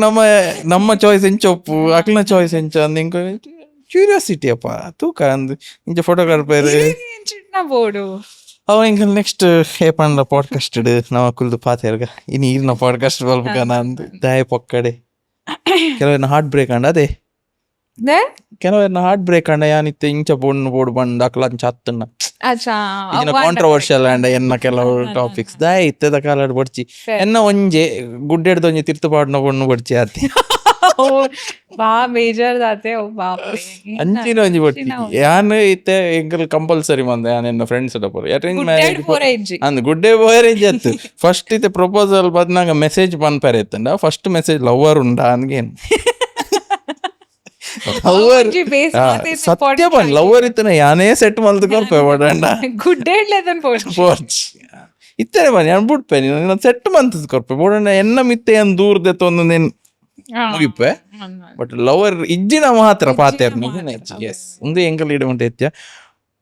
ನಮ್ಮ ಚಾಯ್ಸ್ ಎಂಚೊಪ್ಪು ಅಕ್ಲನ ಚಾಯ್ಸ್ ಎಂಚ ಅಂದ್ ಇಂಕ ಕ್ಯೂರಿಯಾಸಿಟಿ ಅಪ್ಪ ತೂಕ ಅಂದ್ ಇಂಚ ಫೋಟೋ ಕಡ್ಪೇರು ಚಿನ್ನ ಬೋಡು ಅವ ಹಿಂಗೆ ನೆಕ್ಸ್ಟ್ ಏಪಂಡ ಪಾಡ್ಕಾಸ್ಟ್ ನಾವು ಕುಲ್ದು ಪಾತೇರ್ಗ ಇನ್ನು ಈರಿನ ಪಾಡ್ಕಾಸ್ಟ್ ಬಲ್ಬೇಕನ ಅಂದು ದಾಯ ಪೊಕ್ಕಡೆ ಕೆಲವನ್ನ ಹಾರ್ಟ್ ಬ್ರೇಕ್ ಅಂಡ ಅದೇ ಕೆಲವನ್ನ ಹಾರ್ಟ್ ಬ್ರೇಕ್ ಅಂಡ ಯಾನಿತ್ತೆ ಇಂಚ ಬೋಡ್ ಬಂಡ್ ಅಕ್ಲ ಅಂಚ ಹತ್ತನ್ನ ಅಚ್ಚಾ ಈಗಿನ ಕಾಂಟ್ರವರ್ಷಿಯಲ್ ಅಂಡ ಎನ್ನ ಕೆಲವು ಟಾಪಿಕ್ಸ್ ದಾಯ ಇತ್ತದ ಕಾಲ ಬಡ್ಚಿ ಎನ್ನ ಒಂಜೆ ಗುಡ್ಡೆಡ್ದು ಒಂಜಿ ತಿರ್ತುಪಾಡ್ನ ಬಣ್ಣು ಬಡ್ಚಿ ಆತಿ ಬಾ ಬೇಜಾರ್ ದಾತೆ ಓ ಬಾಪ್ ಅಂಚಿನ ಒಂಜಿ ಬಡ್ಚಿ ಯಾನ್ ಇತ್ತೆ ಎಂಕಲ್ ಕಂಪಲ್ಸರಿ ಮಂದೆ ಯಾನ್ ಎನ್ನ ಫ್ರೆಂಡ್ಸ್ ಪೂರ ಅಂದ್ ಗುಡ್ಡೆ ಬೋಯರ್ ಇಜ್ಜಿ ಅತ್ತು ಫಸ್ಟ್ ಇತ್ತೆ ಪ್ರಪೋಸಲ್ ಬದ್ನಾಗ ಮೆಸೇಜ್ ಪನ್ಪೆರೆ ಇತ್ತಂಡ ಫಸ್ಟ್ ಮೆಸೇಜ್ ಲವರ್ ಉಂಡಾ ಅನ್ಗೇನ್ ಲವರ್ ಸತ್ಯ ಬನ್ ಲವರ್ ಇತ್ತನ ಯಾನೇ ಸೆಟ್ ಮಲ್ತ್ಕೊಳ್ಪೆ ಬಡಂಡ ಗುಡ್ಡೆ ಪೋರ್ಚ್ ಇತ್ತನೆ ಬನ್ನಿ ನಾನು ಬಿಡ್ಪೆ ನೀನು ಸೆಟ್ ಮಂತದ್ ಕೊರ್ಪೆ ಬೋಡಂಡ ಎನ್ನ ಮಿತ್ತೆ ಏನ್ ದೂರದ ತೊಂದು ನೆನ್ ಮುಗಿಪ್ಪೆ ಬಟ್ ಲವರ್ ಇಜ್ಜಿನ ಮಾತ್ರ ಪಾತೇರ್ ಎಸ್ ಒಂದು ಎಂಕಲ್ ಇಡುವಂಟ ಎತ್ಯ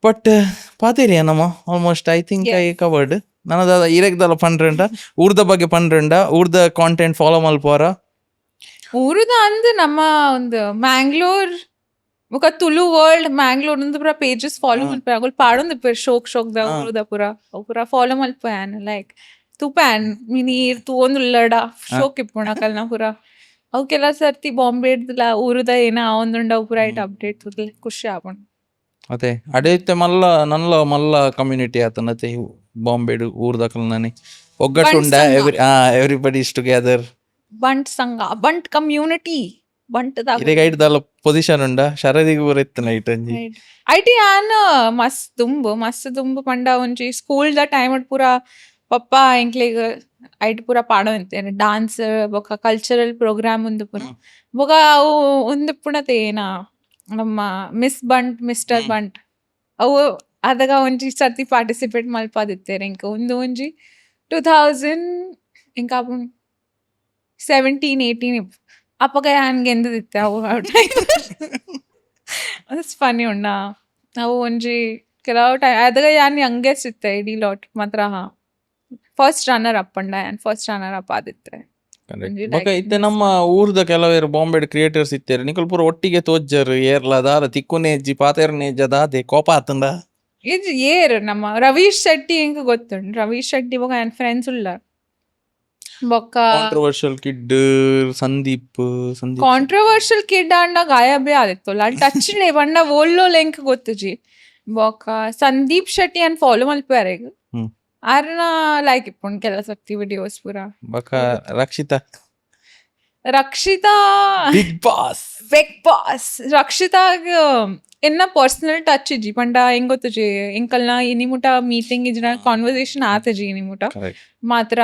ಬಟ್ ಪಾತೇರಿ ಏನಮ್ಮ almost I think I covered ನನ್ನದ ಇರೆಗ್ದಲ್ಲ ಪನ್ರೆಂಡ ಊರ್ದ ಬಗ್ಗೆ ಪನ್ರೆಂಡ ಊರ್ದ ಕಾಂಟೆಂಟ್ ಫಾಲೋ ಮಲ್ಪೋರ ಊರುದ ಅಂದ್ ನಮ್ಮ ಒಂದು ಮ್ಯಾಂಗ್ಳೂರ್ ఒక ತುಳು ವರ್ಲ್ಡ್ ಮ್ಯಾಂಗ್ಳೂರ್ ಒಂದು ಪೂರ ಪೇಜಸ್ ಫಾಲೋ ಮಲ್ಪೆ ಅಗುಲ್ ಪಾಡೊಂದು ಪೇರ್ ಶೋಕ್ ದ ಊರುದ ಪೂರ ಫಾಲೋ ಮಲ್ಪಯಾನ್ ಲೈಕ್ ತುಪ್ಯಾನ್ ಮಿನೀರ್ ತು ಒಂದು ಉಳ್ಳಡ ಶೋಕ್ ಇಪ್ಪುಣ ಕಲ್ನ ಪೂರ ಅವಕ್ಕೆಲ್ಲ ಸರ್ತಿ ಬಾಂಬೆ ಇಡ್ದಲ್ಲ ಊರುದ ಏನ ಒಂದುಂಡ ಪೂರ ಐಟ್ ಅಪ್ಡೇಟ್ ಖುಷಿ ಆಪುಂಡು ಅದೇ ಅಡೇತ್ತೆ ಮಲ್ಲ ನನ್ಲ ಮಲ್ಲ ಕಮ್ಯುನಿಟಿ ಆತನತೆ ಬಾಂಬೆಡು ಊರ್ದಕಲ್ನನಿ ಒಗ್ಗಟ್ಟುಂಡ ಎವ್ರಿಬಡಿ ಇಸ್ ಟುಗೆದರ್ ಬಂಟ್ ಸಂಘ ಬಂಟ್ ಕಮ್ಯುನಿಟಿ ಬಂಟದ ಇರೆಗ್ ಐಟ್ದಲ್ಲ ಪೊಸಿಷನ್ ಉಂಡ ಶರದಿಗೆ ಪೂರ ಇತ್ತನ ಐಟ್ ಅಂಜಿ ಐಟಿ ಆನ್ ಮಸ್ತ್ ದುಂಬು ಪಂಡ ಒಂಜಿ ಸ್ಕೂಲ್ ದ ಟೈಮ್ ಪೂರ ಪಪ್ಪ ಎಂಕ್ಲೆಗ್ ಐಟ್ ಪೂರ ಪಾಡೋ ಅಂತೇನೆ ಡಾನ್ಸ್ ಬೊಕ ಕಲ್ಚರಲ್ ಪ್ರೋಗ್ರಾಮ್ ಉಂದು ಪೂರ ಬೊಕ ಅವು ಉಂದು ಪುಣತೆ ಏನ ನಮ್ಮ ಮಿಸ್ ಬಂಟ್ ಮಿಸ್ಟರ್ ಬಂಟ್ ಅವು ಅದಾಗ ಒಂಜಿ ಸರ್ತಿ ಪಾರ್ಟಿಸಿಪೇಟ್ ಮಲ್ಪಾದಿತ್ತೇನೆ ಇಂಕ ಒಂದು ಒಂಜಿ 2000 ಇಂಕ 17-18 ಅಪ್ಪಗ ಹಂಗೆ ಎಂದಿತ್ತೆ ಅವು ಫನಿ ಉಂಡ ಅವು ಒಂಜಿ ಕೆಲವು ಟೈಮ್ ಅದಾಗ ಯಾನ್ ಯಂಗೆಸ್ಟ್ ಇತ್ತೆ ಇಡೀ ಲಾಟ್ ಮಾತ್ರ ಫಸ್ಟ್ ರನ್ನರ್ ಅಪ್ ಅಂಡ ಯಾನ್ ಫಸ್ಟ್ ರನ್ನರ್ ಅಪ್ ಆದಿತ್ತೆ ಇತ್ತೆ ನಮ್ಮ ಊರ್ದ ಕೆಲವೇರು ಬಾಂಬೆಡ್ ಕ್ರಿಯೇಟರ್ಸ್ ಇತ್ತೇರು ನಿಕಲ್ ಪೂರ ಒಟ್ಟಿಗೆ ತೋಜ್ಜರು ಏರ್ಲದಾರ ತಿಕ್ಕುನೇಜ್ಜಿ ಪಾತೇರ್ನೇಜ್ಜದ ಅದೇ ಕೋಪ ಆತಂದ ಇದು ಏರ್ ನಮ್ಮ ರವೀಶ್ ಶೆಟ್ಟಿ ಇಂಕ ಗೊತ್ತುಂಡು ರವೀಶ್ ಶೆಟ್ಟಿ ಬೊಕ ನನ್ನ ಫ್ರೆಂಡ್ಸ್ ಉಳ್ಳ ಬೊಕ್ಕ controversial kid Sandeep controversial kid ಅಂಡ ಗಾಯಬೇ ಆದಿತ್ತಲ್ಲ ಅಲ್ಲಿ ಟಚ್ ಬಂಡ ಓಲ್ಲೋ ಲೆಂಕ್ ಗೊತ್ತುಜಿ ಬೊಕ್ಕ ಸಂದೀಪ್ ಶೆಟ್ಟಿ ಅನ್ ಫಾಲೋ ಮಲ್ಪಾರ ಈಗ ಆರ್ನ ಲೈಕ್ ಇಪ್ಪುಂಡು ಕೆಲ ಸರ್ತಿ ವಿಡಿಯೋಸ್ ಪೂರ ಬೊಕ ರಕ್ಷಿತಾ ಬಿಗ್ ಬಾಸ್ ರಕ್ಷಿತಾಗ ಎನ್ನ ಪರ್ಸನಲ್ ಟಚ್ ಇಜ್ಜಿ ಪಂಡ ಹೆಂಗ್ ಗೊತ್ತುಜಿ ಎಂಕಲ್ನ ಇನಿ ಮುಟ ಮೀಟಿಂಗ್ ಇಜ್ಜಿನ ಕಾನ್ವರ್ಸೇಷನ್ ಆತಜಿ ಇನಿ ಮುಟ ಮಾತ್ರ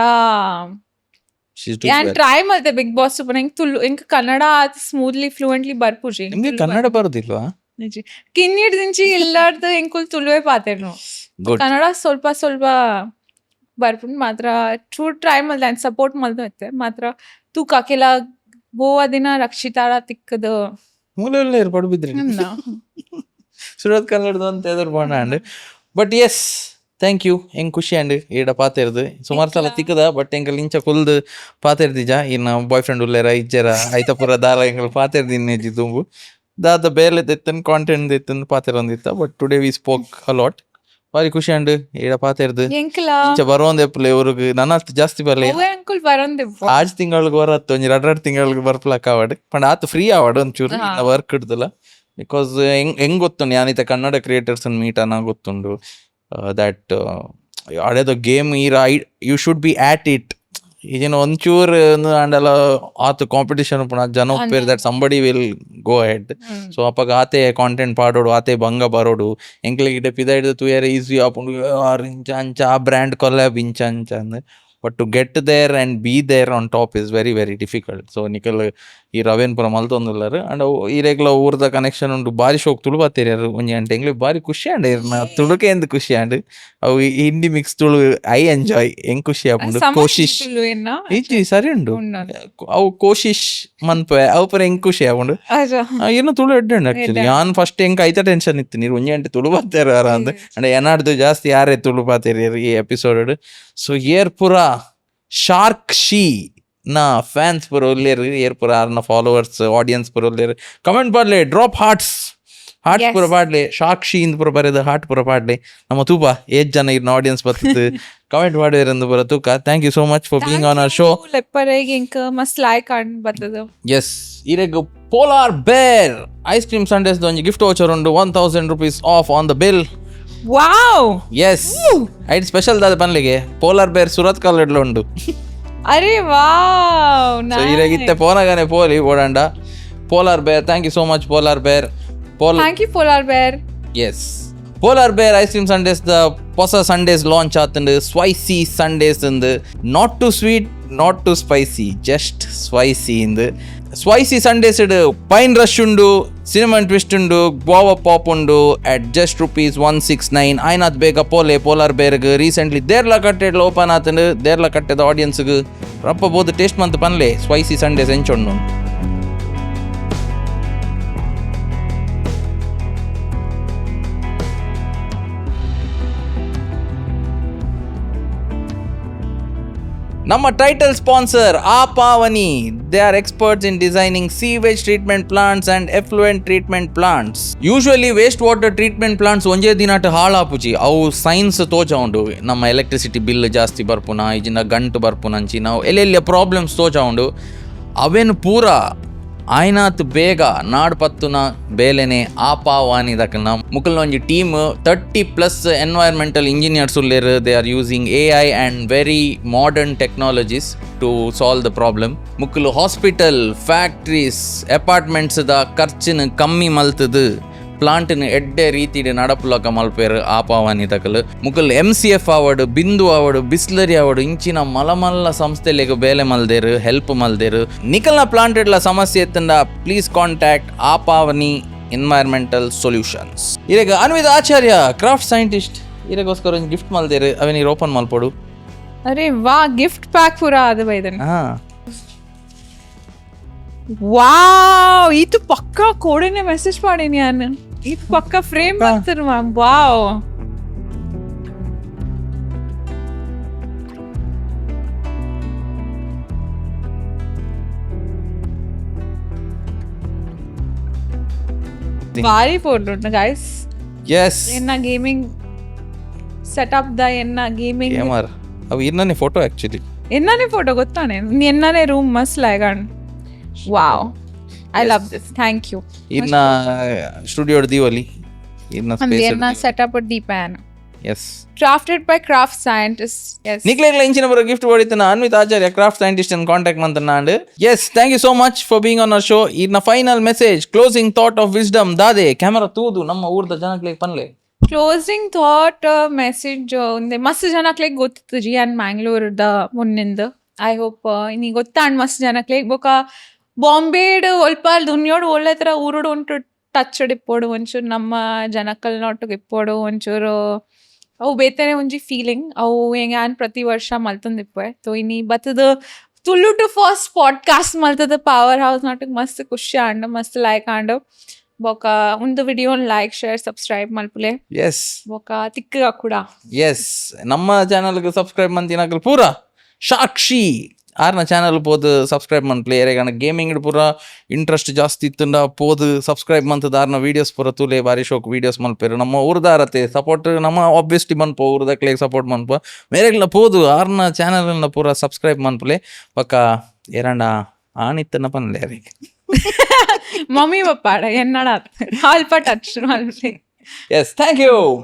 ಯಾನ್ ಟ್ರೈ ಮಲ್ತೆ ಬಿಗ್ ಬಾಸ್ ಪೂರ ಹೆಂಗ್ ತುಳು ಹೆಂಗ್ ಕನ್ನಡ ಸ್ಮೂತ್ಲಿ ಫ್ಲೂಯೆಂಟ್ಲಿ ಬರ್ಪುಜಿ ನಿಮ್ಗೆ ಕನ್ನಡ ಬರೋದಿಲ್ವಾ ಕಿನ್ನಿಡ್ ದಿಂಚಿ ಇಲ್ಲಾರ್ದ ಎಂಕುಲ್ ತುಳುವೆ ಪಾತೇನು ಕನ್ನಡ ಸ್ವಲ್ಪ ಬರ್ಪುಂಡು ಮಾತ್ರ ಟ್ರೈ ಮಲ್ದೆ ಅಂಡ್ ಸಪೋರ್ಟ್ ಮಲ್ದೆ ಮಾತ್ರ ತೂಕ ಕೆಲ ಬೋವ ದಿನ ರಕ್ಷಿತಾಳ ತಿಕ್ಕದ ಮೂಲ ಪಡ್ಬಿದ್ರಿ ಸುರತ್ ಕನ್ನಡದ ಅಂತ ಎದುರು ಬಾಂಡ್ ಬಟ್ ಎಸ್ ಥ್ಯಾಂಕ್ ಯು ಹೆಂಗ್ ಖುಷಿ ಅಂಡ್ ಈಡ ಪಾತೇರ್ದು ಸುಮಾರು ಸಲ ತಿಕ್ಕದ ಬಟ್ ಎಂಕಲ್ ಇಂಚ ಕುಲ್ದು ಪಾತೇರ್ದಿಜ ಇನ್ನು ಬಾಯ್ ಫ್ರೆಂಡ್ ಉಲ್ಲೇರ ಇಜ್ಜರ ಐತಪುರ ದಾರ ಎಂಕಲ್ ಪಾತೇರ್ದು ಇನ್ನೇಜಿ ತುಂಬು ದಾದ ಬೇಲೆ ತೆತ್ತನ್ ಕಾಂಟೆಂಟ್ ತೆತ್ತನ್ ಪಾತೇರೊಂದಿತ್ತ but today we spoke a lot ಬಾರಿ ಖುಷಿ ಅಂಡ್ ಈಡ ಪಾತೇರ್ದು ಇಂಚ ಬರೋಂದೆಪ್ಪಲೆ ಇವ್ರಿಗೆ ನನ್ನ ಜಾಸ್ತಿ ಬರ್ಲಿ ಆಜ್ ತಿಂಗಳಿಗೆ ಬರತ್ತು ಒಂಜಿ 2 ತಿಂಗಳಿಗೆ ಬರ್ಪ್ಲಕ್ ಆವಾಡ್ ಪಂಡ ಆತು ಫ್ರೀ ಆವಾಡ್ ಒಂಚೂರು ವರ್ಕ್ ಇಡ್ದಲ್ಲ ಬಿಕಾಸ್ ಹೆಂಗ್ ಗೊತ್ತುಂಡು ಯಾನಿತ ಕನ್ನಡ ಕ್ರಿಯೇಟರ್ಸ್ ಮೀಟ್ ಅನ್ನ ಗೊತ್ತುಂಡು ದಟ್ ಅಡೆದ game you should be at it ಈಗಿನ ಒಂಚೂರು ಅಂಡಲ್ಲ ಆತು ಕಾಂಪಿಟಿಷನ್ ಪುಣ ಜನ ಒಪ್ಪೇರ್ that somebody will go head so ಅಪ್ಪಾಗ ಆತೆ ಕಾಂಟೆಂಟ್ ಪಾಡೋಡು ಆತೆ ಭಂಗ ಬರೋಡು ಎಂಕ್ಲಿಗೆ ಪಿದ ಹಿಡಿದು ತೂಯರ್ ಈಸಿ ಆಪುಂಡು ಇಂಚ ಅಂಚ ಆ ಬ್ರ್ಯಾಂಡ್ ಕೊಲ್ಲಾಬ್ ಇಂಚ ಅಂಚ ಅಂದ್ but to get there and be there on top is very very difficult so ನಿಕಲ್ ಈ ರವೇನ್ಪುರ ಮಲ್ತೊಂದುಲ್ಲರು ಅಂಡ್ ಈರೆಗ್ಲ ಊರ್ದ ಕನೆಕ್ಷನ್ ಉಂಟು ಬಾರಿ ಶೋಕ್ ತುಳು ಬತ್ತೀರಿ ಒಂಜಿ ಗಂಟೆ ಎಂಗ್ಲಿ ಬಾರಿ ಖುಷಿ ಅಂಡ್ ಇರ್ನ ತುಳುಕೆ ಎಂದು ಖುಷಿ ಅಂಡ್ ಅವು Hindi mix Tulu I enjoy ಹೆಂಗ್ ಖುಷಿ ಆಪುಂಡು ಕೋಶಿಶ್ ಇಜ್ಜಿ ಸರಿ ಉಂಡು ಅವು ಕೋಶಿಶ್ ಮನ್ಪೆ ಅವು ಪರ ಹೆಂಗ್ ಖುಷಿ ಆಪುಂಡು ಏನು ತುಳು ಎಡ್ಡಂಡು ಆಕ್ಚುಲಿ ಯಾನ್ ಫಸ್ಟ್ ಹೆಂಗ್ ಐತ ಟೆನ್ಷನ್ ಇತ್ತು ನೀರು ಒಂಜಿ ಗಂಟೆ ತುಳು ಬತ್ತಾರ ಅಂದ್ ಅಂಡ್ ಏನಾಡ್ದು ಜಾಸ್ತಿ ಯಾರೇ ತುಳು ಬಾತೀರಿ ಈ ಎಪಿಸೋಡ್ ಸೊ ಏರ್ ಪುರ ಶಾರ್ಕ್ ಶೀ ನಾ ಫ್ಯಾನ್ಸ್ ಪುರ ಉಲ್ಲೇರು ಏರ್ ಪುರ ಆರ್ನ ಫಾಲೋವರ್ಸ್ ಆಡಿಯನ್ಸ್ ಪುರ ಉಲ್ಲೇರು ಕಮೆಂಟ್ ಬರ್ಲಿ ಡ್ರಾಪ್ ಹಾರ್ಟ್ಸ್ ಹಾರ್ಟ್ Yes. ಪೂರ ಪಾಡ್ಲೆ ಸಾಕ್ಷಿ ಇಂದ ಪೂರ ಬರೆದು ಹಾರ್ಟ್ ಪೂರ ಪಾಡ್ಲೆ ನಮ್ಮ ತೂಪ ಏಜ್ ಜನ ಇರ್ನ ಆಡಿಯನ್ಸ್ ಬರ್ತದೆ ಕಮೆಂಟ್ ಮಾಡಿರಂದು ಬರ ತೂಕ. Thank you so much for being on our show. ಲೆಪ್ಪರಿಗೆ ಇಂಕ ಮಸ್ತ್ ಲಾಯ್ಕ್ ಆಡ್ ಬರ್ತದ. ಎಸ್ ಇರೆಗ್ ಪೋಲಾರ್ ಬೇರ್ ಐಸ್ ಕ್ರೀಮ್ ಸಂಡೇಸ್ ಒಂಜಿ ಗಿಫ್ಟ್ ವೋಚರ್ ಉಂಡು 1000 rupees off on the bill. Wow, yes ಐಟ್ ಸ್ಪೆಷಲ್ ದಾದ ಪನ್ಲಿಗೆ ಪೋಲಾರ್ ಬೇರ್ ಸುರತ್ ಕಾಲಡ್ಲ ಉಂಡು. ಅರೆ ವಾವ್, ಸೊ ಇರೆಗಿತ್ತೆ ಪೋನಗನೆ ಪೋಲಿ ಓಡಂಡ polar bear. Thank you so much polar bear. Thank you polar bear. Yes polar ಬೇರ್ ಐಸ್ ಕ್ರೀಮ್ ಸಂಡೇಸ್ ದ ಹೊಸ ಸಂಡೇಸ್ ಲಾಂಚ್ ಆತಂಡು. ಸ್ಪೈಸಿ ಸಂಡೇಸ್ ಇಂದು not too sweet not too spicy just spicy ಇಂದು ಸ್ಪೈಸಿ ಸಂಡೇಸ್ ಇಡು pine rush ಉಂಡು, cinnamon twist ಉಂಡು, guava pop ಉಂಡು ಅಟ್ ಜಸ್ಟ್ ₹169. ಆಯ್ನಾತ್ ಬೇಗ ಪೋಲೆ ಪೋಲಾರ್ ಬೇರ್ಗ್ ರೀಸೆಂಟ್ಲಿ ದೇರ್ಲ ಕಟ್ಟೆಡ್ಲ ಓಪನ್ ಆತಂಡು. ದೇರ್ಲ ಕಟ್ಟೆದ ಆಡಿಯನ್ಸ್ಗೆ ರಪ್ಪ ಬೋದು ಟೇಸ್ಟ್ ಮಂತ್ ಪನ್ಲೆ ಸ್ಪೈಸಿ ಸಂಡೇಸ್ ಎಂಚೊಂಡು. ನಮ್ಮ title sponsor Apavani. They are experts in designing sewage treatment plants and effluent treatment plants. Usually waste water treatment plants ಒಂಜೇ ದಿನಾಟ ಹಾಳಾಪುಜಿ. ಅವು ಸೈನ್ಸ್ ತೋಜ ಉಂಡು. ನಮ್ಮ ಎಲೆಕ್ಟ್ರಿಸಿಟಿ ಬಿಲ್ ಜಾಸ್ತಿ ಬರ್ಪುನ, ಈಜಿನ ಗಂಟು ಬರ್ಪುನಂಚಿ ನಾವು ಎಲ್ಲೆಲ್ಲ ಪ್ರಾಬ್ಲಮ್ಸ್ ತೋಜ ಉಂಡು. ಅವೇನು ಪೂರ ಆಯ್ನಾತ್ ಬೇಗ ನಾಡ್ ಪತ್ತುನ ಬೇಲೆನೆ ಆಪಾವಾನಿ ದಕ್ಕಲ್ನ ಮುಕಲ್ನ ಒಂಜಿ ಟೀಮ್ 30+ ಎನ್ವೈರ್ಮೆಂಟಲ್ ಇಂಜಿನಿಯರ್ಸ್ ಉಲ್ಲೇರ್. They are using AI and very modern technologies to solve the problem. ಮುಕ್ಕಲು ಹಾಸ್ಪಿಟಲ್, ಫ್ಯಾಕ್ಟ್ರೀಸ್, ಅಪಾರ್ಟ್ಮೆಂಟ್ಸ್ ದ ಖರ್ಚಿನ ಕಮ್ಮಿ ಮಲ್ತದು ಪ್ಲಾಂಟ್ನ ಎಡ್ಡೆ ರೀತಿಡ್ ನಡಪುಲಕ ಮಲ್ಪೇರು ಆಪಾವಾನಿ ತಕಲು. ಮುಕಲ್ MCF ಆವಡು, ಬಿಂದು ಆವಡು, ಬಿಸ್ಲರಿ ಆವಡು ಇಂಚಿನ ಮಲಮಲ್ಲ ಸಂಸ್ಥೆಲೆಗ್ ಬೇಲೆ ಮಲ್ದೇರು ಹೆಲ್ಪ್ ಮಲ್ದೇರು. ನಿಕಲ್ನ ಪ್ಲಾಂಟೆಡ್ಲ ಸಮಸ್ಯೆ ಎತ್ತಂಡ please contact Apavani environmental solutions. ಇರೆಗ ಅನ್ವಿತ ಆಚಾರ್ಯ ಕ್ರಾಫ್ಟ್ ಸೈಂಟಿಸ್ಟ್ ಇರೆಗೋಸ್ಕರ ಒಂದು ಗಿಫ್ಟ್ ಮಲ್ದೇರು ಅವನಿಗೆ ಓಪನ್ ಮಲ್ಪೋಡು. ಅರೆ ವಾ, ಗಿಫ್ಟ್ ಪ್ಯಾಕ್ ಪೂರ ಆದ ಬೈದನ್. ಹಾ ವಾವ್, ಇದು ಪಕ್ಕಾ ಕೋಡಿನೇ ಮೆಸೇಜ್ ಮಾಡೀನಿ ನಾನು. ಇದು ಪಕ್ಕಾ ಫ್ರೇಮ್ ಮಾಡ್ತಾರೆ. ವಾವ್, ಭಾರಿ ಫೋಟೋ ಉಂಟು ಗೈಸ್. ಎಸ್ ಎನ್ನ ಗೇಮಿಂಗ್ ಸೆಟಪ್ ದ ಎನ್ನ ಗೇಮಿಂಗ್ ಗೇಮರ್ ಅವು ಇನ್ನನೇ ಫೋಟೋ ಆಕ್ಚುಲಿ ಎನ್ನನೇ ಫೋಟೋ ಗೊತ್ತಾನೆ. ಎನ್ನನೇ ರೂಮ್ ಮಸ್ತ್ ಲಾಯ್ಗಾಣ್. Wow, I love this. Thank you. ಇನ್ನ ಸ್ಟುಡಿಯೋ ದೀವಲಿ ಇನ್ನ ಎನ್ನ ಸೆಟಪ್ ದೀಪಾಯನ. Yes crafted by craft scientists. Yes. ನಿಕ್ಲೆಗ್ಲ ಇಂಚಿನ ಬರೋ ಗಿಫ್ಟ್ ಹೊಡಿತಾನ ಅನ್ವಿತ್ ಆಚಾರ್ಯ ಕ್ರಾಫ್ಟ್ ಸೈಂಟಿಸ್ಟ್ ಅನ್ನು ಕಾಂಟ್ಯಾಕ್ಟ್ ಮಾಡ್ತಾನ and yes thank you so much for being on our show. ಇನ್ನ final message closing thought of wisdom ದಾದೆ camera ತೂದು ನಮ್ಮ ಊರ್ದ ಜನಕ್ಕೆ ಪನ್ಲೆ ಕ್ಲೋಸಿಂಗ್ ಥಾಟ್ ಮೆಸೇಜ್ ಒಂದೇ ಮಸ್ತ್ ಜನಕ್ಲೆಗ್ ಗೊತ್ತಿತ್ತು ಜಿ ಆ್ಯಂಡ್ ಮ್ಯಾಂಗ್ಳೂರ್ದ ಮುನ್ನಿಂದ. ಐ ಹೋಪ್ ನೀ ಗೊತ್ತಾಂಡ್ ಮಸ್ತ್ ಜನಕ್ಲೆಗ್ ಬೊಕ ಬಾಂಬೇಡ್ ಒಲ್ಪ ದುನಿಯೋಡು ಒಳ್ಳೆ ಥರ ಊರುಡು ಉಂಟು ಟಚ್ ಇಪ್ಪೋಡು ಒಂಚೂರು ನಮ್ಮ ಜನಕ್ಕಲ್ ನೋಟು ಇಪ್ಪೋಡು ಒಂಚೂರು ಅವು ಬೇತನೆ ಒಂಜಿ ಫೀಲಿಂಗ್ ಅವು ಹೆಂಗಾನ್ ಪ್ರತಿ ವರ್ಷ ಮಲ್ತಂದಿಪ್ಪೆ. ತೊ ಇನ್ನಿ ಬತ್ತದ ತುಳು ಟು ಫಸ್ಟ್ ಪಾಡ್ಕಾಸ್ಟ್ ಮಲ್ತದ ಪವರ್ ಹೌಸ್ ನಾಟಕ್ ಮಸ್ತ್ ಖುಷಿ ಆಂಡ ಮಸ್ತ್ ಲೈಕ್ ಆಂಡ ಬೊಕ ಒಂದು ವಿಡಿಯೋನ್ ಲೈಕ್ ಶೇರ್ ಸಬ್ಸ್ಕ್ರೈಬ್ ಮಲ್ಪುಲೆ. ಎಸ್ ಬೊಕ ತಿಕ್ಕ ಕೂಡ ಎಸ್ ನಮ್ಮ ಚಾನಲ್ಗೆ ಸಬ್ಸ್ಕ್ರೈಬ್ ಮಂತಿನಾಗಲ್ ಪೂರ ಸಾಕ್ಷಿ ಆರ್ನ ಚಾನಲ್ ಪೋದು ಸಬ್ಸ್ಕ್ರೈಬ್ ಮನ್ಪ್ಲೆ. ಎರೆಗಣ ಗೇಮಿಂಗ್ ಪೂರ ಇಂಟ್ರೆಸ್ಟ್ ಜಾಸ್ತಿ ಇತ್ತಂಡ ಪೋದು ಸಬ್ಸ್ಕ್ರೈಬ್ ಮಂತದ ಆರ್ನ ವೀಡಿಯೋಸ್ ಪೂರ ತೂಲೆ ಬಾರಿ ಶೋಕ್ ವೀಡಿಯೋಸ್ ಮಲ್ಪೇರು. ನಮ್ಮ ಊರ್ದಾರತೆ ಸಪೋರ್ಟ್ ನಮ್ಮ ಆಬ್ವಿಯಸ್ಲಿ ಮನ್ಪೋ ಊರ್ದಕ್ಲೆ ಸಪೋರ್ಟ್ ಮನ್ಪ ಮೇರೆಗ್ಲ ಪೋದು ಆರ್ನ ಚಾನಲ್ನ ಪೂರ ಸಬ್ಸ್ಕ್ರೈಬ್ ಮನ್ಪುಲೆ. ಪಕ್ಕ ಎರಡ ಆಣಿತ್ತನ ಪನ್ಲೆ ಅವರಿಗೆ ಮಮ್ಮಿ ಪಪ್ಪಾಡ ಎನ್ನಡ ಅಲ್ಪ ಟಚ್ ಮಲ್ಪಲೆ. Yes thank you.